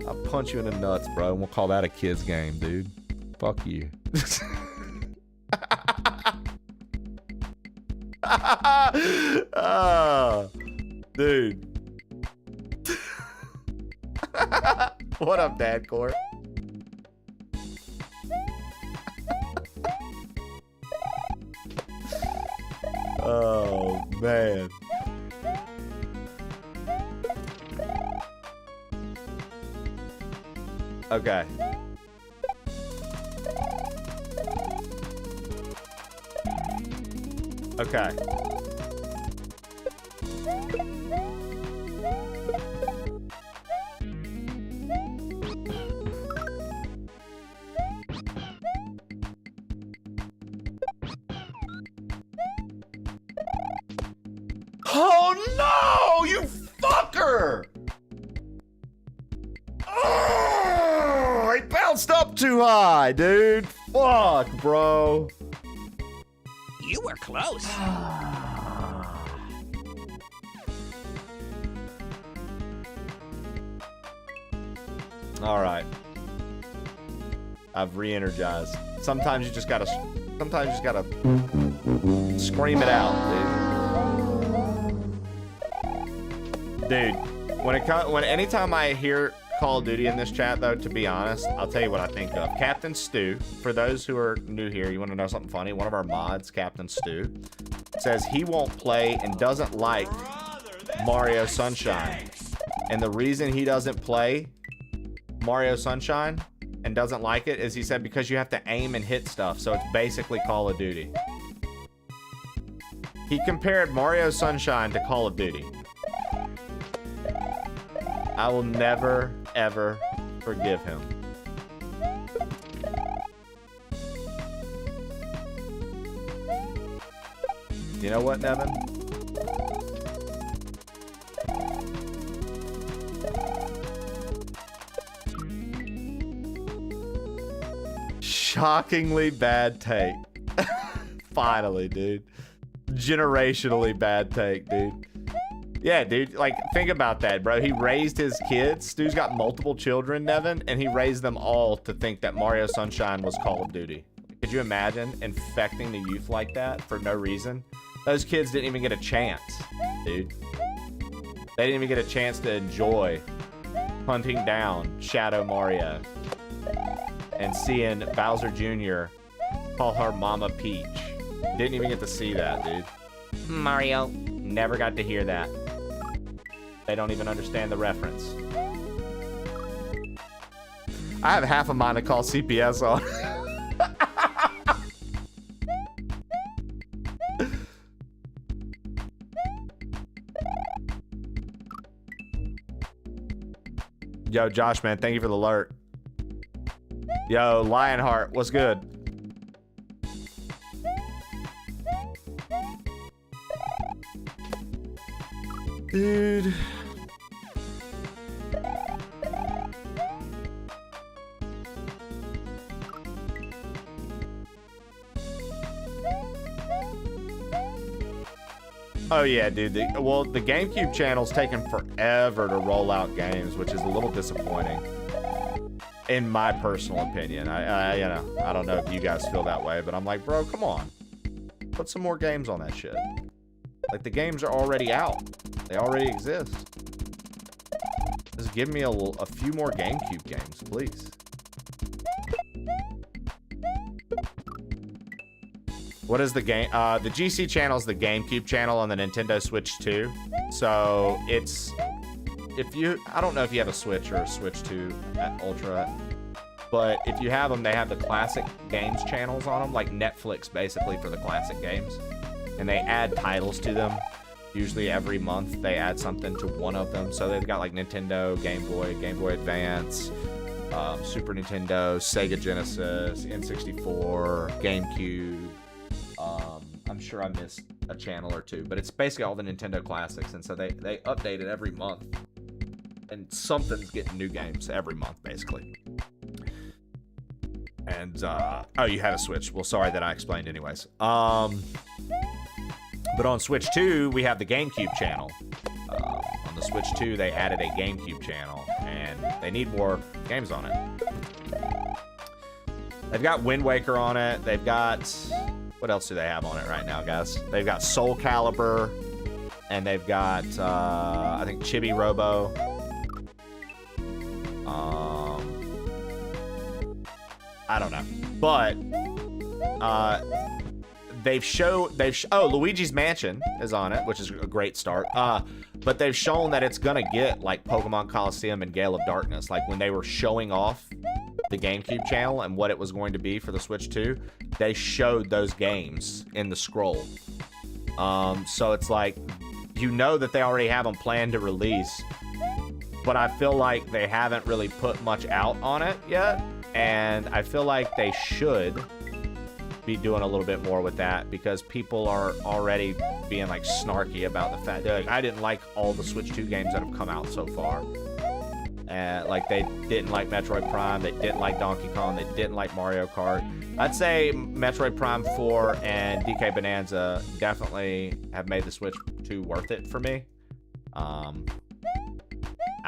I'll punch you in the nuts, bro. We'll call that a kids game, dude. Fuck you. Oh, dude. What up, Dad Court? Oh, man. Okay. Okay. Oh no, you fucker! Oh, I bounced up too high, dude. Fuck, bro. You were close. All right. I've re-energized. Sometimes you just gotta scream it out, dude. Dude, when anytime I hear Call of Duty in this chat, though, to be honest, I'll tell you what I think of. Captain Stu, for those who are new here, you want to know something funny? One of our mods, Captain Stu, says he won't play and doesn't like Mario Sunshine. And the reason he doesn't play Mario Sunshine and doesn't like it is he said because you have to aim and hit stuff, so it's basically Call of Duty. He compared Mario Sunshine to Call of Duty. I will never, ever forgive him. You know what, Nevin? Shockingly bad take. Finally, dude. Generationally bad take, dude. Yeah, dude, like, think about that, bro. He raised his kids. Stu's got multiple children, Nevin, and he raised them all to think that Mario Sunshine was Call of Duty. Could you imagine infecting the youth like that for no reason? Those kids didn't even get a chance, dude. They didn't even get a chance to enjoy hunting down Shadow Mario and seeing Bowser Jr. call her Mama Peach. Didn't even get to see that, dude. Mario never got to hear that. They don't even understand the reference. I have half of mine to call CPS on. Yo, Josh, man, thank you for the alert. Yo, Lionheart, what's good? Dude. Oh yeah, dude. The GameCube channel's taken forever to roll out games, which is a little disappointing, in my personal opinion. I don't know if you guys feel that way, but I'm like, bro, come on, put some more games on that shit. Like, the games are already out. They already exist. Just give me a few more GameCube games, please. What is the game? The GC channel is the GameCube channel on the Nintendo Switch 2. So it's, I don't know if you have a Switch or a Switch 2 at Ultra, but if you have them, they have the classic games channels on them, like Netflix basically for the classic games. And they add titles to them. Usually every month they add something to one of them. So they've got like Nintendo, Game Boy Advance, Super Nintendo, Sega Genesis, N64, GameCube. I'm sure I missed a channel or two, but it's basically all the Nintendo classics. And so they update it every month. And something's getting new games every month, basically. And, oh, you had a Switch. Well, sorry that I explained anyways. But on Switch 2, we have the GameCube channel. On the Switch 2, they added a GameCube channel, and they need more games on it. They've got Wind Waker on it. They've got... What else do they have on it right now, guys? They've got Soul Calibur, and they've got, I think, Chibi Robo. I don't know. But, oh, Luigi's Mansion is on it, which is a great start. But they've shown that it's gonna get like Pokemon Coliseum and Gale of Darkness. Like when they were showing off the GameCube channel and what it was going to be for the Switch 2, they showed those games in the scroll. So it's like, you know that they already have them planned to release, but I feel like they haven't really put much out on it yet. And I feel like they should be doing a little bit more with that, because people are already being like snarky about the fact that, like, I didn't like all the Switch 2 games that have come out so far. Like, they didn't like Metroid Prime, they didn't like Donkey Kong, they didn't like Mario Kart. I'd say Metroid Prime 4 and DK Bonanza definitely have made the Switch 2 worth it for me.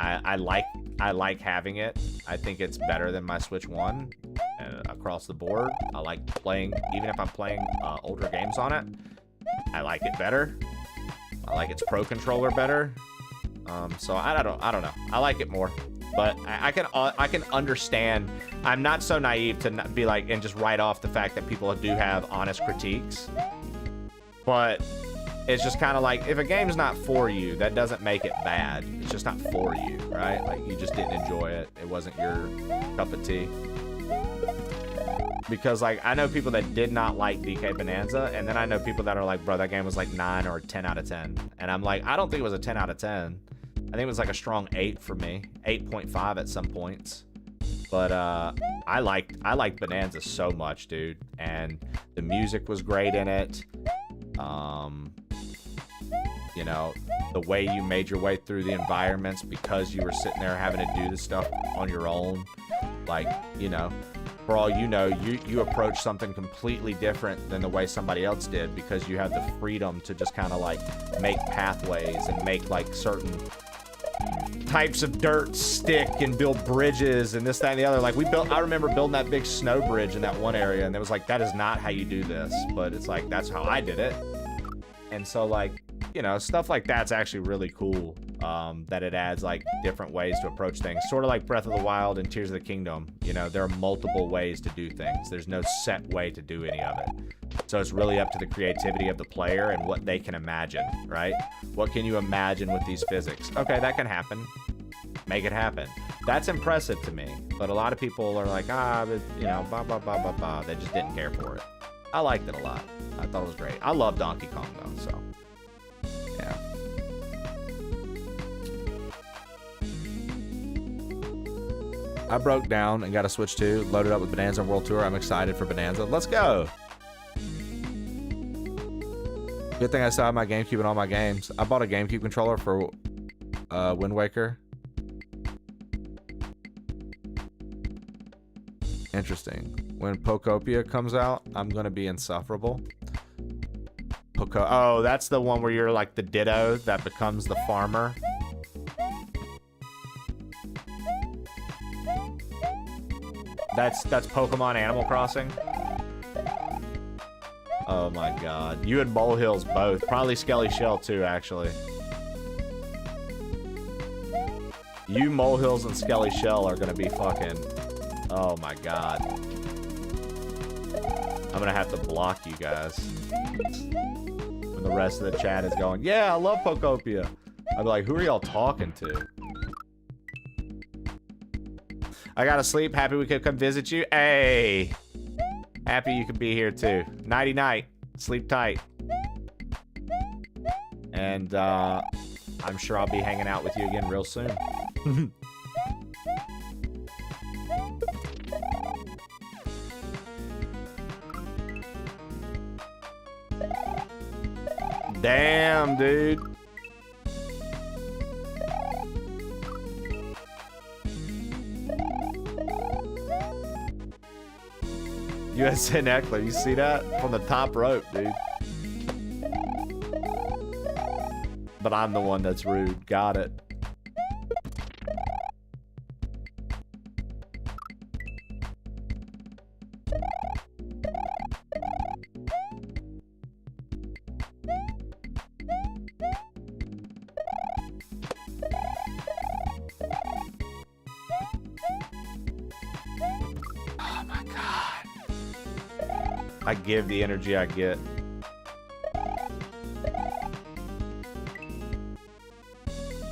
I like having it. I think it's better than my Switch 1 across the board. I like playing, even if I'm playing older games on it, I like it better. I like its Pro Controller better. So I don't know. I like it more. But I can understand. I'm not so naive to not be like and just write off the fact that people do have honest critiques. But it's just kind of like, if a game's not for you, that doesn't make it bad. It's just not for you, right? Like, you just didn't enjoy it. It wasn't your cup of tea. Because, like, I know people that did not like DK Bonanza, and then I know people that are like, bro, that game was like 9 or 10 out of 10. And I'm like, I don't think it was a 10 out of 10. I think it was like a strong 8 for me. 8.5 at some points. But I liked Bonanza so much, dude. And the music was great in it. You know, the way you made your way through the environments because you were sitting there having to do this stuff on your own. Like, you know, for all you know, you approach something completely different than the way somebody else did because you have the freedom to just kind of like make pathways and make like certain types of dirt stick and build bridges and this, that, and the other. Like I remember building that big snow bridge in that one area, and it was like, that is not how you do this, but it's like, that's how I did it. And so, like, you know, stuff like that's actually really cool, that it adds like different ways to approach things, sort of like Breath of the Wild and Tears of the Kingdom. You know, there are multiple ways to do things. There's no set way to do any of it. So it's really up to the creativity of the player and what they can imagine, right? What can you imagine with these physics? Okay, that can happen. Make it happen. That's impressive to me. But a lot of people are like, but, you know, blah, blah, blah, blah, blah. They just didn't care for it. I liked it a lot. I thought it was great. I love Donkey Kong, though, so. Yeah. I broke down and got a Switch 2, loaded up with Bonanza World Tour. I'm excited for Bonanza. Let's go! Good thing I still have my GameCube and all my games. I bought a GameCube controller for Wind Waker. Interesting. When Pokopia comes out, I'm gonna be insufferable. Oh, that's the one where you're like the Ditto that becomes the farmer. That's Pokemon Animal Crossing. Oh my god. You and Molehills both. Probably Skelly Shell too, actually. You, Molehills, and Skelly Shell are gonna be fucking... Oh my god. I'm gonna have to block you guys. When the rest of the chat is going, yeah, I love Pokopia. I'll be like, who are y'all talking to? I gotta sleep. Happy we could come visit you. Hey. Happy you could be here too. Nighty night. Sleep tight. And I'm sure I'll be hanging out with you again real soon. Damn, dude. USN Eckler, you see that? From the top rope, dude. But I'm the one that's rude. Got it. I give the energy I get.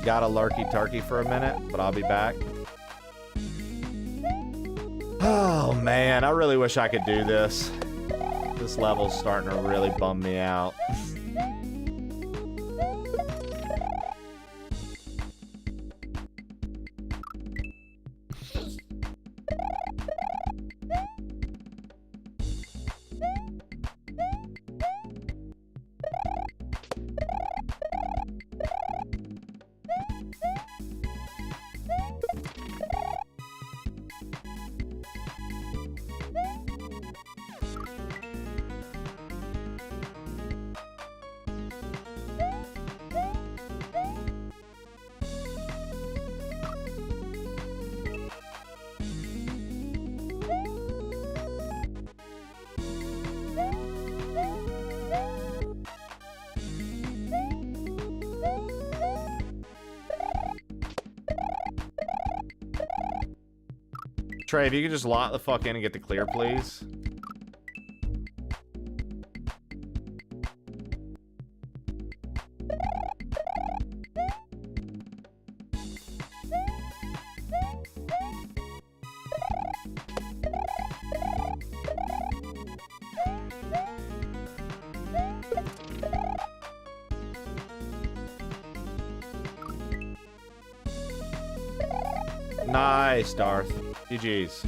Got a lurky turkey for a minute, but I'll be back. Oh man, I really wish I could do this. This level's starting to really bum me out. Trey, if you could just lock the fuck in and get the clear, please. Nice, Darth. GG's.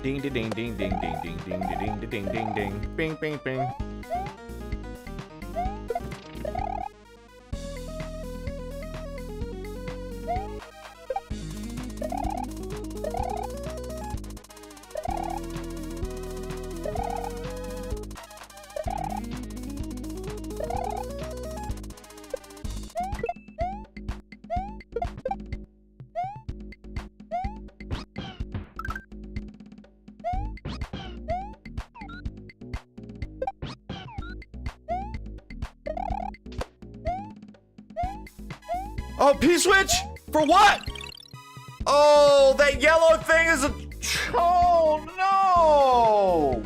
Ding ding ding ding ding ding ding ding ding ding ding ding ding bing bing bing. Oh, P-switch? For what? Oh, that yellow thing is a... Oh, no!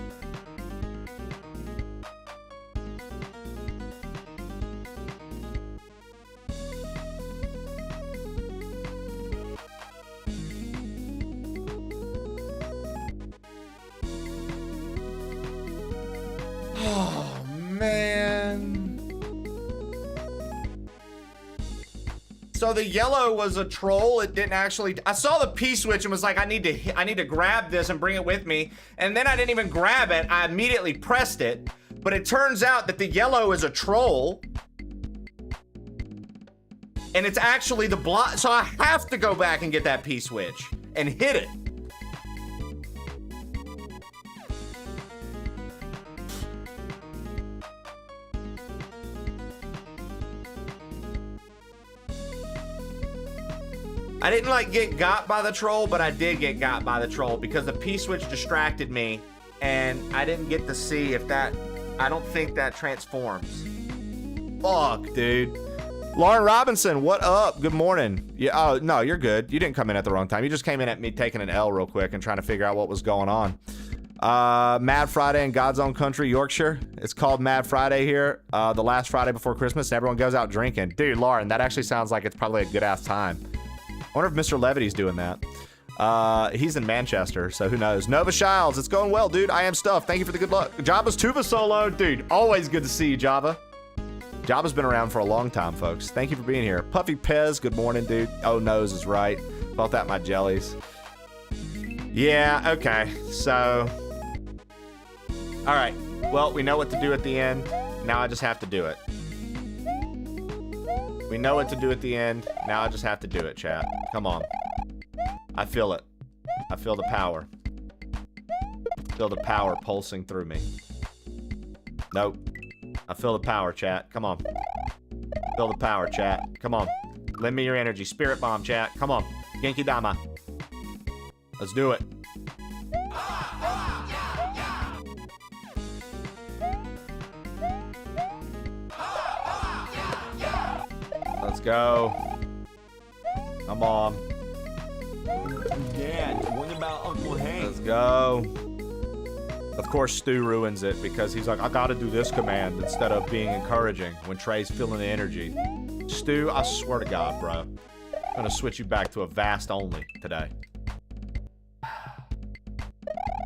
Oh, man. So the yellow was a troll. It didn't actually... I saw the P-switch and was like, I need to grab this and bring it with me. And then I didn't even grab it. I immediately pressed it. But it turns out that the yellow is a troll. And it's actually the block. So I have to go back and get that P-switch and hit it. I didn't like get got by the troll, but I did get got by the troll because the P-switch distracted me and I didn't get to see if that, I don't think that transforms. Fuck, dude. Lauren Robinson, what up? Good morning. Yeah, oh, no, you're good. You didn't come in at the wrong time. You just came in at me taking an L real quick and trying to figure out what was going on. Mad Friday in God's own country, Yorkshire. It's called Mad Friday here. The last Friday before Christmas, everyone goes out drinking. Dude, Lauren, that actually sounds like it's probably a good ass time. I wonder if Mr. Levity's doing that. He's in Manchester, so who knows. Nova Shiles, it's going well, dude. I am stuffed. Thank you for the good luck. Jabba's Tuba solo, dude. Always good to see you, Jabba. Jabba's been around for a long time, folks. Thank you for being here. Puffy Pez, good morning, dude. Oh, nose is right. Felt that in my jellies. Yeah, okay. So, all right. Well, we know what to do at the end. Now I just have to do it. We know what to do at the end. Now I just have to do it, chat. Come on. I feel it. I feel the power. Feel the power pulsing through me. Nope. I feel the power, chat. Come on. Feel the power, chat. Come on. Lend me your energy. Spirit bomb, chat. Come on. Genki Dama. Let's do it. Let's go. Come on. Dad, what about Uncle Hank? Let's go. Of course, Stu ruins it because he's like, I gotta do this command instead of being encouraging when Trey's feeling the energy. Stu, I swear to God, bro. I'm gonna switch you back to a vast only today.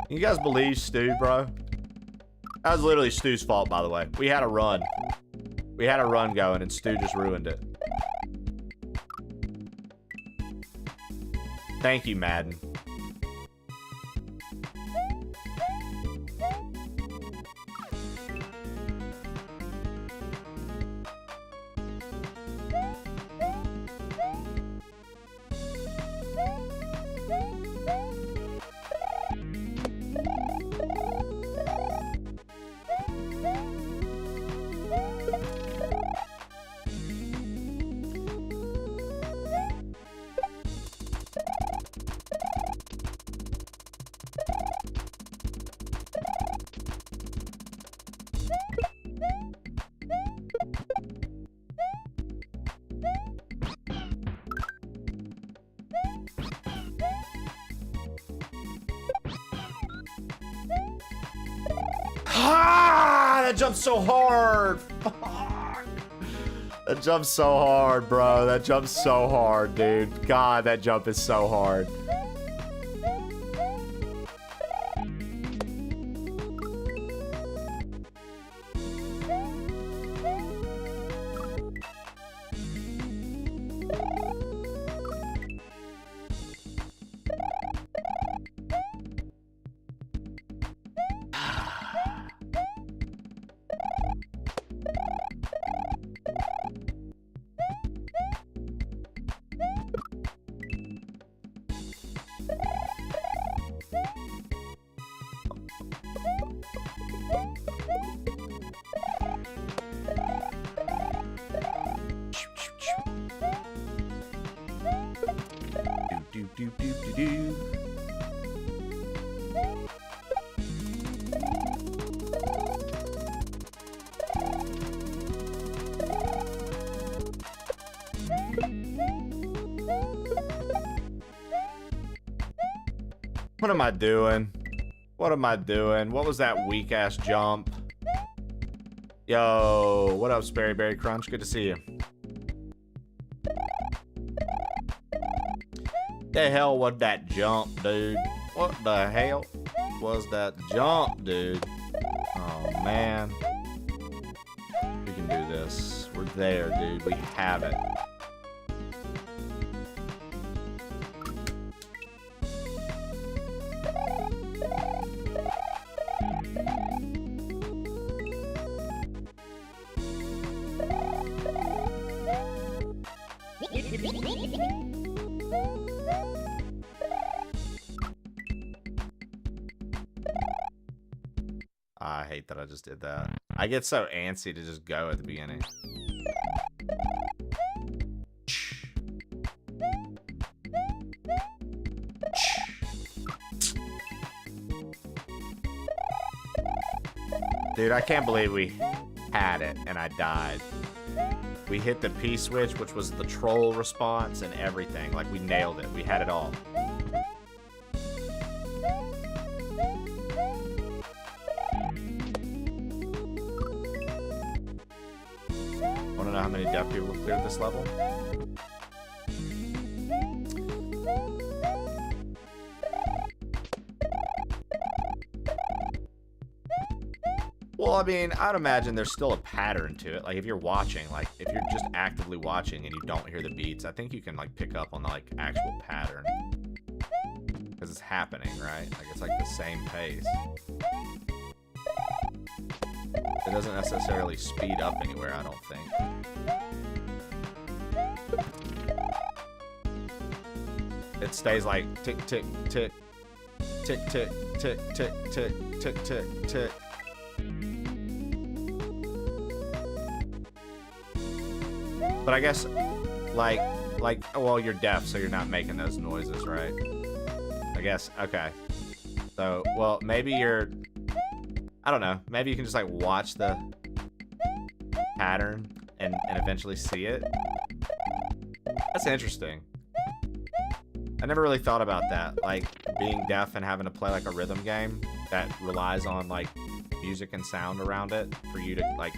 You guys believe Stu, bro? That was literally Stu's fault, by the way. We had a run. We had a run going and Stu just ruined it. Thank you, Madden. jump's so hard. Fuck. That jump's so hard, bro. That jump's so hard, dude. God, that jump is so hard. Do. What am I doing? What am I doing? What was that weak ass jump? Yo, what up, Sperry Berry Crunch? Good to see you. The hell was that jump, dude? What the hell was that jump, dude? Oh man, we can do this. We're there, dude. We have it. I hate that I just did that. I get so antsy to just go at the beginning. Dude, I can't believe we had it and I died. We hit the P switch, which was the troll response and everything. Like, we nailed it. We had it all. Wanna know how many deaf people have cleared this level? Well, I mean, I'd imagine there's still a pattern to it. Like, if you're watching, like, if you're just actively watching and you don't hear the beats, I think you can, like, pick up on the, like, actual pattern. Because it's happening, right? Like, it's, like, the same pace. It doesn't necessarily speed up anywhere, I don't think. It stays, like, tick, tick, tick, tick, tick, tick, tick, tick, tick, tick, tick. But I guess, like, well, you're deaf, so you're not making those noises, right? I guess, okay. So, well, maybe you're, I don't know, maybe you can just, like, watch the pattern and eventually see it. That's interesting. I never really thought about that, like, being deaf and having to play, like, a rhythm game that relies on, like, music and sound around it for you to, like,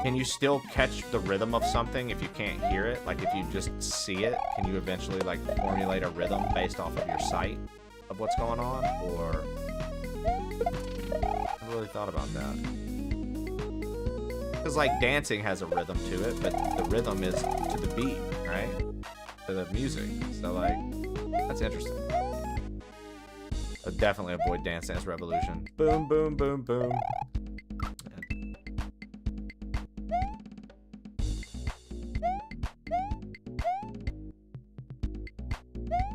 can you still catch the rhythm of something if you can't hear it? Like, if you just see it, can you eventually, like, formulate a rhythm based off of your sight of what's going on? Or, I never really thought about that. Because, like, dancing has a rhythm to it, but the rhythm is to the beat, right? To the music. So, like, that's interesting. I'll definitely avoid Dance Dance Revolution. Boom, boom, boom, boom.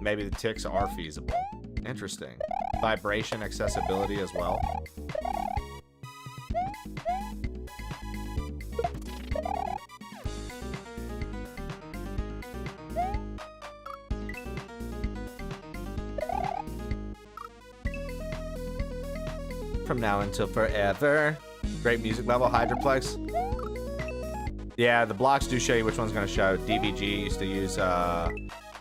Maybe the ticks are feasible. Interesting. Vibration accessibility as well. From now until forever. Great music level, Hydroplex. Yeah, the blocks do show you which one's gonna show. DVG used to use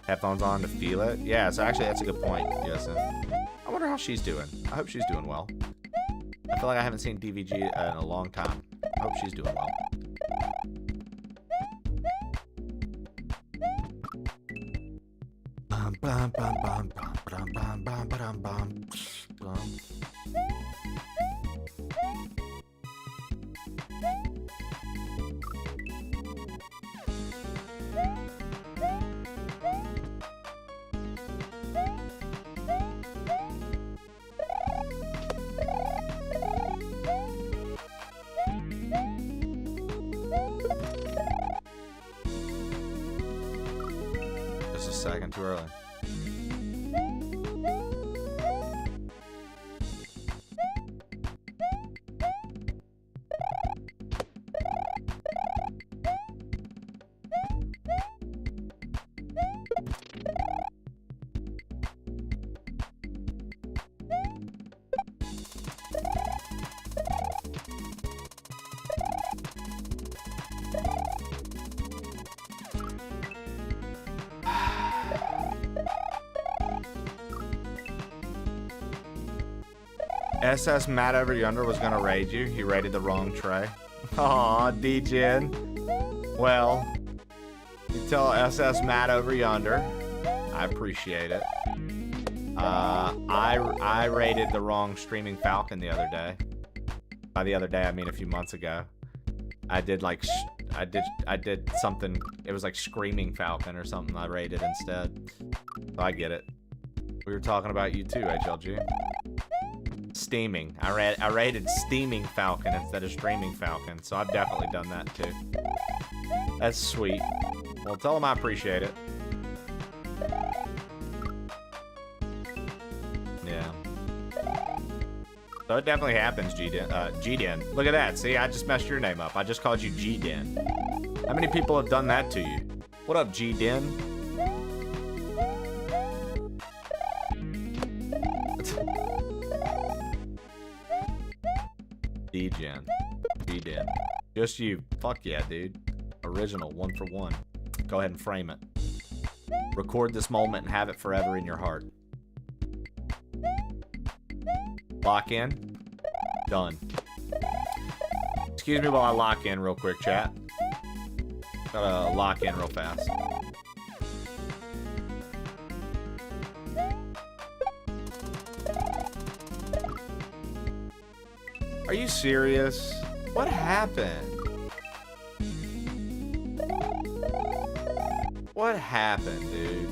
headphones on to feel it. Yeah, so actually that's a good point, yes. I wonder how she's doing. I hope she's doing well. I feel like I haven't seen DVG in a long time. I hope she's doing well. Bum, bum, bum, bum, bum, bum, bum, bum, bum, bum. Just a second too early. SS Matt over yonder was gonna raid you. He raided the wrong tray. Aw, D-Gen. Well, you tell SS Matt over yonder. I appreciate it. I raided the wrong Streaming Falcon the other day. By the other day, I mean a few months ago. I did like, I did something. It was like Screaming Falcon or something. I raided instead. So I get it. We were talking about you too, HLG. Steaming. I rated Steaming Falcon instead of Streaming Falcon, so I've definitely done that too. That's sweet. Well, tell him I appreciate it. Yeah. So it definitely happens, G-Den. Look at that. See, I just messed your name up. I just called you G-Den. How many people have done that to you? What up, G-Den? D-Gen. D-Den. Just you. Fuck yeah, dude. Original, 1 for 1. Go ahead and frame it. Record this moment and have it forever in your heart. Lock in. Done. Excuse me while I lock in real quick, chat. Gotta lock in real fast. Are you serious? What happened? What happened, dude?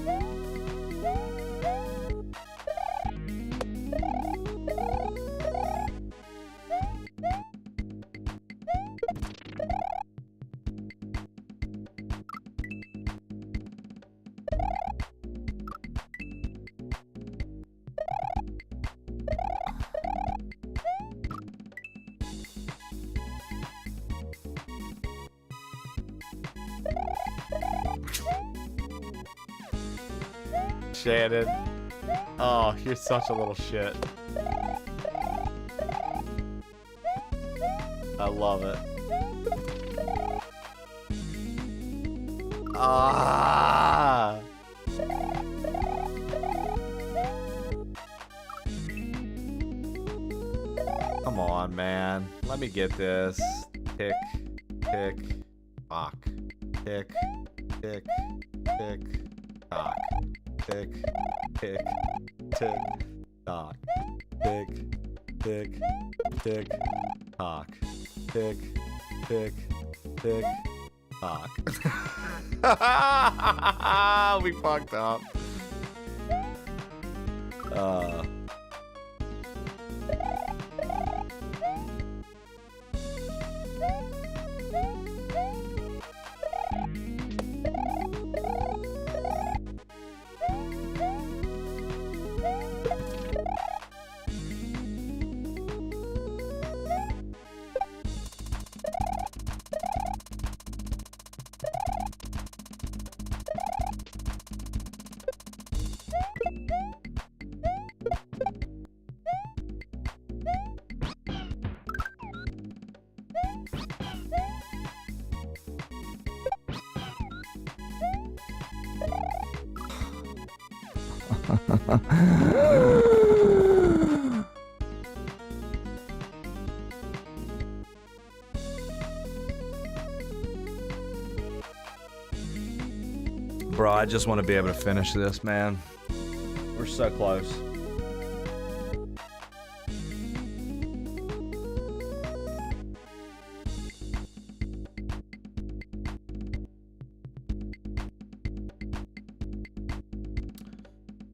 Shannon. Oh, you're such a little shit. I love it. Ah! Come on, man. Let me get this. Tick, tick, tock. Tick, tick, tick, tock. Tick, tick, tick, tock. Tick, tick, tick, tock. Tick, tick, tick, tock. We fucked up. Bro, I just want to be able to finish this, man. We're so close.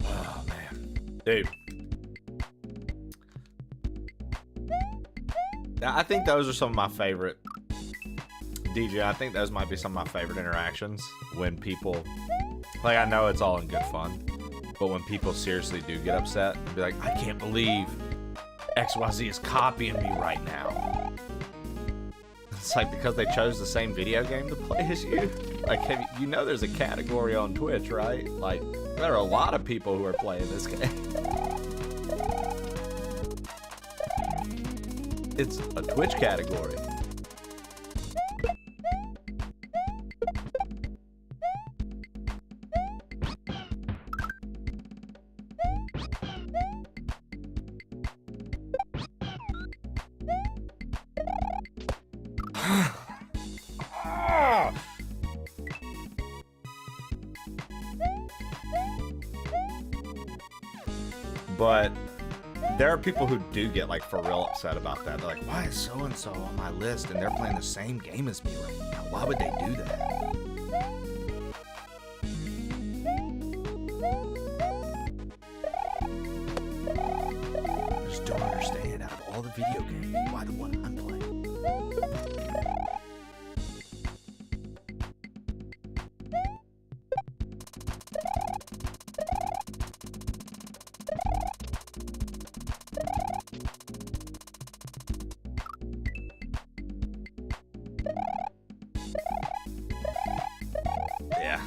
Oh, man. Dude. I think those are some of my favorite. DJ, I think those might be some of my favorite interactions when people, like, I know it's all in good fun, but when people seriously do get upset and be like, I can't believe XYZ is copying me right now. It's like because they chose the same video game to play as you. Like, you know there's a category on Twitch, right? Like, there are a lot of people who are playing this game. It's a Twitch category. But there are people who do get like for real upset about that. They're like, why is so-and-so on my list and they're playing the same game as me right now? Why would they do that? I just don't understand, out of all the video games, why the one I'm playing? Yeah.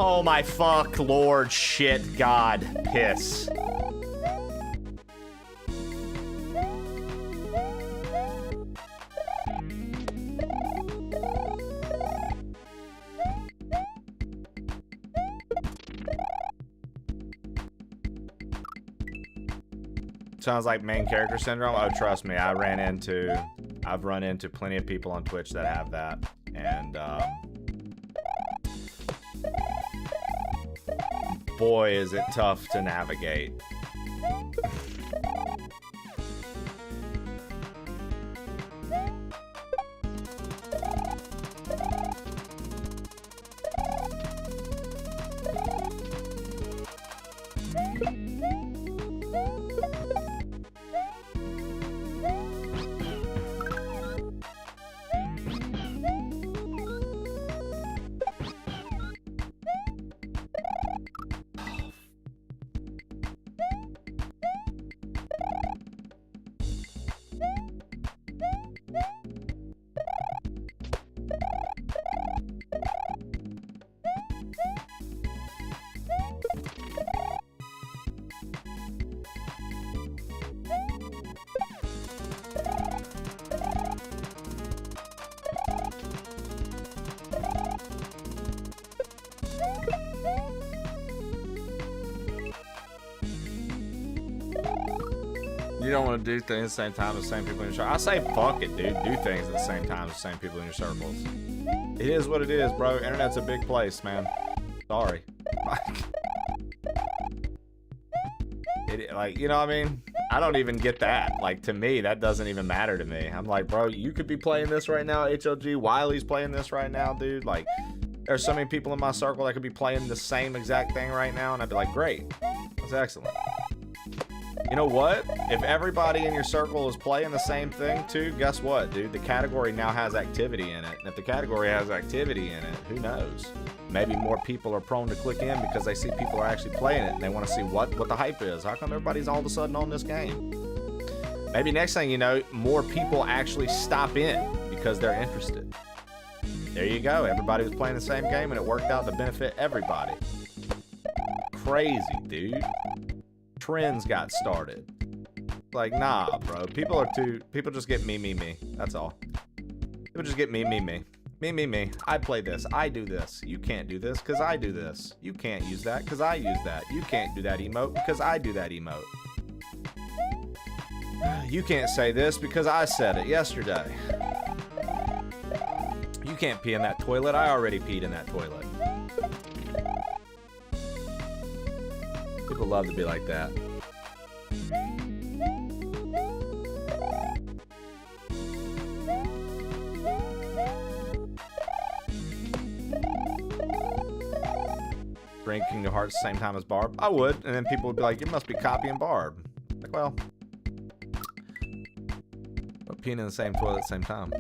Oh my fuck, Lord, shit, God, piss. Sounds like main character syndrome. Oh, trust me, I've run into plenty of people on Twitch that have that, and boy, is it tough to navigate. You don't want to do things at the same time as the same people in your circle. I say fuck it, dude. Do things at the same time as the same people in your circles. It is what it is, bro. Internet's a big place, man. Sorry. Like, you know what I mean? I don't even get that. Like, to me, that doesn't even matter to me. I'm like, bro, you could be playing this right now. HLG, Wiley's playing this right now, dude. Like, there's so many people in my circle that could be playing the same exact thing right now, and I'd be like, great. That's excellent. You know what? If everybody in your circle is playing the same thing too, guess what, dude? The category now has activity in it. And if the category has activity in it, who knows? Maybe more people are prone to click in because they see people are actually playing it and they want to see what the hype is. How come everybody's all of a sudden on this game? Maybe next thing you know, more people actually stop in because they're interested. There you go. Everybody was playing the same game and it worked out to benefit everybody. Crazy, dude. Trends got started. Like, nah, bro. People just get me. That's all. People just get me. Me. I play this. I do this. You can't do this because I do this. You can't use that because I use that. You can't do that emote because I do that emote. You can't say this because I said it yesterday. You can't pee in that toilet. I already peed in that toilet. People love to be like that. Drink Kingdom Hearts the same time as Barb? I would, and then people would be like, you must be copying Barb. Like, well, but peeing in the same toilet at the same time.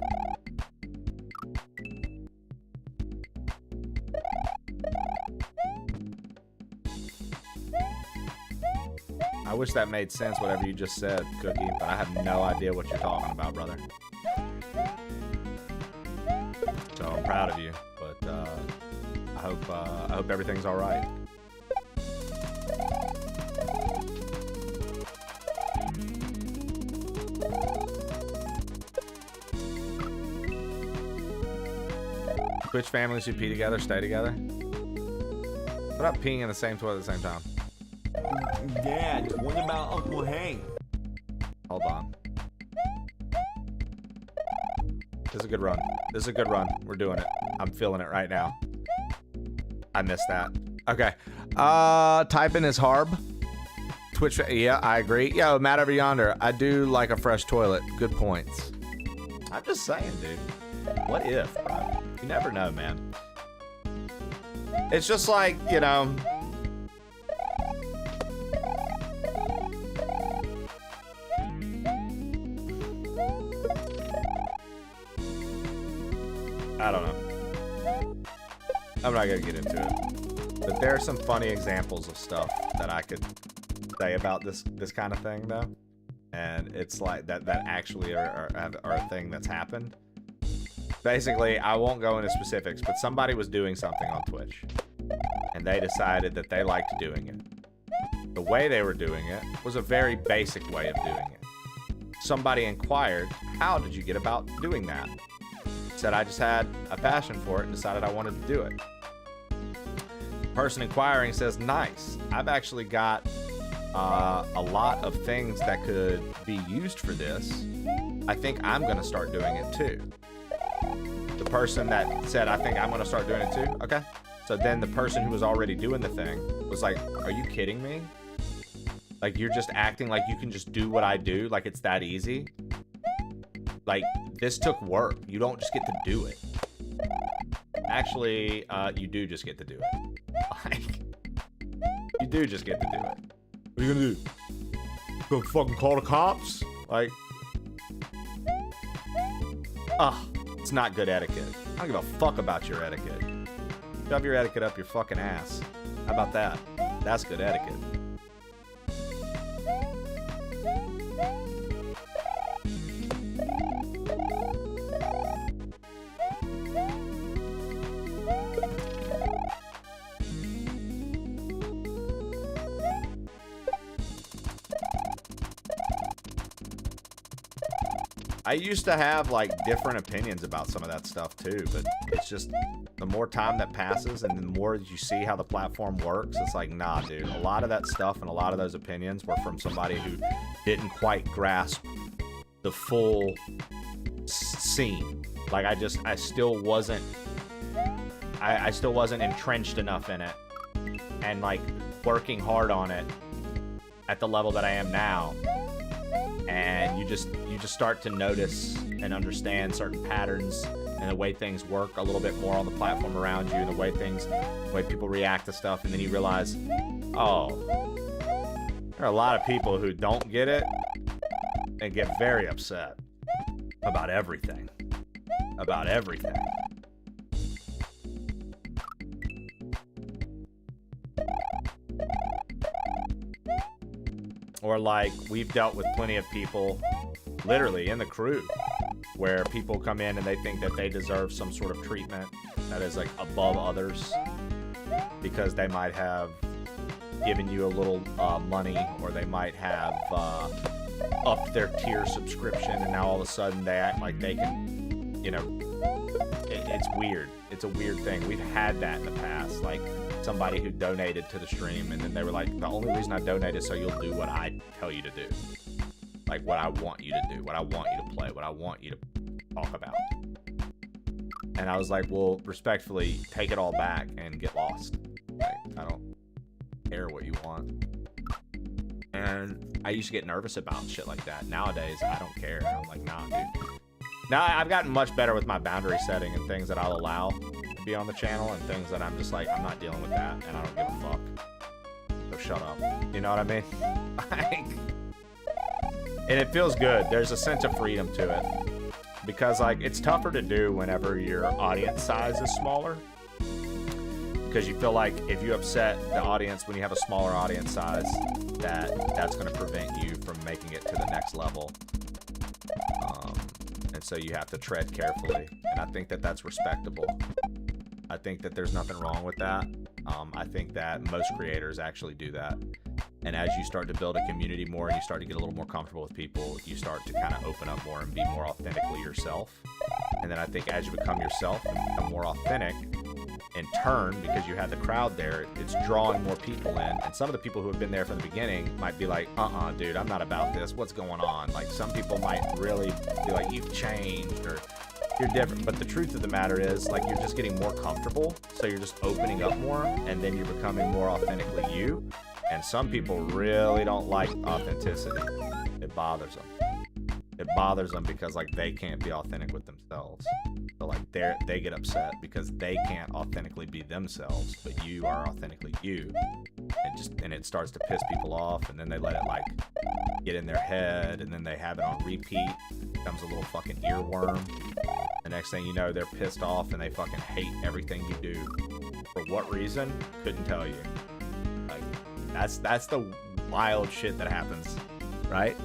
I wish that made sense, whatever you just said, Cookie, but I have no idea what you're talking about, brother. So I'm proud of you, but I hope everything's all right. Twitch families who pee together stay together. What about peeing in the same toilet at the same time? Dad, what about Uncle Hank? Hold on. This is a good run. This is a good run. We're doing it. I'm feeling it right now. I missed that. Okay. Typing is Harb. Twitch. Yeah, I agree. Yo, Matt over yonder. I do like a fresh toilet. Good points. I'm just saying, dude. What if, bro? You never know, man. It's just like, you know. I don't know. I'm not gonna get into it. But there are some funny examples of stuff that I could say about this kind of thing, though. And it's like that actually are a thing that's happened. Basically, I won't go into specifics, but somebody was doing something on Twitch. And they decided that they liked doing it. The way they were doing it was a very basic way of doing it. Somebody inquired, how did you get about doing that? Said I just had a passion for it and decided I wanted to do it. The person inquiring says, nice. I've actually got a lot of things that could be used for this. I think I'm going to start doing it too. The person that said, I think I'm going to start doing it too. Okay. So then the person who was already doing the thing was like, are you kidding me? Like, you're just acting like you can just do what I do. Like it's that easy. Like, this took work. You don't just get to do it. Actually, you do just get to do it. Like, you do just get to do it. What are you gonna do? Go fucking call the cops? Like, it's not good etiquette. I don't give a fuck about your etiquette. Shove your etiquette up your fucking ass. How about that? That's good etiquette. I used to have like different opinions about some of that stuff too, but it's just the more time that passes and the more you see how the platform works, it's like, nah, dude, a lot of that stuff and a lot of those opinions were from somebody who didn't quite grasp the full scene. Like I still wasn't entrenched enough in it and like working hard on it at the level that I am now. And you just start to notice and understand certain patterns and the way things work a little bit more on the platform around you, and the way people react to stuff, and then you realize, oh, there are a lot of people who don't get it and get very upset about everything. About everything. Or like, we've dealt with plenty of people, literally in the crew, where people come in and they think that they deserve some sort of treatment that is like above others because they might have given you a little money, or they might have upped their tier subscription, and now all of a sudden they act like they can, you know, it's weird. It's a weird thing. We've had that in the past. Like somebody who donated to the stream and then they were like, the only reason I donated is so you'll do what I tell you to do. Like what I want you to do, what I want you to play, what I want you to talk about. And I was like, well, respectfully, take it all back and get lost. Like, I don't care what you want. And I used to get nervous about shit like that. Nowadays, I don't care. I'm like, nah, dude. Now, I've gotten much better with my boundary setting and things that I'll allow to be on the channel and things that I'm just like, I'm not dealing with that and I don't give a fuck. So shut up. You know what I mean? Like, and it feels good. There's a sense of freedom to it. Because, like, it's tougher to do whenever your audience size is smaller. Because you feel like if you upset the audience when you have a smaller audience size, that's going to prevent you from making it to the next level. And so you have to tread carefully. And I think that that's respectable. I think that there's nothing wrong with that. I think that most creators actually do that. And as you start to build a community more and you start to get a little more comfortable with people, you start to kind of open up more and be more authentically yourself. And then I think as you become yourself and become more authentic, in turn, because you have the crowd there, it's drawing more people in. And some of the people who have been there from the beginning might be like, dude, I'm not about this. What's going on? Like, some people might really be like, you've changed or you're different. But the truth of the matter is, like, you're just getting more comfortable. So you're just opening up more and then you're becoming more authentically you. And some people really don't like authenticity. It bothers them. It bothers them because, like, they can't be authentic with themselves. So, like, they get upset because they can't authentically be themselves, but you are authentically you. And it starts to piss people off, and then they let it, like, get in their head, and then they have it on repeat. It becomes a little fucking earworm. The next thing you know, they're pissed off, and they fucking hate everything you do. For what reason? Couldn't tell you. Like, that's the wild shit that happens, right?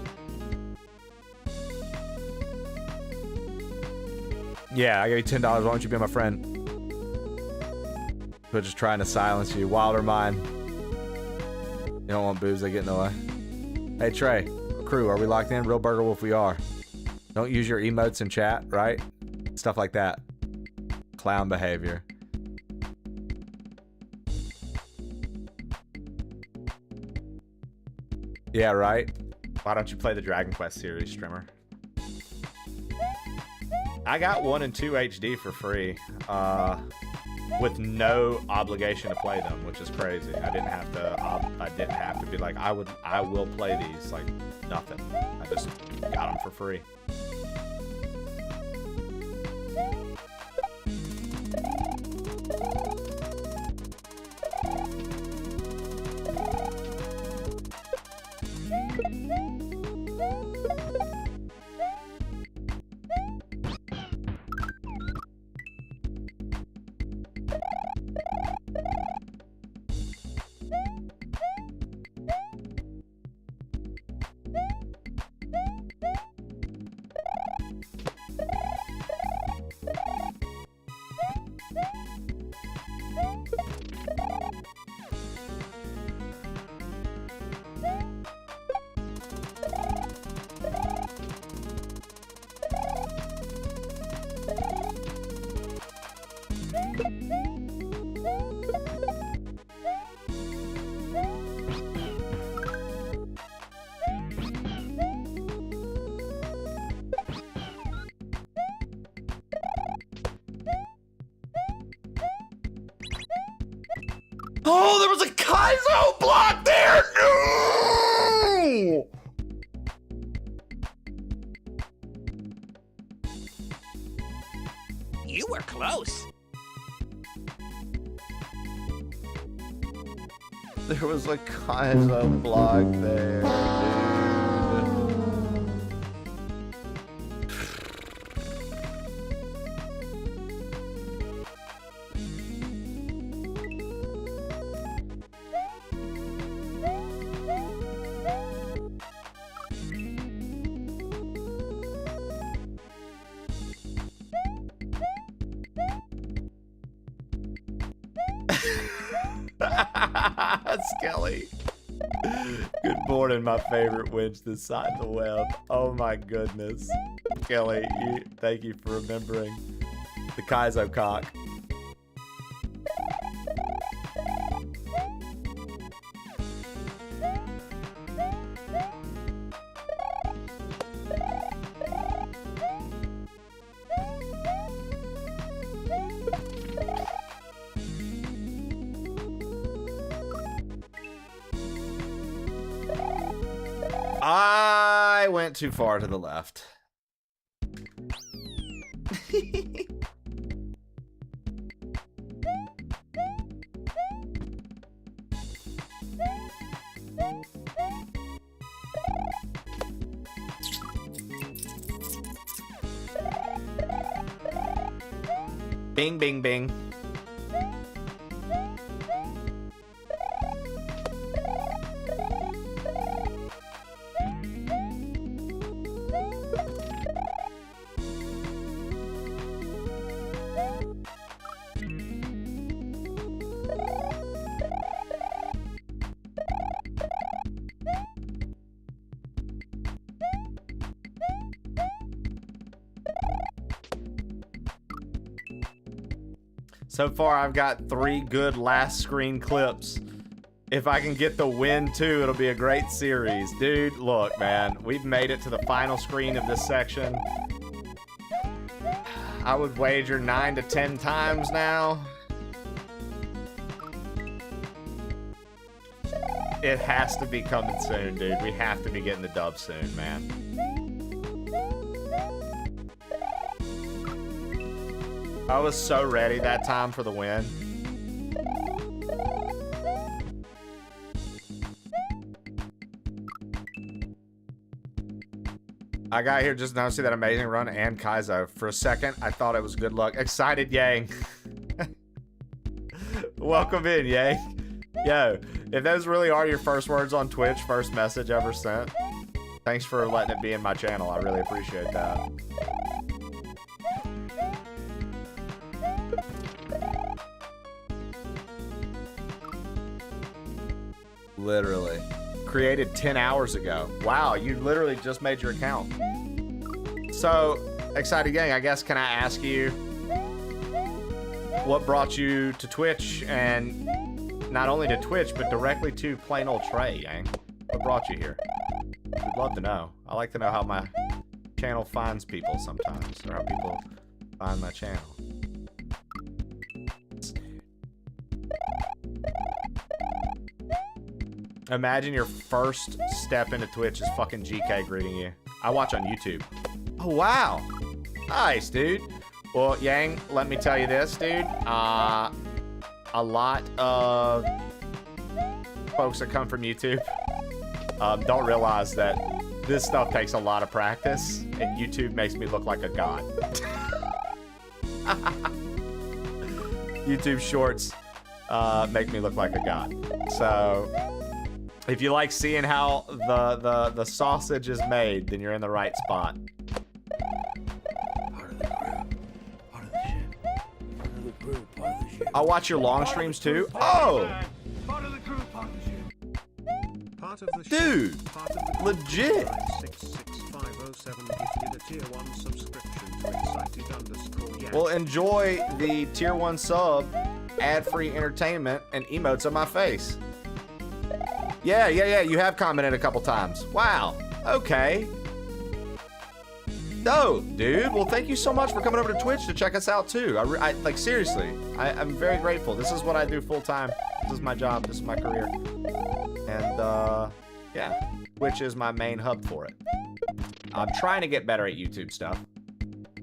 Yeah, I gave you $10. Why don't you be my friend? We're just trying to silence you. Wilder mind. You don't want boobs, they get in the way. Hey, Trey. Crew, are we locked in? Real Burger Wolf, we are. Don't use your emotes in chat, right? Stuff like that. Clown behavior. Yeah, right? Why don't you play the Dragon Quest series, streamer? I got 1 and 2 HD for free, with no obligation to play them, which is crazy. I didn't have to be like, I will play these, like, nothing. I just got them for free. Oh, there was a KAIZO block there! No! You were close. There was a KAIZO block there, dude. Skelly. Good morning, my favorite winch this side of the web. Oh my goodness. Kelly, thank you for remembering. The KAIZO cock. I went too far to the left. Bing, bing, bing. So far, I've got 3 good last screen clips. If I can get the win too, it'll be a great series. Dude, look, man, we've made it to the final screen of this section. I would wager 9 to 10 times now. It has to be coming soon, dude. We have to be getting the dub soon, man. I was so ready that time for the win. I got here just now to see that amazing run and KAIZO. For a second, I thought it was good luck. Excited Yang. Welcome in, Yang. Yo, if those really are your first words on Twitch, first message ever sent, thanks for letting it be in my channel. I really appreciate that. Literally. Created 10 hours ago. Wow, you literally just made your account. So, Excited Gang, I guess, can I ask you what brought you to Twitch, and not only to Twitch, but directly to plain old Trey, Yang? What brought you here? We'd love to know. I like to know how my channel finds people sometimes, or how people find my channel. Imagine your first step into Twitch is fucking GK greeting you. I watch on YouTube. Oh, wow. Nice, dude. Well, Yang, let me tell you this, dude. A lot of folks that come from YouTube don't realize that this stuff takes a lot of practice, and YouTube makes me look like a god. YouTube shorts make me look like a god. So if you like seeing how the sausage is made, then you're in the right spot. Part of the crew. Part of the ship. Part of the crew. Part of the ship. I'll watch your long streams too. Oh! Part of the crew, part of the ship. Part of the Dude! ship, part of the crew. Legit! 66507 gifted a tier 1 subscription to excited_Yak. Well, enjoy the tier 1 sub, ad-free entertainment, and emotes on my face. Yeah, you have commented a couple times. Wow, okay. Dope, dude. Well, thank you so much for coming over to Twitch to check us out, too. I like, seriously, I'm very grateful. This is what I do full-time. This is my job. This is my career. And, yeah, Twitch is my main hub for it. I'm trying to get better at YouTube stuff.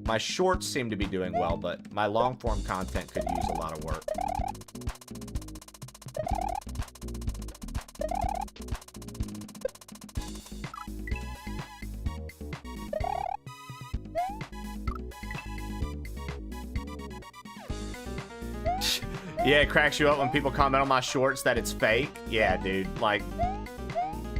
My shorts seem to be doing well, but my long-form content could use a lot of work. Yeah, it cracks you up when people comment on my shorts that it's fake. Yeah, dude, like,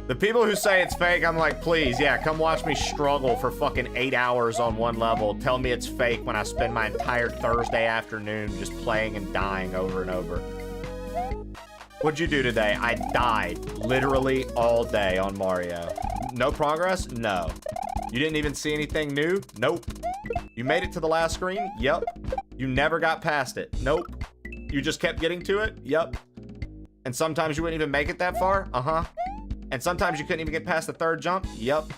the people who say it's fake, I'm like, please, yeah, come watch me struggle for fucking 8 hours on one level. Tell me it's fake when I spend my entire Thursday afternoon just playing and dying over and over. What'd you do today? I died literally all day on Mario. No progress? No. You didn't even see anything new? Nope. You made it to the last screen? Yep. You never got past it. Nope. You just kept getting to it? Yep. And sometimes you wouldn't even make it that far? Uh-huh. And sometimes you couldn't even get past the third jump? Yep.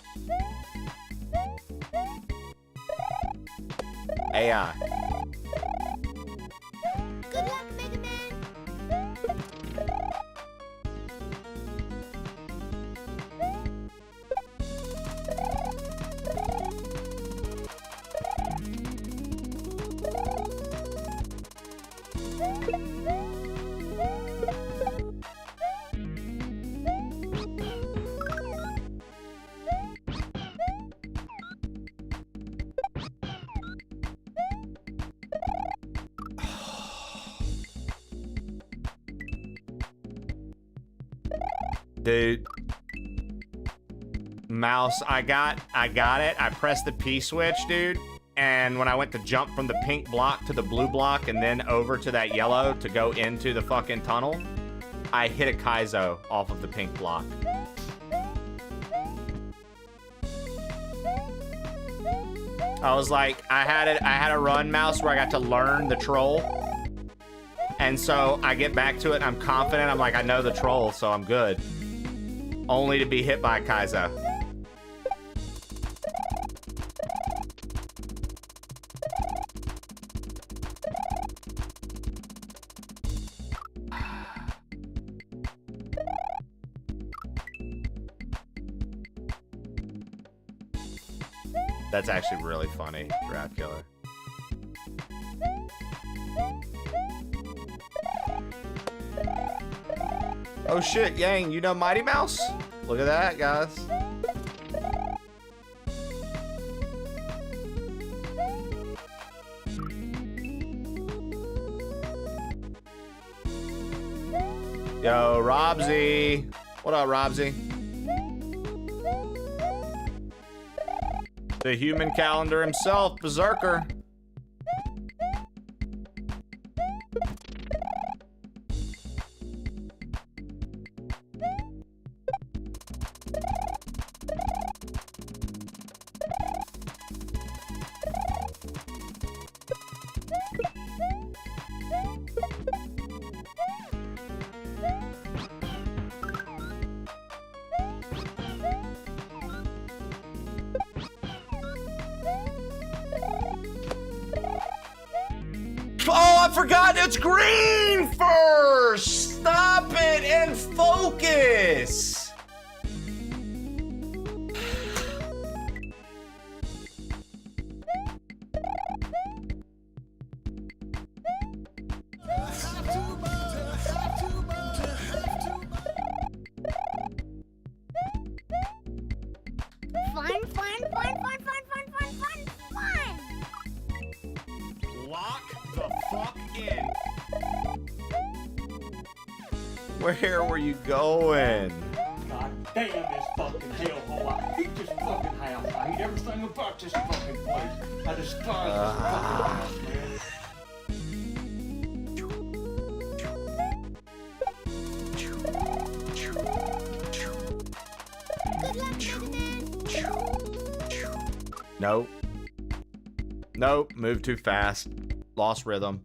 AI. Good luck, Mega Man. Dude. Mouse, I got it. I pressed the P switch, dude. And when I went to jump from the pink block to the blue block and then over to that yellow to go into the fucking tunnel, I hit a KAIZO off of the pink block. I was like, I had a run, Mouse, where I got to learn the troll. And so I get back to it, and I'm confident. I'm like, I know the troll, so I'm good. Only to be hit by a KAIZO. That's actually really funny, Draft Killer. Oh shit, Yang, you know Mighty Mouse? Look at that, guys. Yo, Robsy. What up, Robsy? The human calendar himself, Berserker. Oh, I forgot it's green first! Stop it and focus! Fun. Lock the fuck in. Where were you going? God damn this fucking hellhole. I hate this fucking house. I hate everything about this fucking place. I despise this fucking house, man. Good luck, Mega Man. Nope. Nope. Moved too fast. Lost rhythm.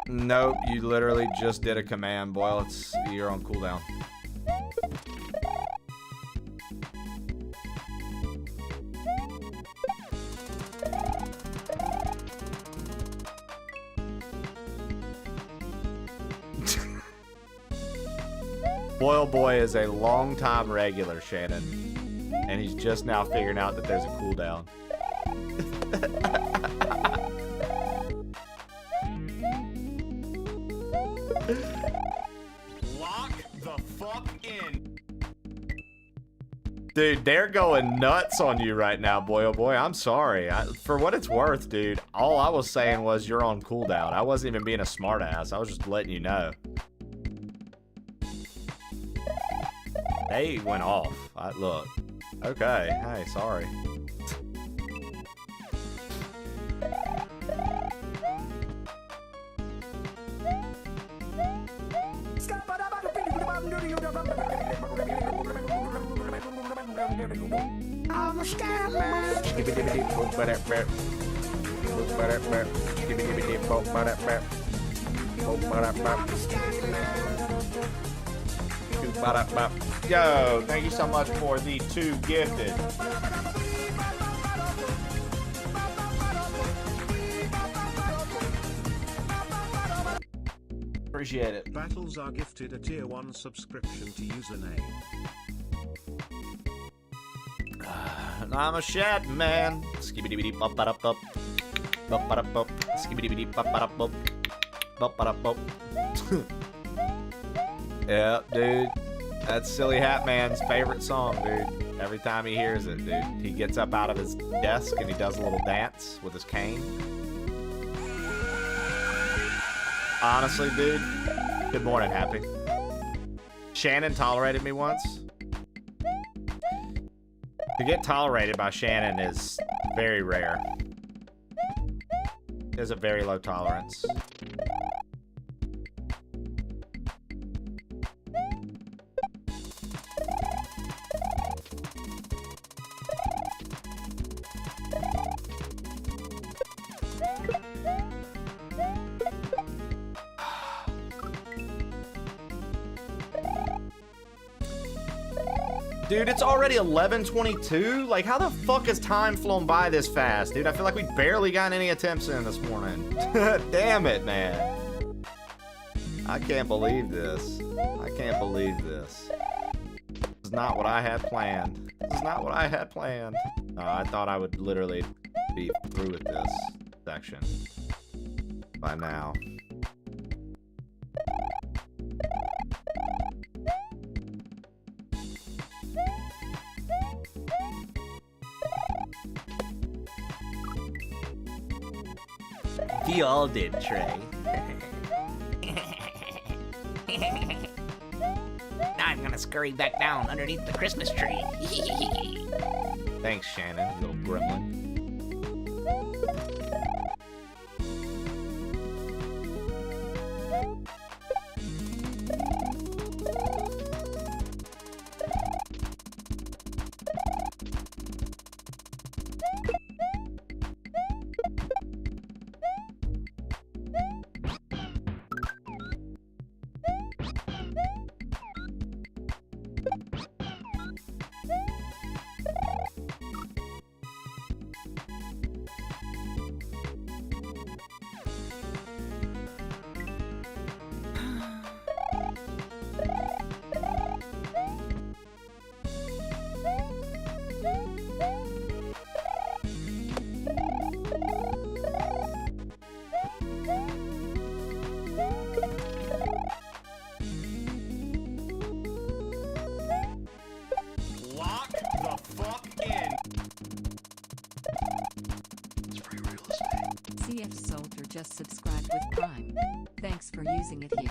Nope. You literally just did a command, boy. You're on cooldown. Boyle Boy is a long-time regular, Shannon. And he's just now figuring out that there's a cooldown. Lock the fuck in. Dude, they're going nuts on you right now, Boyle Boy. I'm sorry. For what it's worth, dude, all I was saying was you're on cooldown. I wasn't even being a smartass. I was just letting you know. They went off. Look. Okay. Hey, sorry. I'm a scat man. Yo, thank you so much for the 2 gifted. Appreciate it. Battles are gifted a tier 1 subscription to username. I'm a shat man. Skibidi bop ba bop. Bop ba bop. Skibidi bop ba bop. Bop ba bop. Yeah, dude. That's Silly Hat Man's favorite song, dude. Every time he hears it, dude, he gets up out of his desk and he does a little dance with his cane. Honestly, dude. Good morning, Happy. Shannon tolerated me once. To get tolerated by Shannon is very rare. There's a very low tolerance. Dude, it's already 11:22? Like, how the fuck has time flown by this fast, dude? I feel like we barely got any attempts in this morning. Damn it, man. I can't believe this. I can't believe this. This is not what I had planned. This is not what I had planned. I thought I would literally be through with this section by now. We all did, Trey. Now I'm gonna scurry back down underneath the Christmas tree. Thanks, Shannon, you little gremlin. CF Soldier just subscribed with Prime. Thanks for using it here.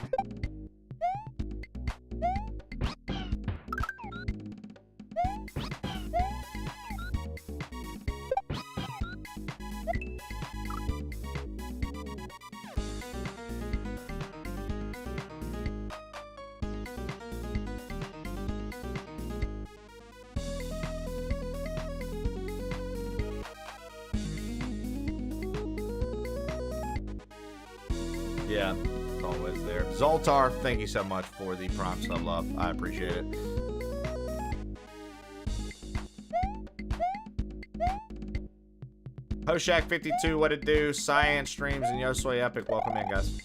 Yeah, it's always there. Zoltar, thank you so much for the prompt sub love. I appreciate it. Hoshak52, what it do? Cyan Streams and Yosoi Epic, welcome in, guys.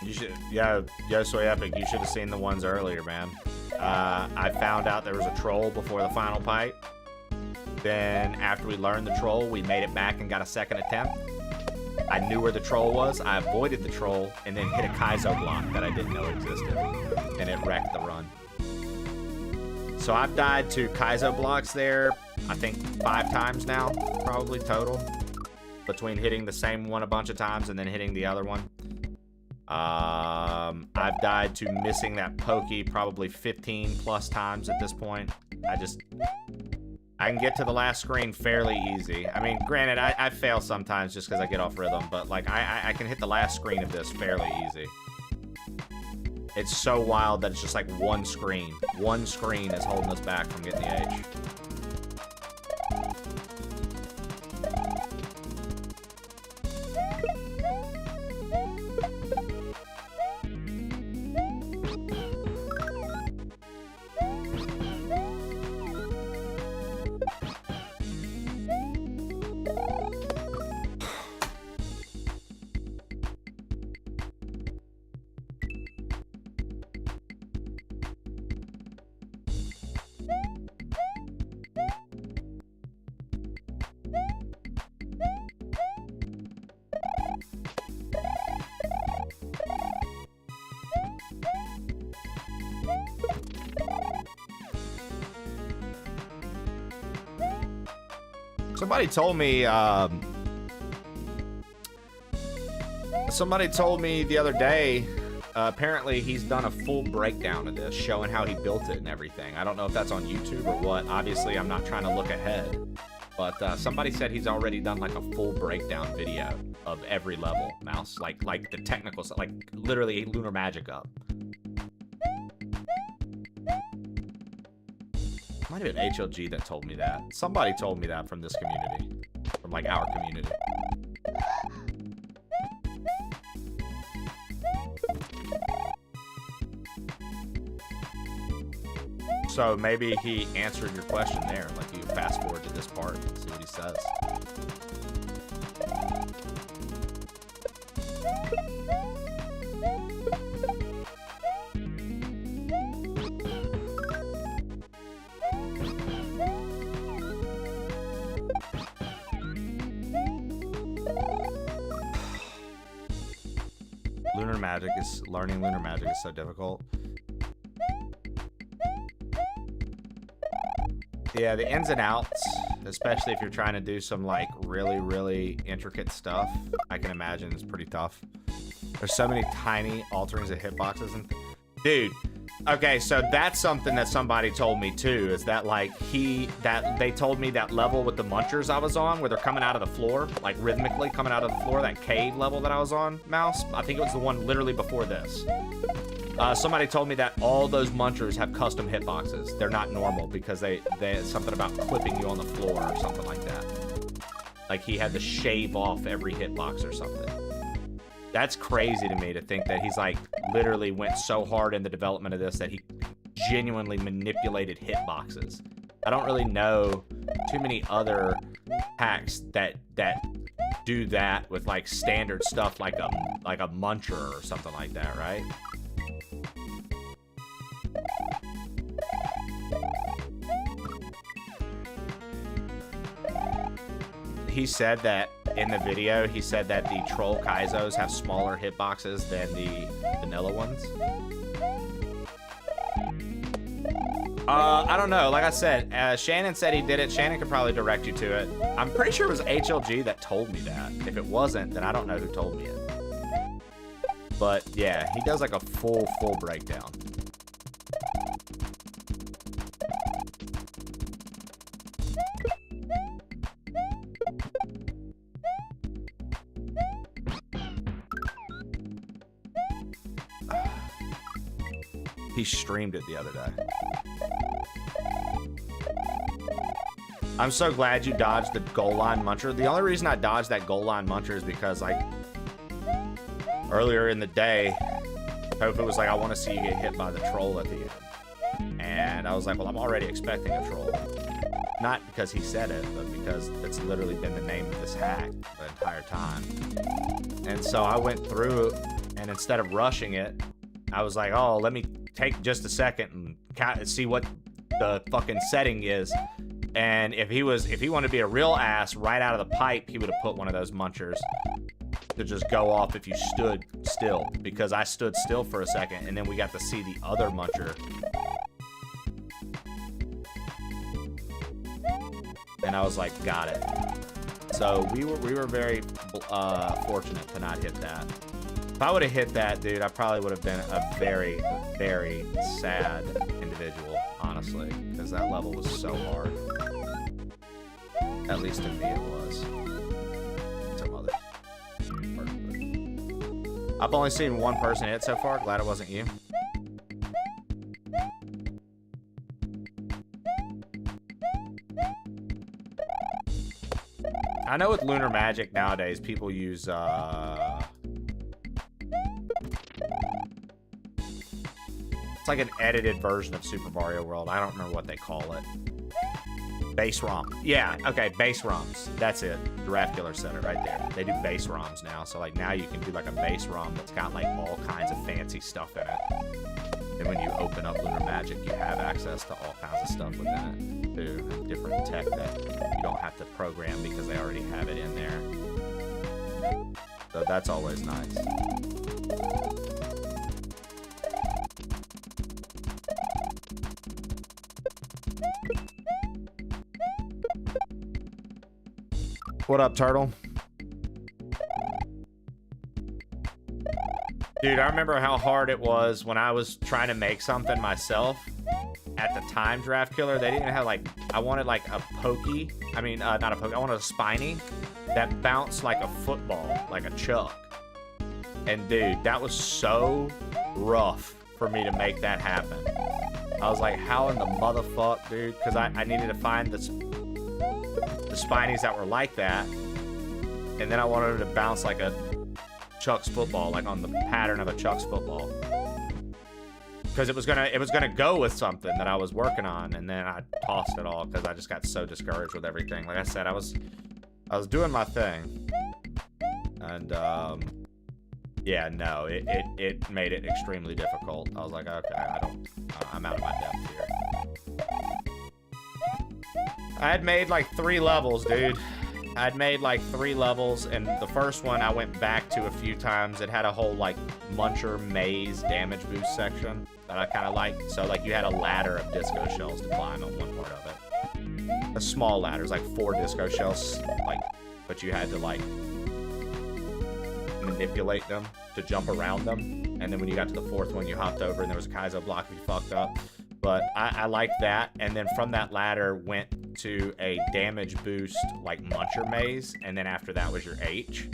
You should, yeah, Yosoi Epic, you should have seen the ones earlier, man. I found out there was a troll before the final fight. Then, after we learned the troll, we made it back and got a second attempt. I knew where the troll was, I avoided the troll, and then hit a KAIZO block that I didn't know existed. And it wrecked the run. So I've died to KAIZO blocks there, I think 5 times now, probably total. Between hitting the same one a bunch of times and then hitting the other one. I've died to missing that pokey probably 15 plus times at this point. I can get to the last screen fairly easy. I mean, granted, I fail sometimes just because I get off rhythm, but like I can hit the last screen of this fairly easy. It's so wild that it's just like one screen. One screen is holding us back from getting the H. Somebody told me the other day, apparently he's done a full breakdown of this, showing how he built it and everything. I don't know if that's on YouTube or what. Obviously, I'm not trying to look ahead. But somebody said he's already done like a full breakdown video of every level, Mouse. Like the technical stuff, like literally Lunar Magic up. Might have been HLG that told me that. Somebody told me that from this community. From like our community. So maybe he answered your question there. Like you fast forward to this part and see what he says. Learning Lunar Magic is so difficult. Yeah, the ins and outs, especially if you're trying to do some like really intricate stuff, I can imagine is pretty tough. There's so many tiny alterings of hitboxes and dude. Okay, so that's something that somebody told me too, is that like they told me that level with the munchers I was on, where they're coming out of the floor, like rhythmically coming out of the floor, that cave level that I was on, Mouse. I think it was the one literally before this. Somebody told me that all those munchers have custom hitboxes. They're not normal because they something about clipping you on the floor or something like that. Like he had to shave off every hitbox or something. That's crazy to me to think that he's like literally went so hard in the development of this that he genuinely manipulated hitboxes. I don't really know too many other hacks that do that with like standard stuff like a muncher or something like that, right? He said that in the video, he said that the troll Kaizos have smaller hitboxes than the vanilla ones. I don't know. Like I said, Shannon said he did it. Shannon could probably direct you to it. I'm pretty sure it was HLG that told me that. If it wasn't, then I don't know who told me it. But yeah, he does like a full breakdown. He streamed it the other day. I'm so glad you dodged the goal line muncher. The only reason I dodged that goal line muncher is because like earlier in the day, Hope was like, I want to see you get hit by the troll at the end. And I was like, well, I'm already expecting a troll. Not because he said it, but because it's literally been the name of this hack the entire time. And so I went through and instead of rushing it, I was like, oh, let me take just a second and see what the fucking setting is. And if he wanted to be a real ass right out of the pipe, he would have put one of those munchers to just go off if you stood still, because I stood still for a second and then we got to see the other muncher. And I was like, got it. So we were very fortunate to not hit that. If I would have hit that, dude, I probably would have been a very, very sad individual, honestly, because that level was so hard. At least to me it was. Some others. I've only seen one person hit so far. Glad it wasn't you. I know with Lunar Magic nowadays, people use, it's like an edited version of Super Mario World. I don't remember what they call it. Base ROM. Yeah, okay, base ROMs. That's it. Giraffe Killer said it right there. They do base ROMs now. So, like, now you can do, like, a base ROM that's got, like, all kinds of fancy stuff in it. And when you open up Lunar Magic, you have access to all kinds of stuff within it. Too. Different tech that you don't have to program because they already have it in there. So that's always nice. What up, Turtle? Dude, I remember how hard it was when I was trying to make something myself. At the time, Giraffe Killer, they didn't have, like, I wanted, like, a pokey. I mean, not a pokey. I wanted a spiny that bounced like a football, like a chuck. And, dude, that was so rough for me to make that happen. I was like, how in the motherfuck, dude? Because I needed to find the spinies that were like that. And then I wanted them to bounce like a Chuck's football, like on the pattern of a Chuck's football. Because it was gonna go with something that I was working on, and then I tossed it all because I just got so discouraged with everything. Like I said, I was doing my thing, and yeah, no, it made it extremely difficult. I was like, okay, I'm out of my depth here. I had made like 3 levels, dude. I'd made like 3 levels, and the first one I went back to a few times. It had a whole like Muncher maze damage boost section that I kind of liked. So like you had a ladder of disco shells to climb on one part of it. A small ladder, it was like 4 disco shells, like, but you had to like manipulate them to jump around them. And then when you got to the 4th one, you hopped over and there was a KAIZO block if you fucked up. But I liked that, and then from that ladder went to a damage boost like Muncher maze, and then after that was your H.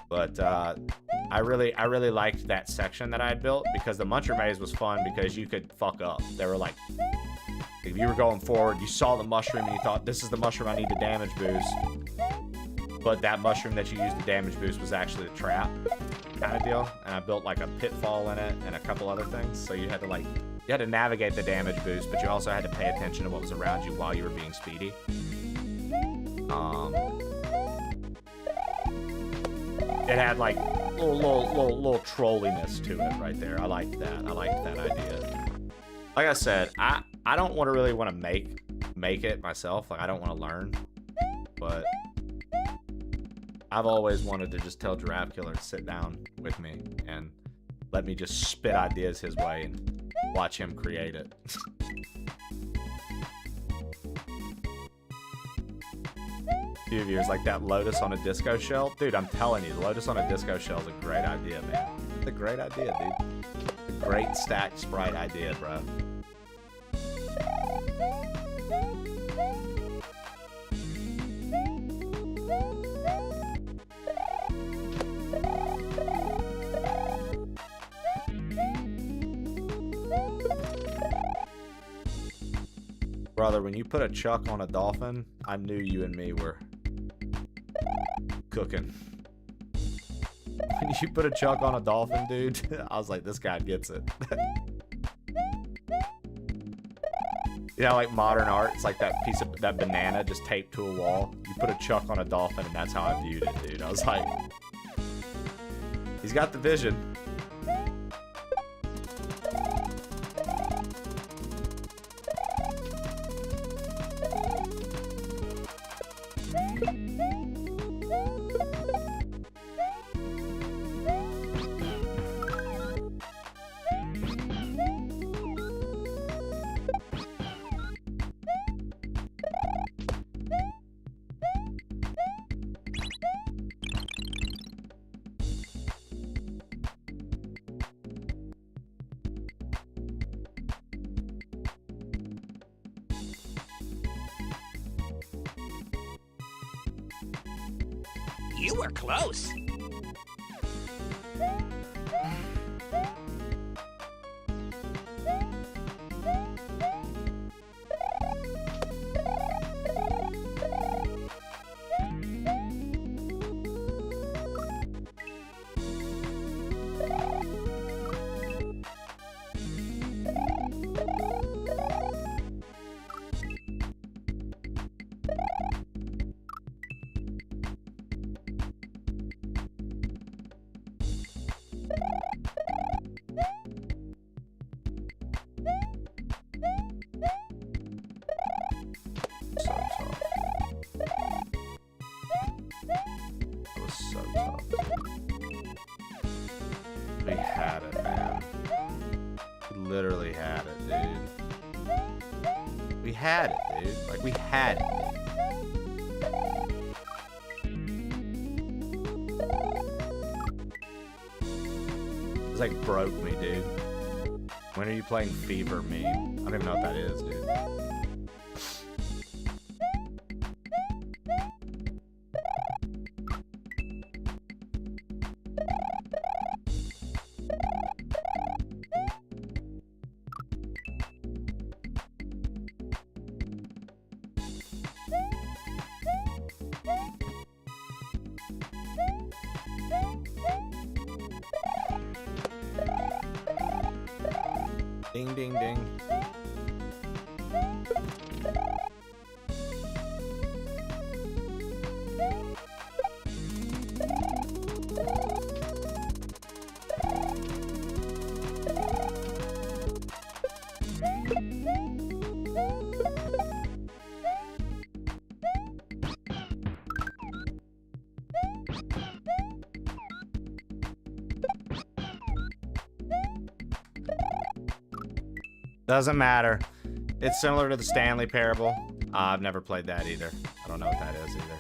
But I really liked that section that I had built because the Muncher maze was fun because you could fuck up. They were like, if you were going forward, you saw the mushroom and you thought, this is the mushroom I need to damage boost. But that mushroom that you used to damage boost was actually a trap kind of deal. And I built like a pitfall in it and a couple other things. So you had to like, you had to navigate the damage boost, but you also had to pay attention to what was around you while you were being speedy. It had like little trolliness to it right there. I liked that. I liked that idea. Like I said, I don't really want to make it myself. Like I don't want to learn, but I've always wanted to just tell Giraffe Killer to sit down with me and let me just spit ideas his way and watch him create it. Few viewers like that Lotus on a disco shell. Dude, I'm telling you, the Lotus on a disco shell is a great idea, man. It's a great idea, dude. It's a great stacked sprite idea, bro. Brother, when you put a chuck on a dolphin, I knew you and me were cooking. When you put a chuck on a dolphin, dude, I was like, this guy gets it. You know, like modern art, it's like that piece of that banana just taped to a wall. You put a chuck on a dolphin, and that's how I viewed it, dude. I was like, he's got the vision. You were close. So tough. It was so tough. We had it, man. We literally had it, dude. We had it, dude. Like, we had it, dude. It's like broke me, dude. When are you playing Fever meme? I don't even know what that is, dude. Ding, ding, ding. Doesn't matter. It's similar to the Stanley Parable. I've never played that either. I don't know what that is either.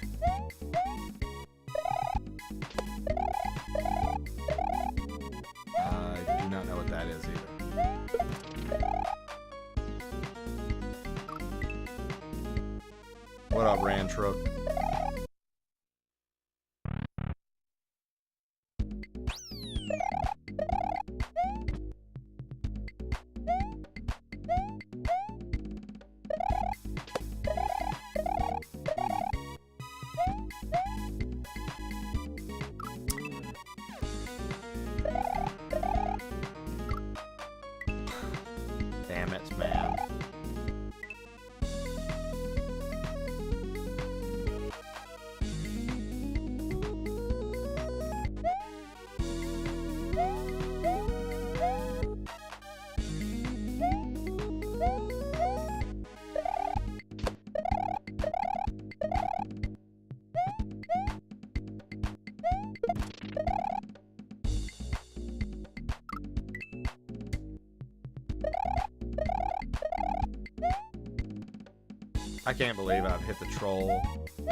I do not know what that is either. What up, Rantrook? Damn it, man. I can't believe I've hit the troll, hit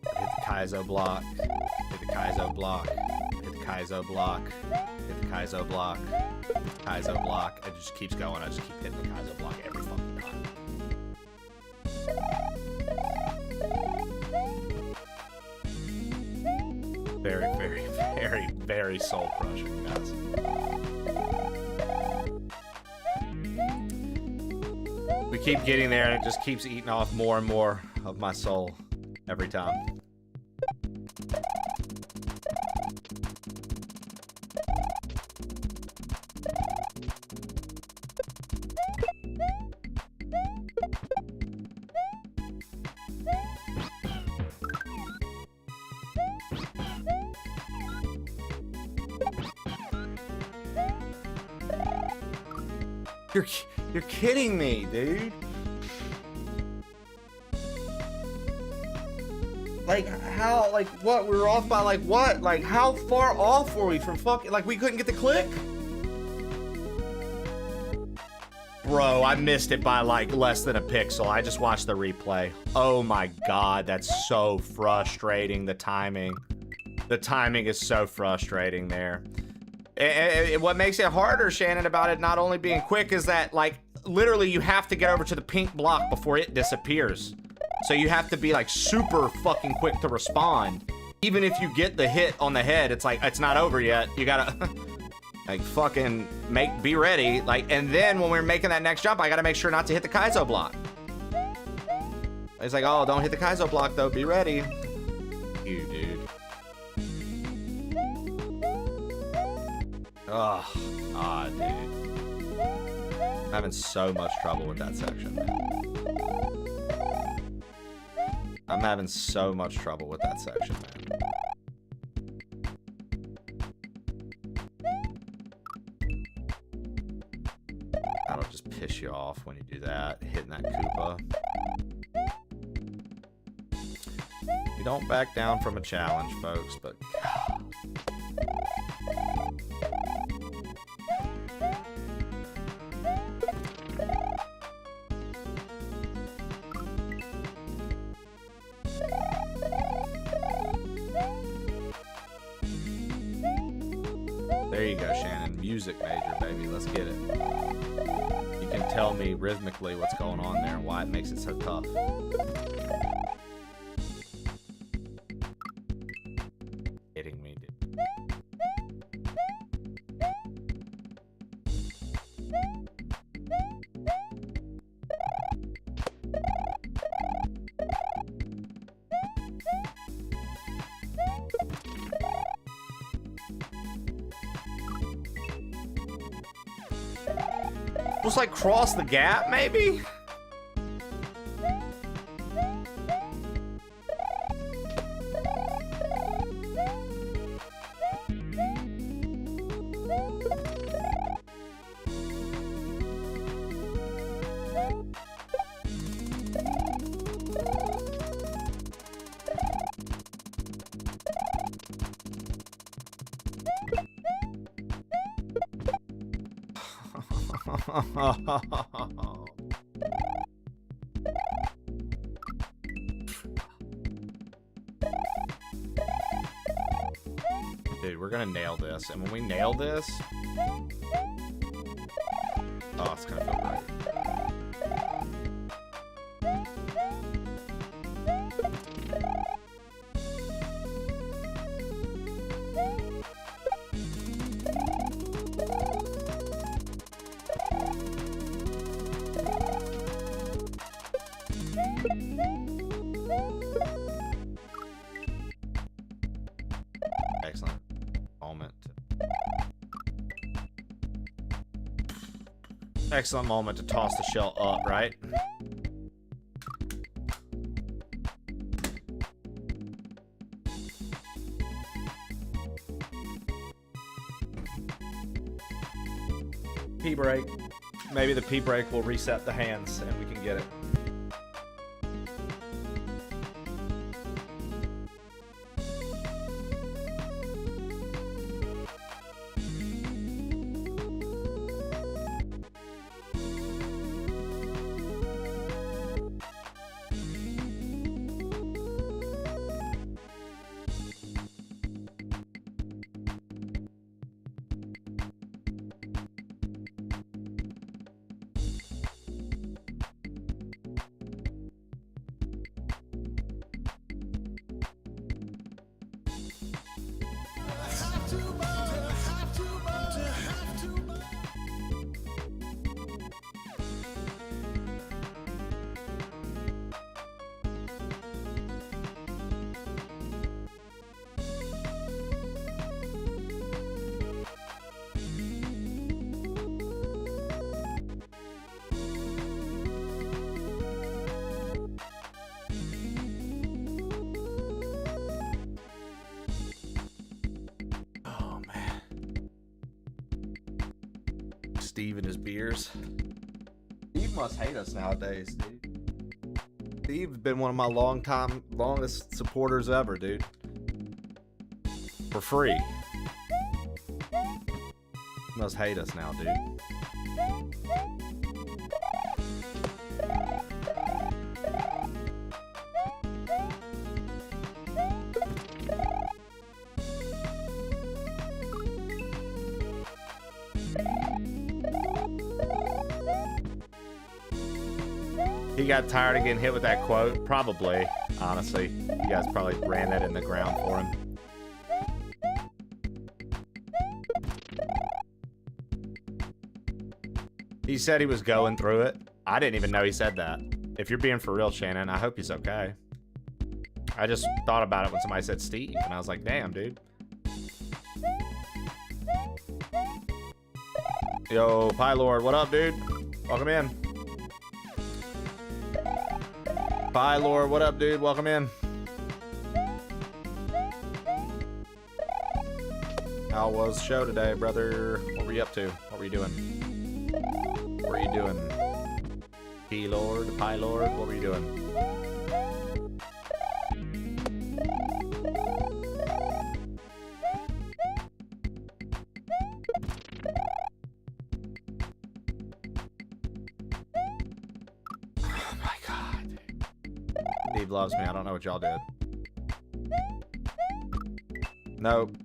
the KAIZO block, hit the KAIZO block, hit the KAIZO block, hit the KAIZO block, KAIZO block. It just keeps going. I just keep hitting the KAIZO block every fucking time. Very, very, very, very soul crushing, guys. We keep getting there, and it just keeps eating off more and more of my soul every time. You're kidding me, dude. Like, how, like, what? We were off by, like, what? Like, how far off were we from fucking, like, we couldn't get the click? Bro, I missed it by, like, less than a pixel. I just watched the replay. Oh my god, that's so frustrating, the timing. The timing is so frustrating there. What makes it harder, Shannon, about it not only being quick is that, like, literally you have to get over to the pink block before it disappears. So you have to be, like, super fucking quick to respond. Even if you get the hit on the head, it's like, it's not over yet. You gotta, like, fucking be ready. Like, and then when we're making that next jump, I gotta make sure not to hit the Kaizo block. It's like, oh, don't hit the Kaizo block, though. Be ready. You, dude. Oh, God, dude. I'm having so much trouble with that section, man. I'm having so much trouble with that section, man. That'll just piss you off when you do that, hitting that Koopa. You don't back down from a challenge, folks, but... There you go, Shannon. Music major, baby. Let's get it. You can tell me rhythmically what's going on there and why it makes it so tough. Hitting me, dude. Just like cross the gap, maybe? Dude, we're gonna nail this, and when we nail this, oh, it's gonna feel great. Excellent moment. Excellent moment to toss the shell up, right? P break. Maybe the P break will reset the hands and we can get it. Steve and his beers. Steve must hate us nowadays, dude. Steve's been one of my longest supporters ever, dude. For free. He must hate us now, dude. He got tired of getting hit with that quote. Probably, honestly. You guys probably ran that in the ground for him. He said he was going through it. I didn't even know he said that. If you're being for real, Shannon, I hope he's okay. I just thought about it when somebody said Steve, and I was like, damn, dude. Yo, Pylord, what up, dude? Welcome in. Pylord, what up, dude? Welcome in. How was the show today, brother? What were you up to? What were you doing? What were you doing? P-Lord, Pylord, what were you doing? Oh my god. Steve loves me. I don't know what y'all did. Nope.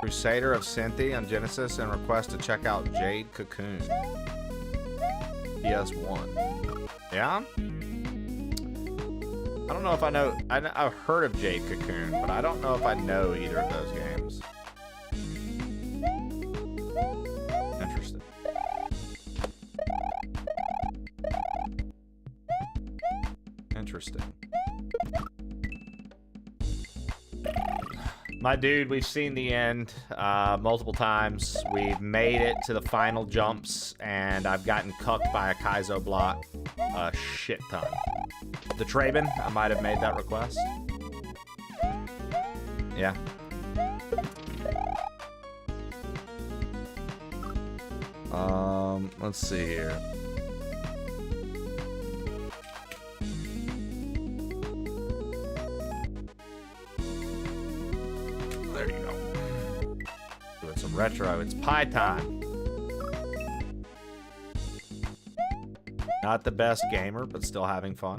Crusader of Cynthia on Genesis and request to check out Jade Cocoon. PS1. Yeah? I don't know if I know. I've heard of Jade Cocoon, but I don't know if I know either of those games. Interesting. Interesting. My dude, we've seen the end multiple times. We've made it to the final jumps, and I've gotten cucked by a KAIZO block a shit ton. The Traben, I might have made that request. Yeah. Let's see here. There you go. Doing some retro. It's pie time. Not the best gamer, but still having fun.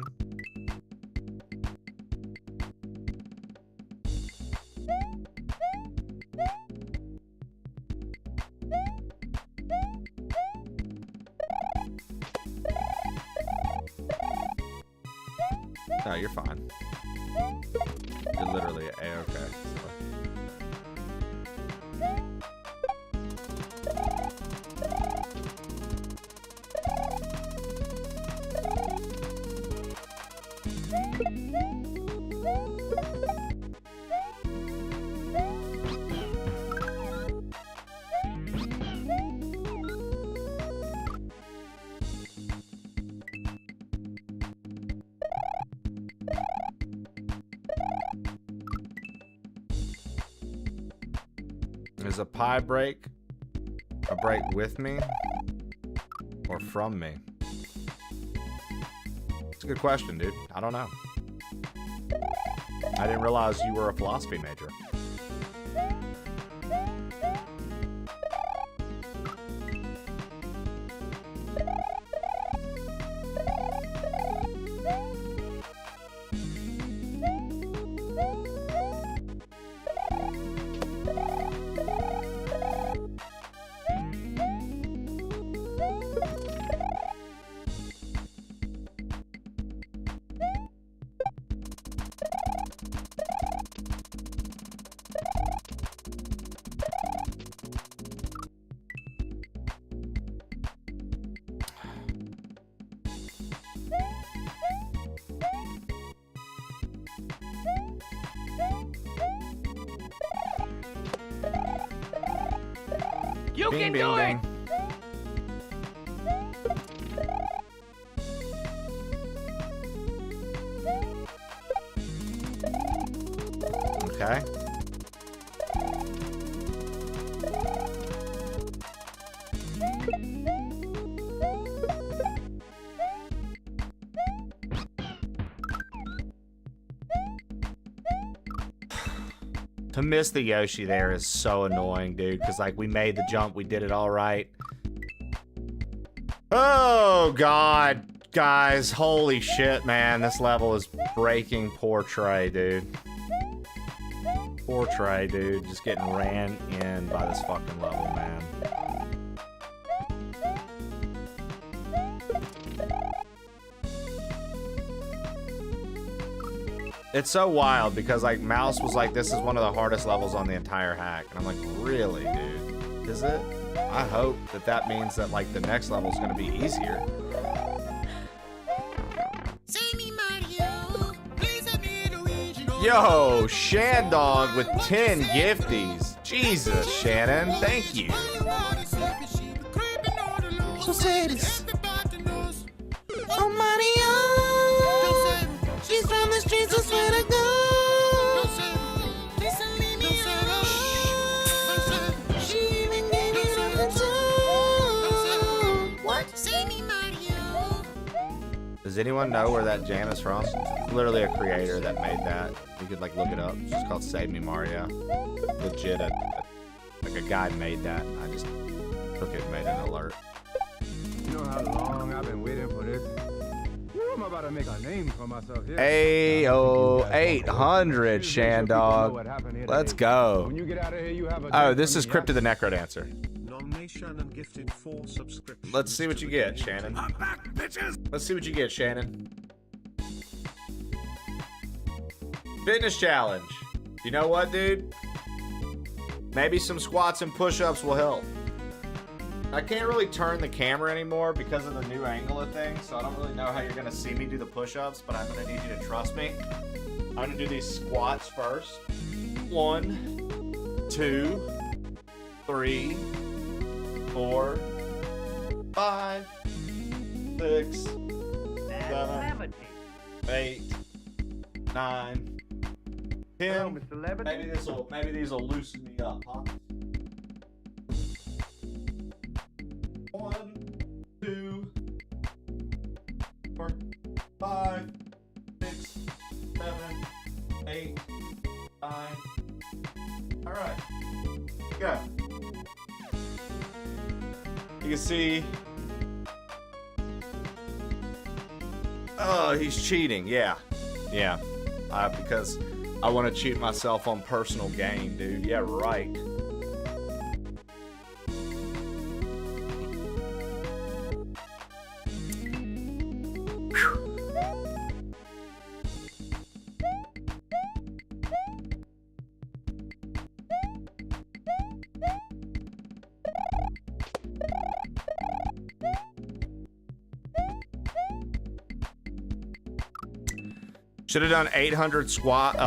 No, you're fine. You're literally A-okay. So. Is a pie break a break with me or from me? It's a good question, dude. I don't know. I didn't realize you were a philosophy major. You can do it! Okay. To miss the Yoshi there is so annoying, dude, because, like, we made the jump, we did it all right. Oh, God, guys, holy shit, man, this level is breaking poor Trey, dude. Poor Trey, dude. Just getting ran in by this fucking level, man. It's so wild because like Mouse was like, this is one of the hardest levels on the entire hack. And I'm like, really, dude? Is it? I hope that that means that like the next level is going to be easier. Yo, Shandog with 10 gifties. Jesus, Shannon, thank you. So say this. Oh, Mario. She's from the streets, I swear to God. She even gave me something too. What? Say me, Mario. Does anyone know where that jam is from? It's literally a creator that made that. You could like look it up. It's just called Save Me Mario. Legit, like a guy made that. I just took it and made an alert. You know how long I've been waiting for this? I'm about to make a name for myself here. Ayo, 800, Shandog. Let's go. When you get out of here, you have a Oh, this is Crypt of the Necrodancer. Shannon gifted 4 subscriptions. Let's see what you get, Shannon. I'm back, bitches. Let's see what you get, Shannon. Fitness challenge. You know what, dude? Maybe some squats and push-ups will help. I can't really turn the camera anymore because of the new angle of things, so I don't really know how you're gonna see me do the push-ups, but I'm gonna need you to trust me. I'm gonna do these squats first. 1, 2, 3, 4, 5, 6, 7, 8, 9, 10. Maybe these will loosen me up, huh? 1, 2, 4, 5, 6, 7, 8, 9. All right, go. You can see. Oh, he's cheating. Yeah. Because I want to cheat myself on personal gain, dude. Yeah, right. Should have done 800 squats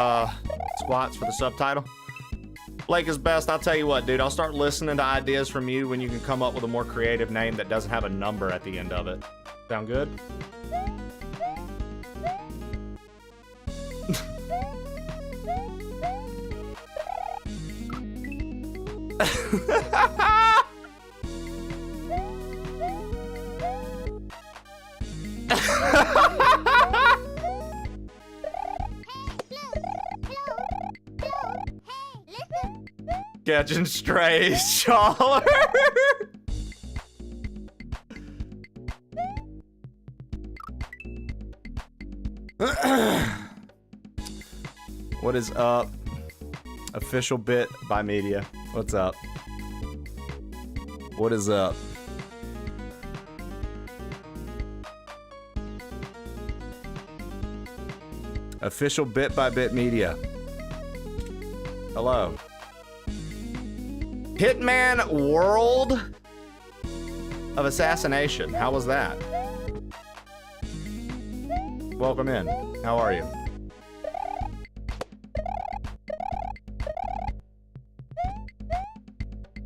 for the subtitle. Blake is best. I'll tell you what, dude. I'll start listening to ideas from you when you can come up with a more creative name that doesn't have a number at the end of it. Sound good? Catching strays, Challer. What is up? Official bit by media. What's up? What is up? Official bit by bit media. Hello. Hitman World of Assassination. How was that? Welcome in. How are you?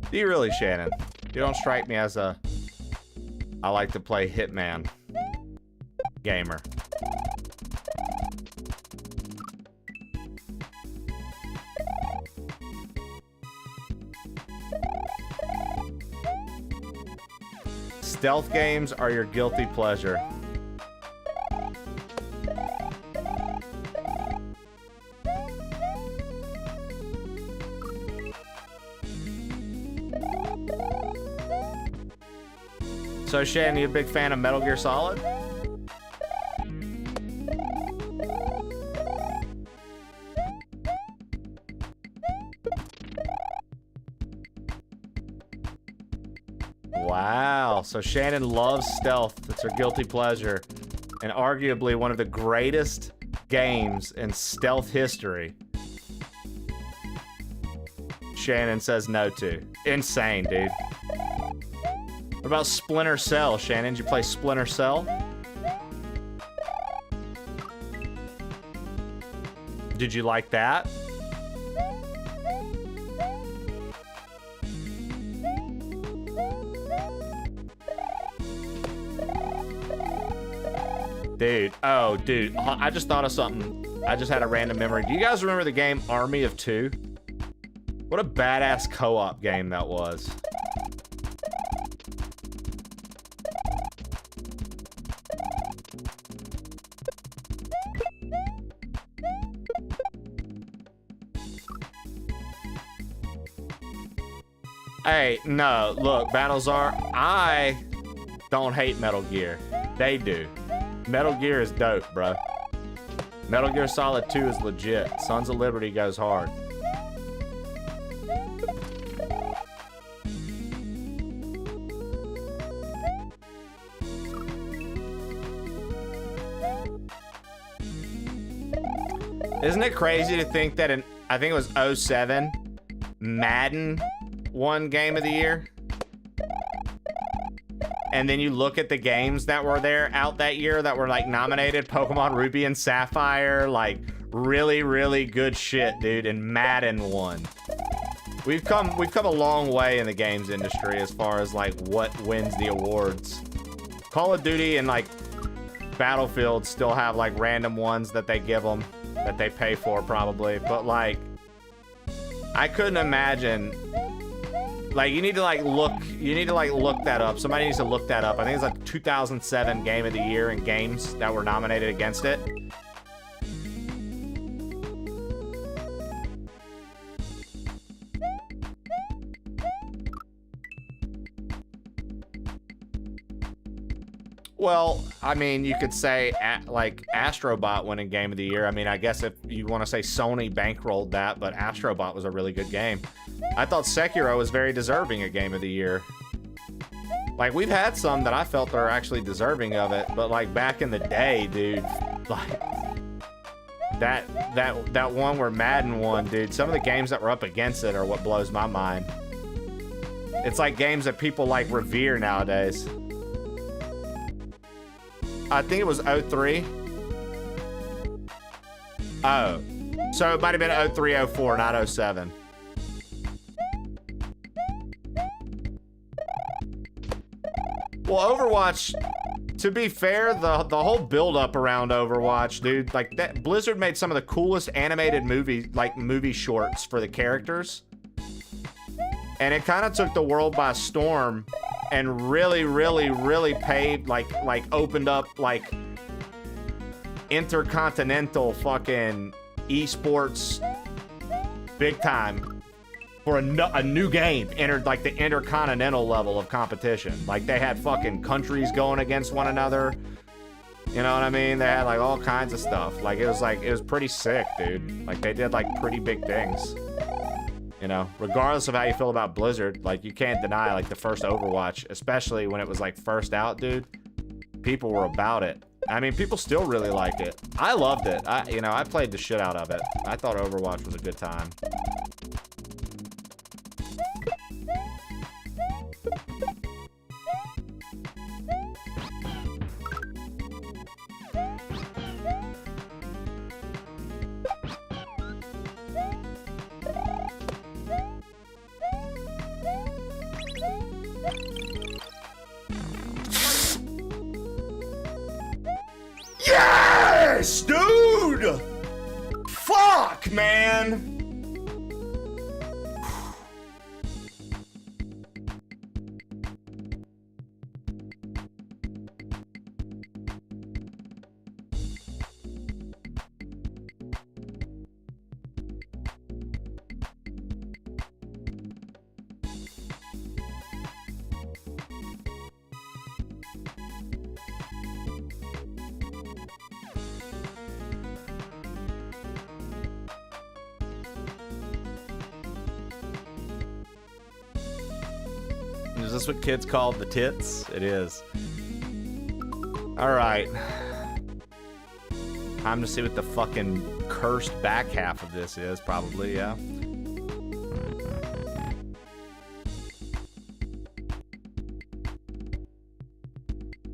Do you really, Shannon? You don't strike me as a I like to play Hitman gamer. Stealth games are your guilty pleasure. So Shannon, you a big fan of Metal Gear Solid? Wow. So Shannon loves stealth. It's her guilty pleasure. And arguably one of the greatest games in stealth history. Shannon says no to. Insane, dude. What about Splinter Cell, Shannon? Did you play Splinter Cell? Did you like that? Dude, oh, dude, I just thought of something. I just had a random memory. Do you guys remember the game Army of Two? What a badass co-op game that was. Hey, no, look, Battlezar, I don't hate Metal Gear. They do. Metal Gear is dope, bro. Metal Gear Solid 2 is legit. Sons of Liberty goes hard. Isn't it crazy to think that in, I think it was 07, Madden won Game of the Year? And then you look at the games that were out that year that were like nominated, Pokemon Ruby and Sapphire, like really, really good shit, dude. And Madden won. We've come a long way in the games industry as far as like what wins the awards. Call of Duty and like Battlefield still have like random ones that they give them that they pay for probably, but like I couldn't imagine. Like, you need to look that up. Somebody needs to look that up. I think it's like 2007 Game of the Year and games that were nominated against it. Well, I mean, you could say like Astrobot winning Game of the Year. I mean, I guess if you want to say Sony bankrolled that, but Astrobot was a really good game. I thought Sekiro was very deserving of Game of the Year. Like, we've had some that I felt are actually deserving of it, but like back in the day, dude, like that one where Madden won, dude, some of the games that were up against it are what blows my mind. It's like games that people like revere nowadays. I think it was 03. Oh. So it might have been 03, 04, not 07. Well, Overwatch, to be fair, the whole build-up around Overwatch, dude, like that Blizzard made some of the coolest animated movie shorts for the characters. And it kind of took the world by storm and really, really, really paved, like opened up, like, intercontinental fucking esports big time for a new game. Entered, like, the intercontinental level of competition. Like, they had fucking countries going against one another. You know what I mean? They had, like, all kinds of stuff. Like, it was pretty sick, dude. Like, they did, like, pretty big things. You know, regardless of how you feel about Blizzard, like, you can't deny, like, the first Overwatch, especially when it was, like, first out, dude. People were about it. I mean, people still really like it. I loved it. I played the shit out of it. I thought Overwatch was a good time. Yes, dude! Fuck, man! Is this what kids call the tits? It is. All right. Time to see what the fucking cursed back half of this is, probably, yeah.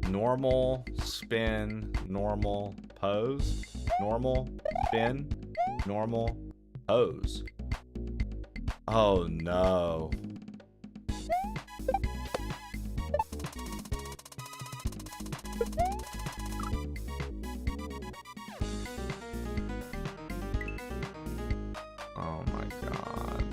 Normal, spin, normal, pose. Normal, spin, normal, pose. Oh no. Oh my god.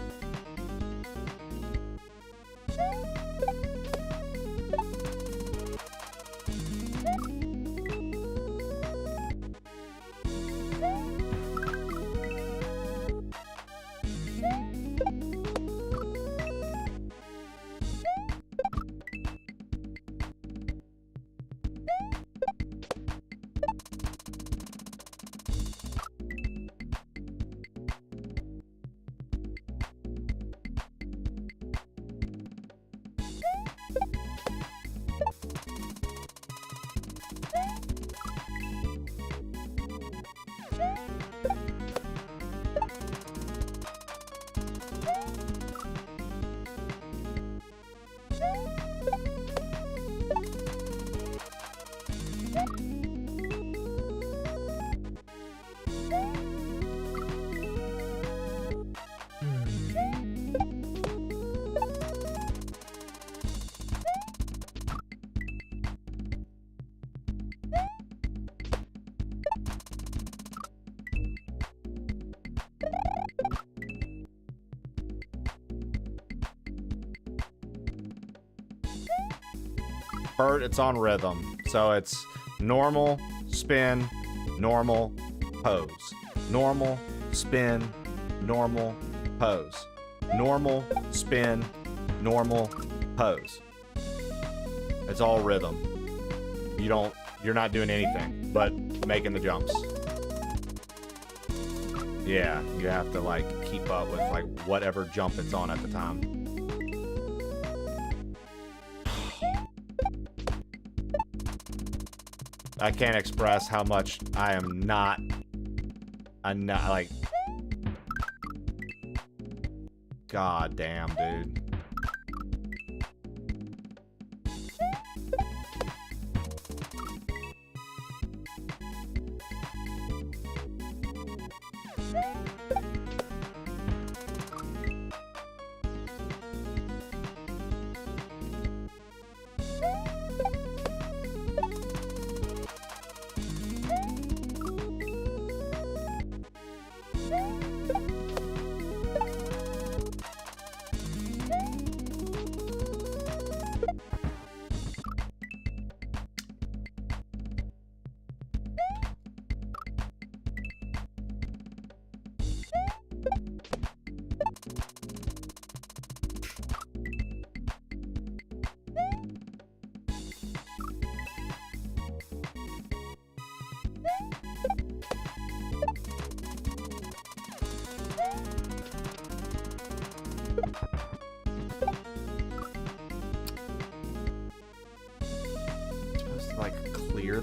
It's on rhythm. So it's normal, spin, normal, pose. Normal, spin, normal, pose. Normal, spin, normal, pose. It's all rhythm. You're not doing anything but making the jumps. Yeah, you have to like keep up with like whatever jump it's on at the time. I can't express how much I am not like. God damn, dude.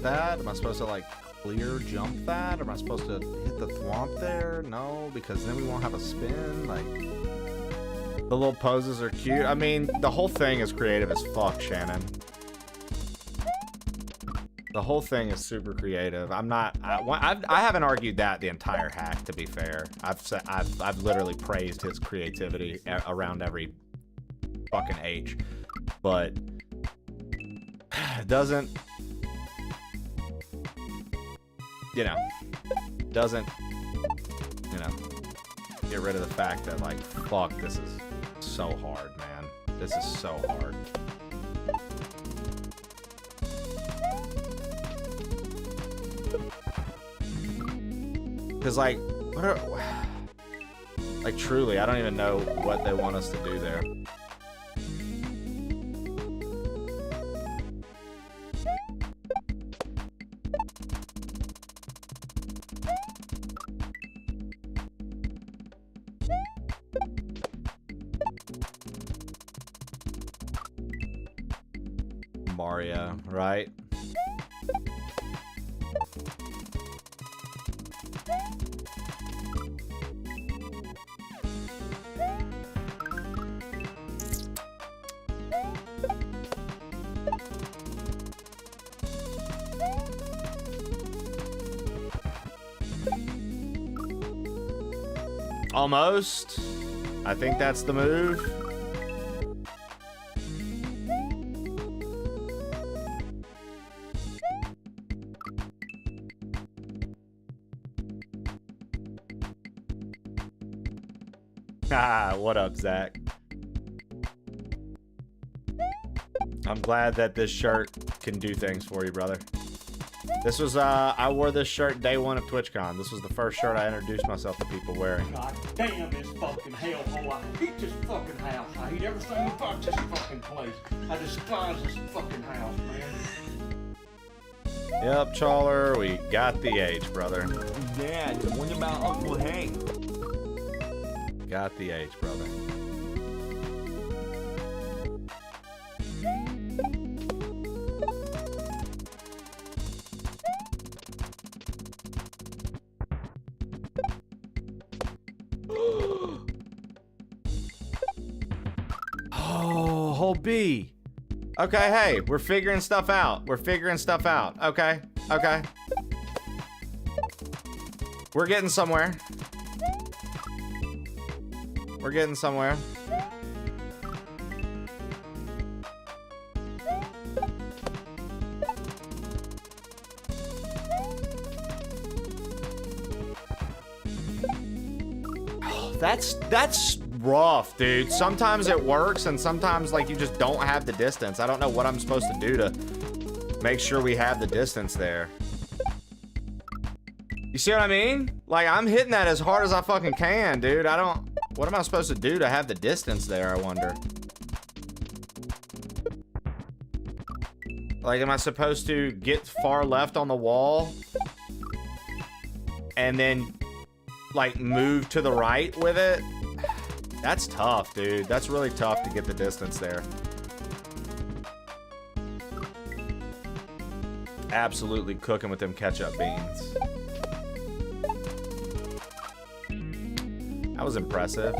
That? Am I supposed to like clear jump that? Am I supposed to hit the thwomp there? No, because then we won't have a spin. Like, the little poses are cute. I mean, the whole thing is creative as fuck, Shannon. The whole thing is super creative. I haven't argued that the entire hack, to be fair. I've literally praised his creativity around every fucking H, but it doesn't. You know, doesn't, you know, get rid of the fact that, like, fuck, this is so hard, man. This is so hard. Because, like, like, truly, I don't even know what they want us to do there. Mario, right? Almost. I think that's the move. Ah, what up, Zach? I'm glad that this shirt can do things for you, brother. This was, I wore this shirt day one of TwitchCon. This was the first shirt I introduced myself to people wearing. God damn this fucking hellhole. I hate this fucking house. I hate everything about this fucking place. I despise this fucking house, man. Yep, Chawler, we got the age, brother. Dad, what about Uncle Hank? Got the age, brother. Oh, whole B. Okay, hey, we're figuring stuff out. We're figuring stuff out. Okay, okay. We're getting somewhere. We're getting somewhere. That's rough, dude. Sometimes it works and sometimes like you just don't have the distance. I don't know what I'm supposed to do to make sure we have the distance there. You see what I mean? Like I'm hitting that as hard as I fucking can, dude. What am I supposed to do to have the distance there, I wonder? Like, am I supposed to get far left on the wall and then, like, move to the right with it? That's tough, dude. That's really tough to get the distance there. Absolutely cooking with them ketchup beans. That was impressive.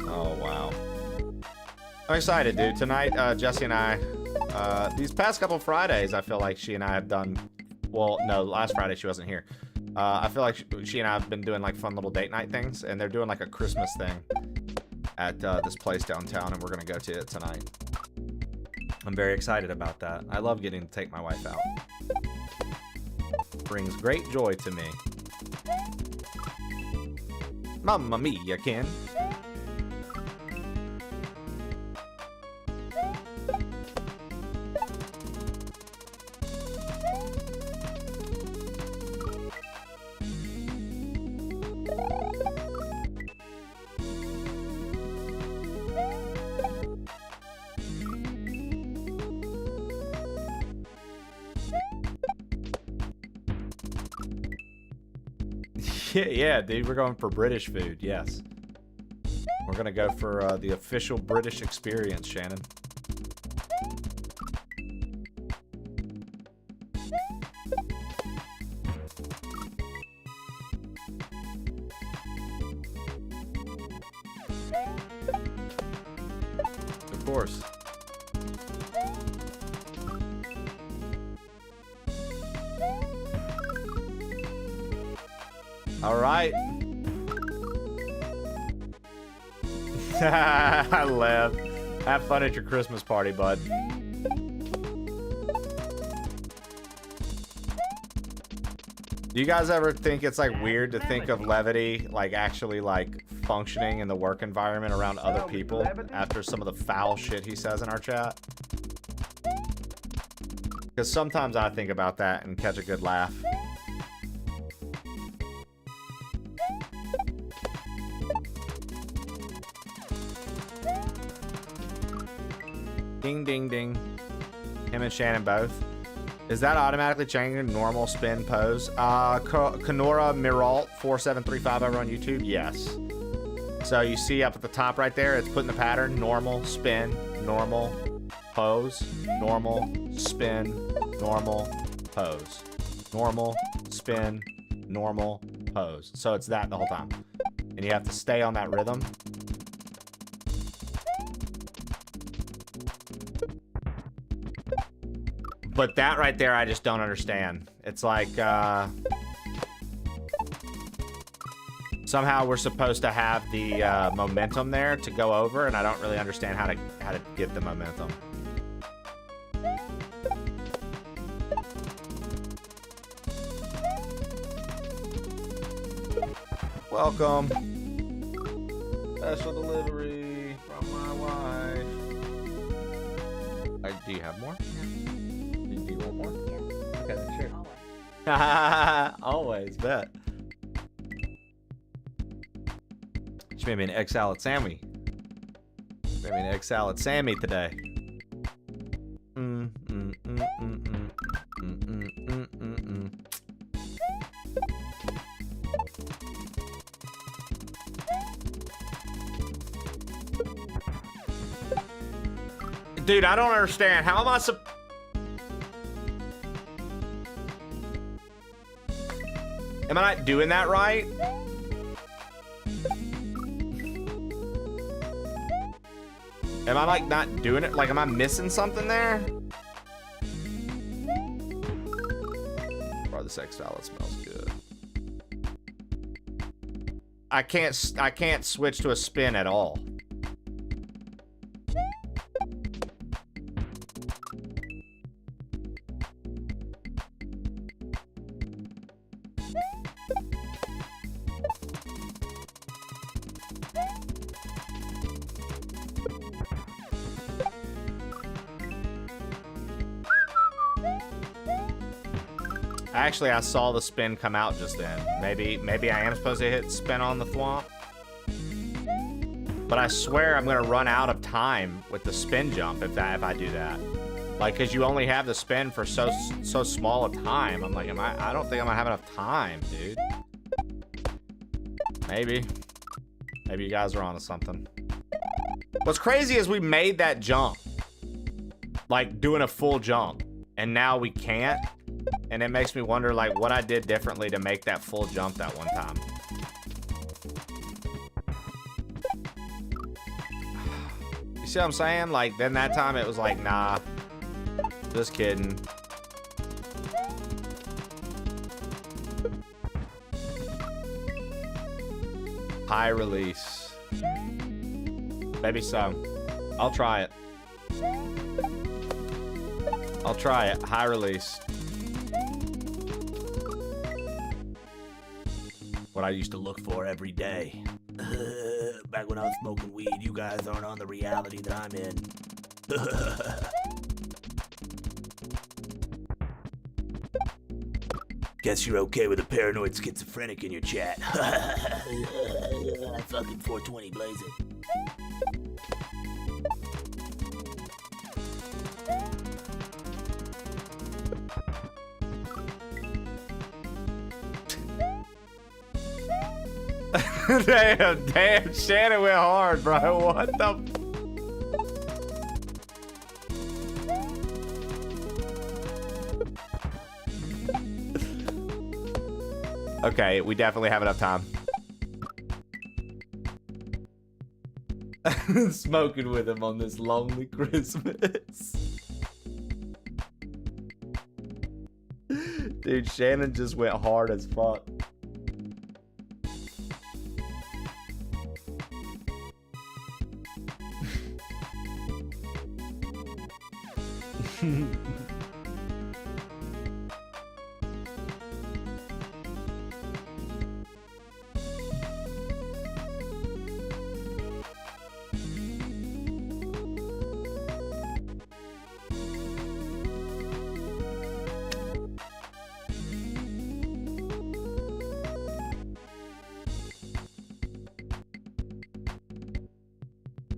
Oh, wow. I'm excited, dude. Tonight, Jesse and I, these past couple Fridays, I feel like she and I have done, well, no, last Friday she wasn't here. I feel like she and I have been doing like fun little date night things, and they're doing like a Christmas thing at this place downtown, and we're gonna go to it tonight. I'm very excited about that. I love getting to take my wife out. Brings great joy to me. Mamma mia, Ken. Yeah, dude, we're going for British food, yes. We're gonna go for the official British experience, Shannon. Of course. All right. I laughed. Have fun at your Christmas party, bud. Do you guys ever think it's like weird to think of levity like actually like functioning in the work environment around other people after some of the foul shit he says in our chat? Because sometimes I think about that and catch a good laugh. Ding, ding, ding. Him and Shannon both. Is that automatically changing normal spin pose? Kenora Miralt 4735 over on YouTube? Yes. So you see up at the top right there, it's putting the pattern, normal, spin, normal, pose, normal, spin, normal, pose. Normal, spin, normal, pose. So it's that the whole time. And you have to stay on that rhythm. But that right there, I just don't understand. It's like, somehow we're supposed to have the momentum there to go over, and I don't really understand how to get the momentum. Welcome. Special delivery from my wife. Do you have more? Do you want more? Yeah. Okay, sure. Always. Always, bet. She made me an egg salad Sammy. She made me an egg salad Sammy today. Dude, I don't understand. How am I Am I not doing that right? Am I like not doing it? Like, am I missing something there? Bro, this egg salad smells good. I can't switch to a spin at all. Actually, I saw the spin come out just then. Maybe I am supposed to hit spin on the thwomp. But I swear I'm gonna run out of time with the spin jump if I do that. Like, cause you only have the spin for so small a time. I'm like, I don't think I'm gonna have enough time, dude. Maybe you guys are onto something. What's crazy is we made that jump, like doing a full jump, and now we can't. And it makes me wonder, like, what I did differently to make that full jump that one time. You see what I'm saying? Like, then that time it was like, nah. Just kidding. High release. Maybe so. I'll try it. I'll try it. High release. What I used to look for every day. Back when I was smoking weed, you guys aren't on the reality that I'm in. Guess you're okay with a paranoid schizophrenic in your chat. Fucking 420 blazing. Damn, Shannon went hard, bro. What the? Okay, we definitely have enough time. Smoking with him on this lonely Christmas. Dude, Shannon just went hard as fuck.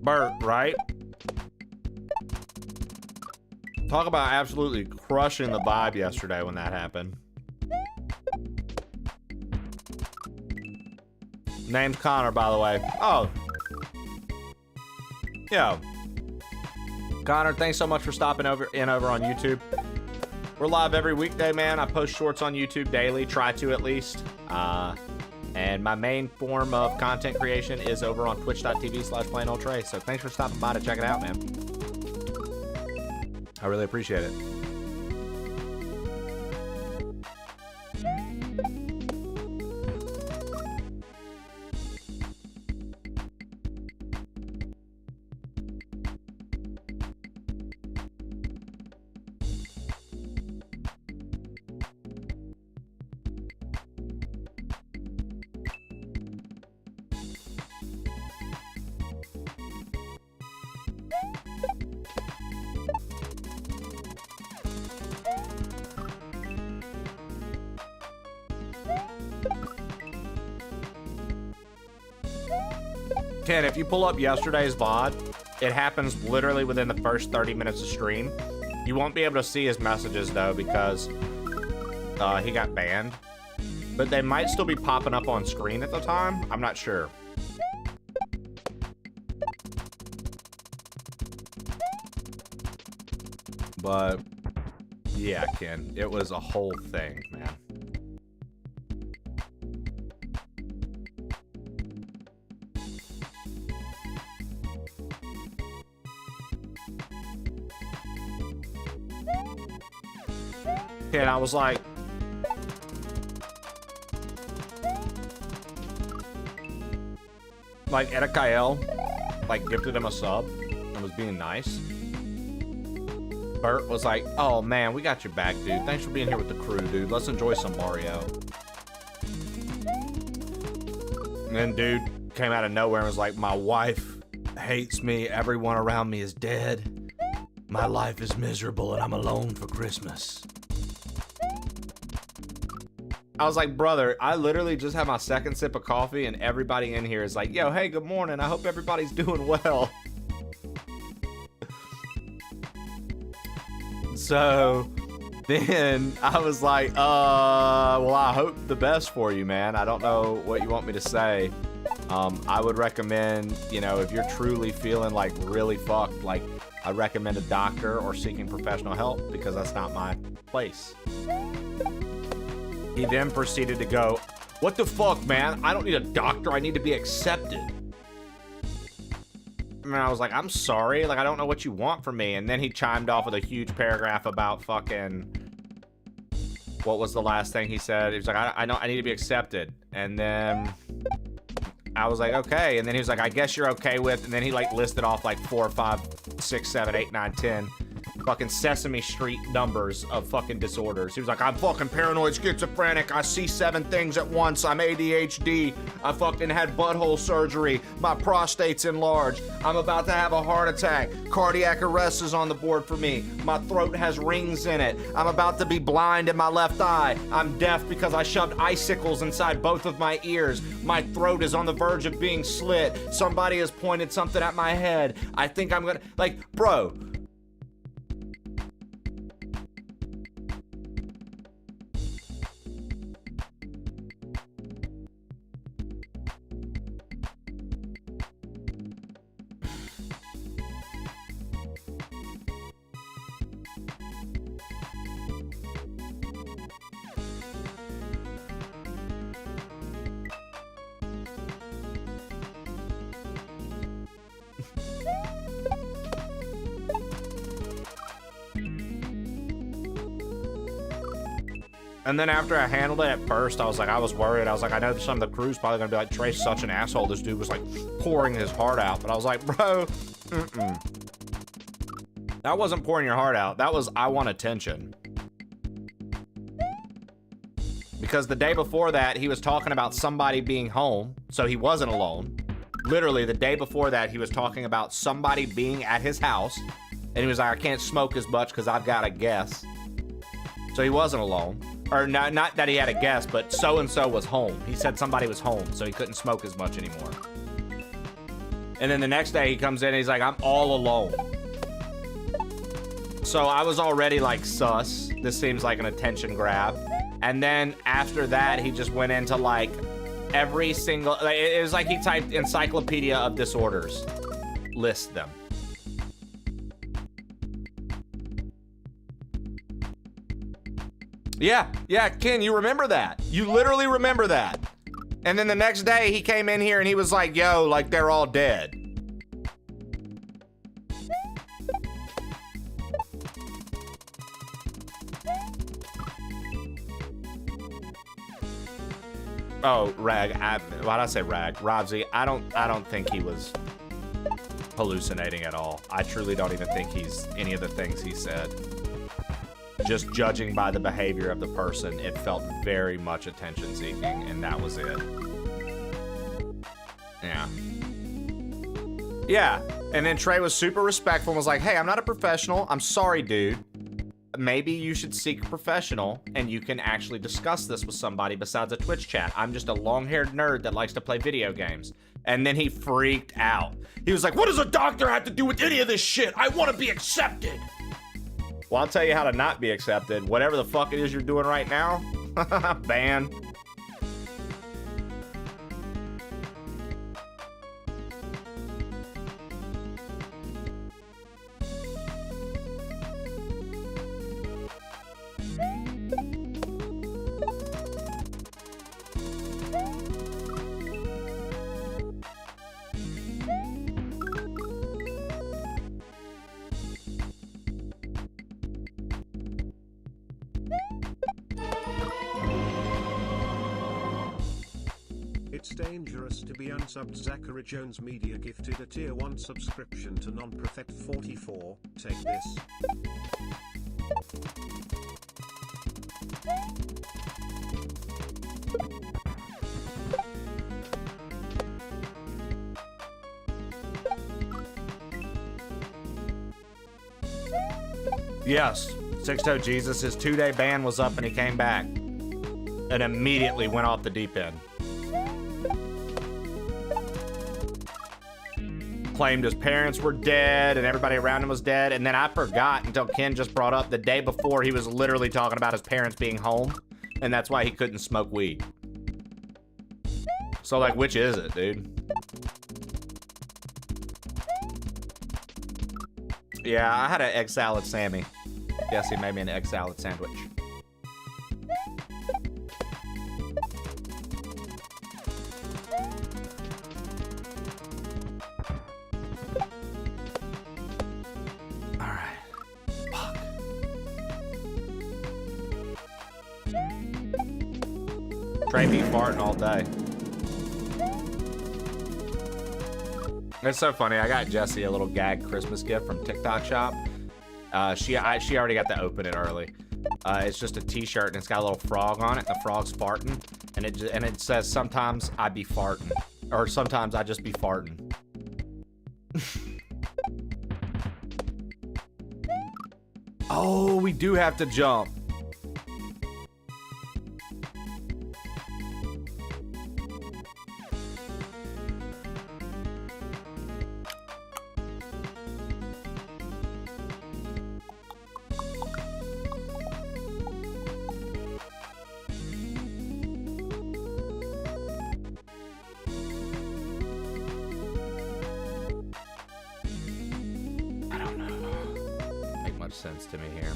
Bert, right? Talk about absolutely crushing the vibe yesterday when that happened. Name's Connor, by the way. Oh. Yo. Connor, thanks so much for stopping over on YouTube. We're live every weekday, man. I post shorts on YouTube daily, try to at least. And my main form of content creation is over on twitch.tv/PlainOldTrey. So thanks for stopping by to check it out, man. I really appreciate it. Ken, if you pull up yesterday's VOD, it happens literally within the first 30 minutes of stream. You won't be able to see his messages, though, because he got banned. But they might still be popping up on screen at the time. I'm not sure. But, yeah, Ken, it was a whole thing, man. And I was like, Etta Kyle, gifted him a sub and was being nice. Bert was like, oh man, we got your back, dude. Thanks for being here with the crew, dude. Let's enjoy some Mario. And then dude came out of nowhere and was like, my wife hates me. Everyone around me is dead. My life is miserable and I'm alone for Christmas. I was like, brother, I literally just had my second sip of coffee and everybody in here is like, yo, hey, good morning. I hope everybody's doing well. So then I was like, well, I hope the best for you, man. I don't know what you want me to say. I would recommend, you know, if you're truly feeling like really fucked, like I recommend a doctor or seeking professional help because that's not my place. He then proceeded to go, what the fuck, man? I don't need a doctor. I need to be accepted. And I was like, I'm sorry. Like, I don't know what you want from me. And then he chimed off with a huge paragraph about fucking... What was the last thing he said? He was like, I need to be accepted. And then I was like, okay. And then he was like, I guess you're okay with... And then he, like, listed off, like, 4, 5, 6, 7, 8, 9, 10... fucking Sesame Street numbers of fucking disorders. He was like, I'm fucking paranoid schizophrenic. I see 7 things at once. I'm ADHD. I fucking had butthole surgery. My prostate's enlarged. I'm about to have a heart attack. Cardiac arrest is on the board for me. My throat has rings in it. I'm about to be blind in my left eye. I'm deaf because I shoved icicles inside both of my ears. My throat is on the verge of being slit. Somebody has pointed something at my head. I think I'm gonna... Like, bro... And then after I handled it at first, I was worried. I was like, I know some of the crew's probably gonna be like, Trey's such an asshole. This dude was like pouring his heart out. But I was like, bro, that wasn't pouring your heart out. That was, I want attention. Because the day before that, he was talking about somebody being home. So he wasn't alone. Literally, the day before that, he was talking about somebody being at his house. And he was like, I can't smoke as much because I've got a guest. So he wasn't alone. Or not that he had a guest, but so-and-so was home. He said somebody was home, so he couldn't smoke as much anymore. And then the next day he comes in and he's like, I'm all alone. So I was already like, sus. This seems like an attention grab. And then after that, he just went into like every single... It was like he typed Encyclopedia of Disorders. List them. Yeah, Ken, you remember that. You literally remember that. And then the next day he came in here and he was like, yo, like they're all dead. Oh, Rag, why'd I say Rag? Robsy, I don't think he was hallucinating at all. I truly don't even think he's any of the things he said. Just judging by the behavior of the person, it felt very much attention seeking, and that was it. Yeah. Yeah, and then Trey was super respectful and was like, hey, I'm not a professional. I'm sorry, dude. Maybe you should seek a professional and you can actually discuss this with somebody besides a Twitch chat. I'm just a long-haired nerd that likes to play video games. And then he freaked out. He was like, what does a doctor have to do with any of this shit? I want to be accepted. Well, I'll tell you how to not be accepted. Whatever the fuck it is you're doing right now, ban. It's dangerous to be unsubbed. Zachary Jones Media gifted a tier 1 subscription to Non-Prophet 44. Take this. Yes, 6-0 Jesus, his 2-day ban was up and he came back. And immediately went off the deep end. Claimed his parents were dead and everybody around him was dead, and then I forgot until Ken just brought up the day before he was literally talking about his parents being home, and that's why he couldn't smoke weed. So like, which is it, dude? Yeah, I had an egg salad Sammy. Yes, he made me an egg salad sandwich. Trey be farting all day. It's so funny. I got Jessie a little gag Christmas gift from TikTok Shop. She already got to open it early. It's just a T-shirt and it's got a little frog on it. And the frog's farting, and it says sometimes I be farting, or sometimes I just be farting. Oh, we do have to jump. Sense to me here.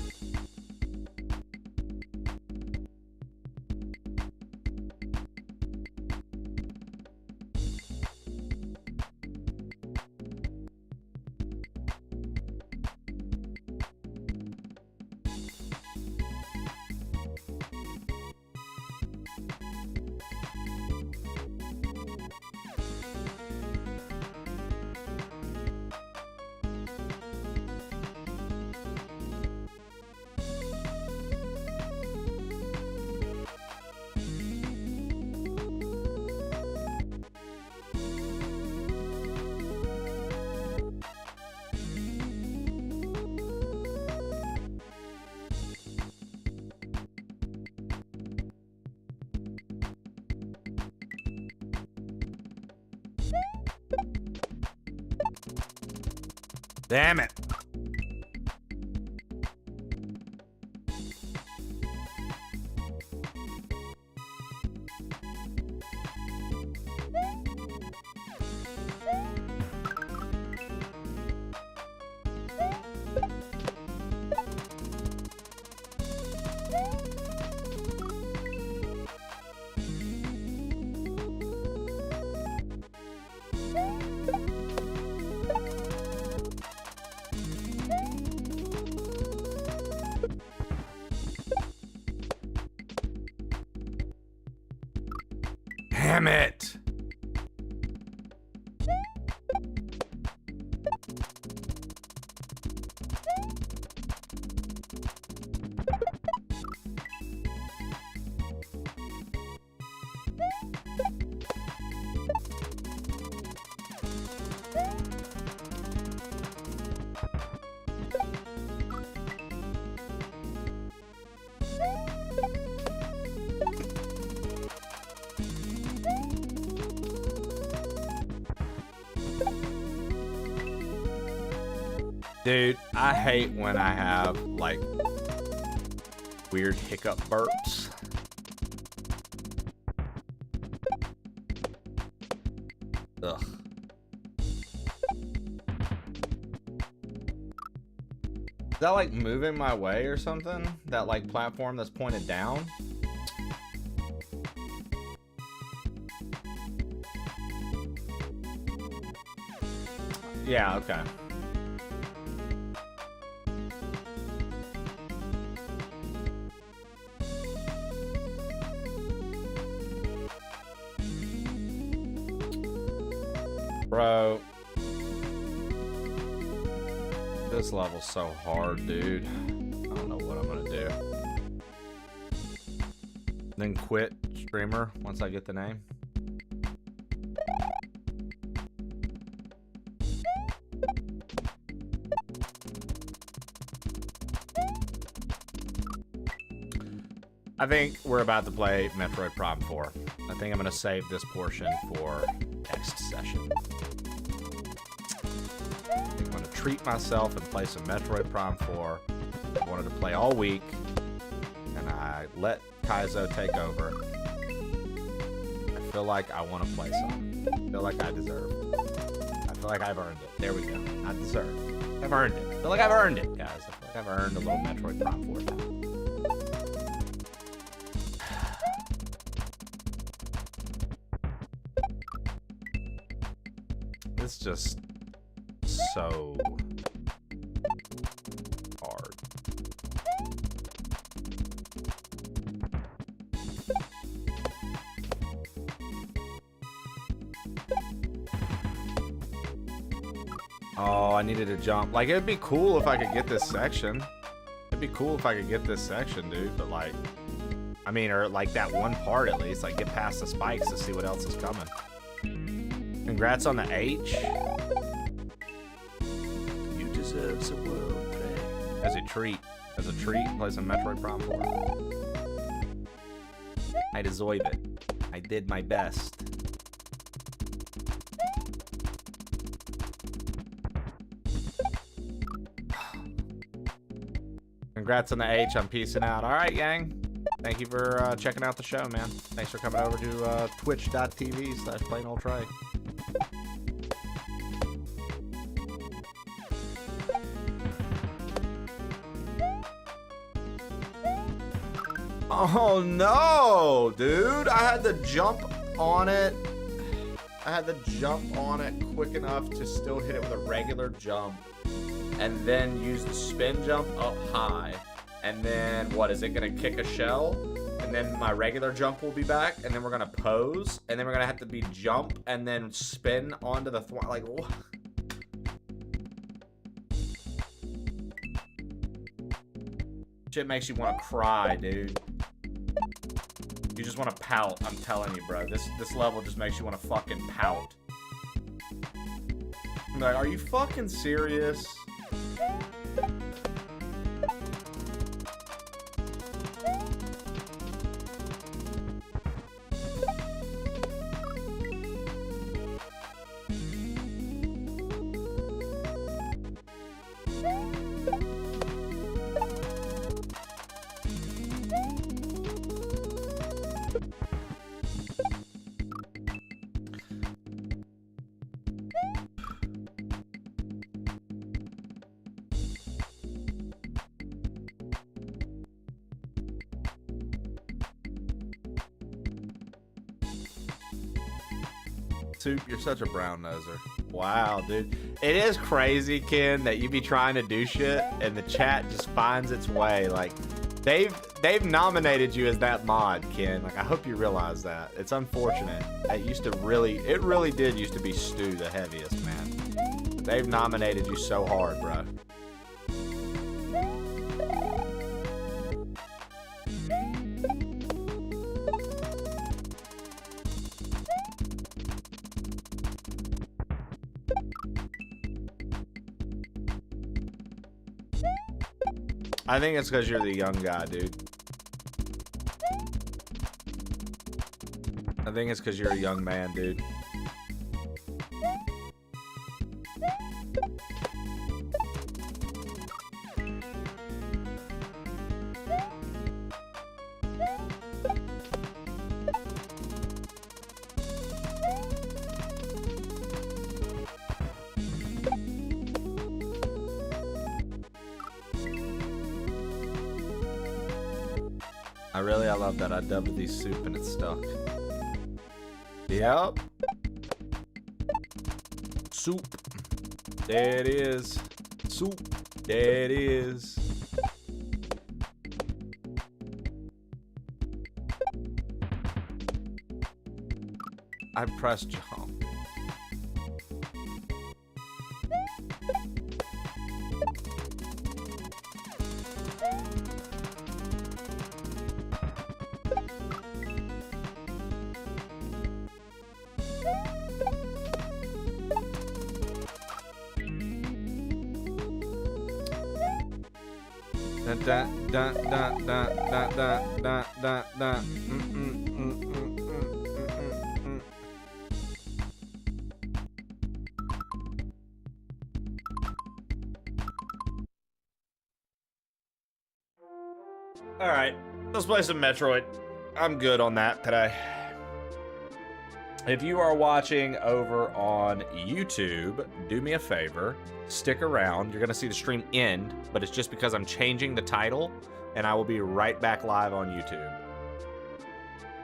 Damn it. Damn it. Dude, I hate when I have, like, weird hiccup burps. Ugh. Is that, like, moving my way or something? That, like, platform that's pointed down? Yeah, okay. Bro, this level's so hard, dude. I don't know what I'm gonna do. Then quit streamer once I get the name. I think we're about to play Metroid Prime 4. I think I'm gonna save this portion for next session. I'm gonna treat myself and play some Metroid Prime 4. I wanted to play all week, and I let KAIZO take over. I feel like I want to play some. I feel like I deserve. I feel like I've earned it. There we go. I deserve. I've earned it. I feel like I've earned it, guys. I feel like I've earned a little Metroid Prime 4 time. It's just so hard. Oh, I needed to jump. Like, it'd be cool if I could get this section. It'd be cool if I could get this section, dude. But, like, I mean, or like that one part at least. Like, get past the spikes to see what else is coming. Congrats on the H. You deserve some world play. As a treat, play some Metroid Prime 4. I deserve it. I did my best. Congrats on the H. I'm peacing out. All right, gang. Thank you for checking out the show, man. Thanks for coming over to twitch.tv/plainoldtrey. Oh no, dude. I had to jump on it. I had to jump on it quick enough to still hit it with a regular jump. And then use the spin jump up high. And then, what, is it gonna kick a shell? And then my regular jump will be back. And then we're gonna pose. And then we're gonna have to be jump and then spin onto the like, what? Shit makes you want to cry, dude. You just want to pout, I'm telling you, bro. This level just makes you want to fucking pout. I'm like, are you fucking serious? You're such a brown noser. Wow, dude. It is crazy, Ken, that you be trying to do shit and the chat just finds its way. Like, they've they've nominated you as that mod, Ken. Like, I hope you realize that. It's unfortunate. It really did used to be Stu the heaviest, man. They've nominated you so hard, bro. I think it's because you're the young guy, dude. I think it's because you're a young man, dude. I love that. I dubbed these soup and it's stuck. Yep. Soup. There it is. Soup. There it is. I pressed jump. All right, let's play some Metroid. I'm good on that today. If you are watching over on YouTube, do me a favor, stick around. You're gonna see the stream end, but it's just because I'm changing the title, and I will be right back live on YouTube.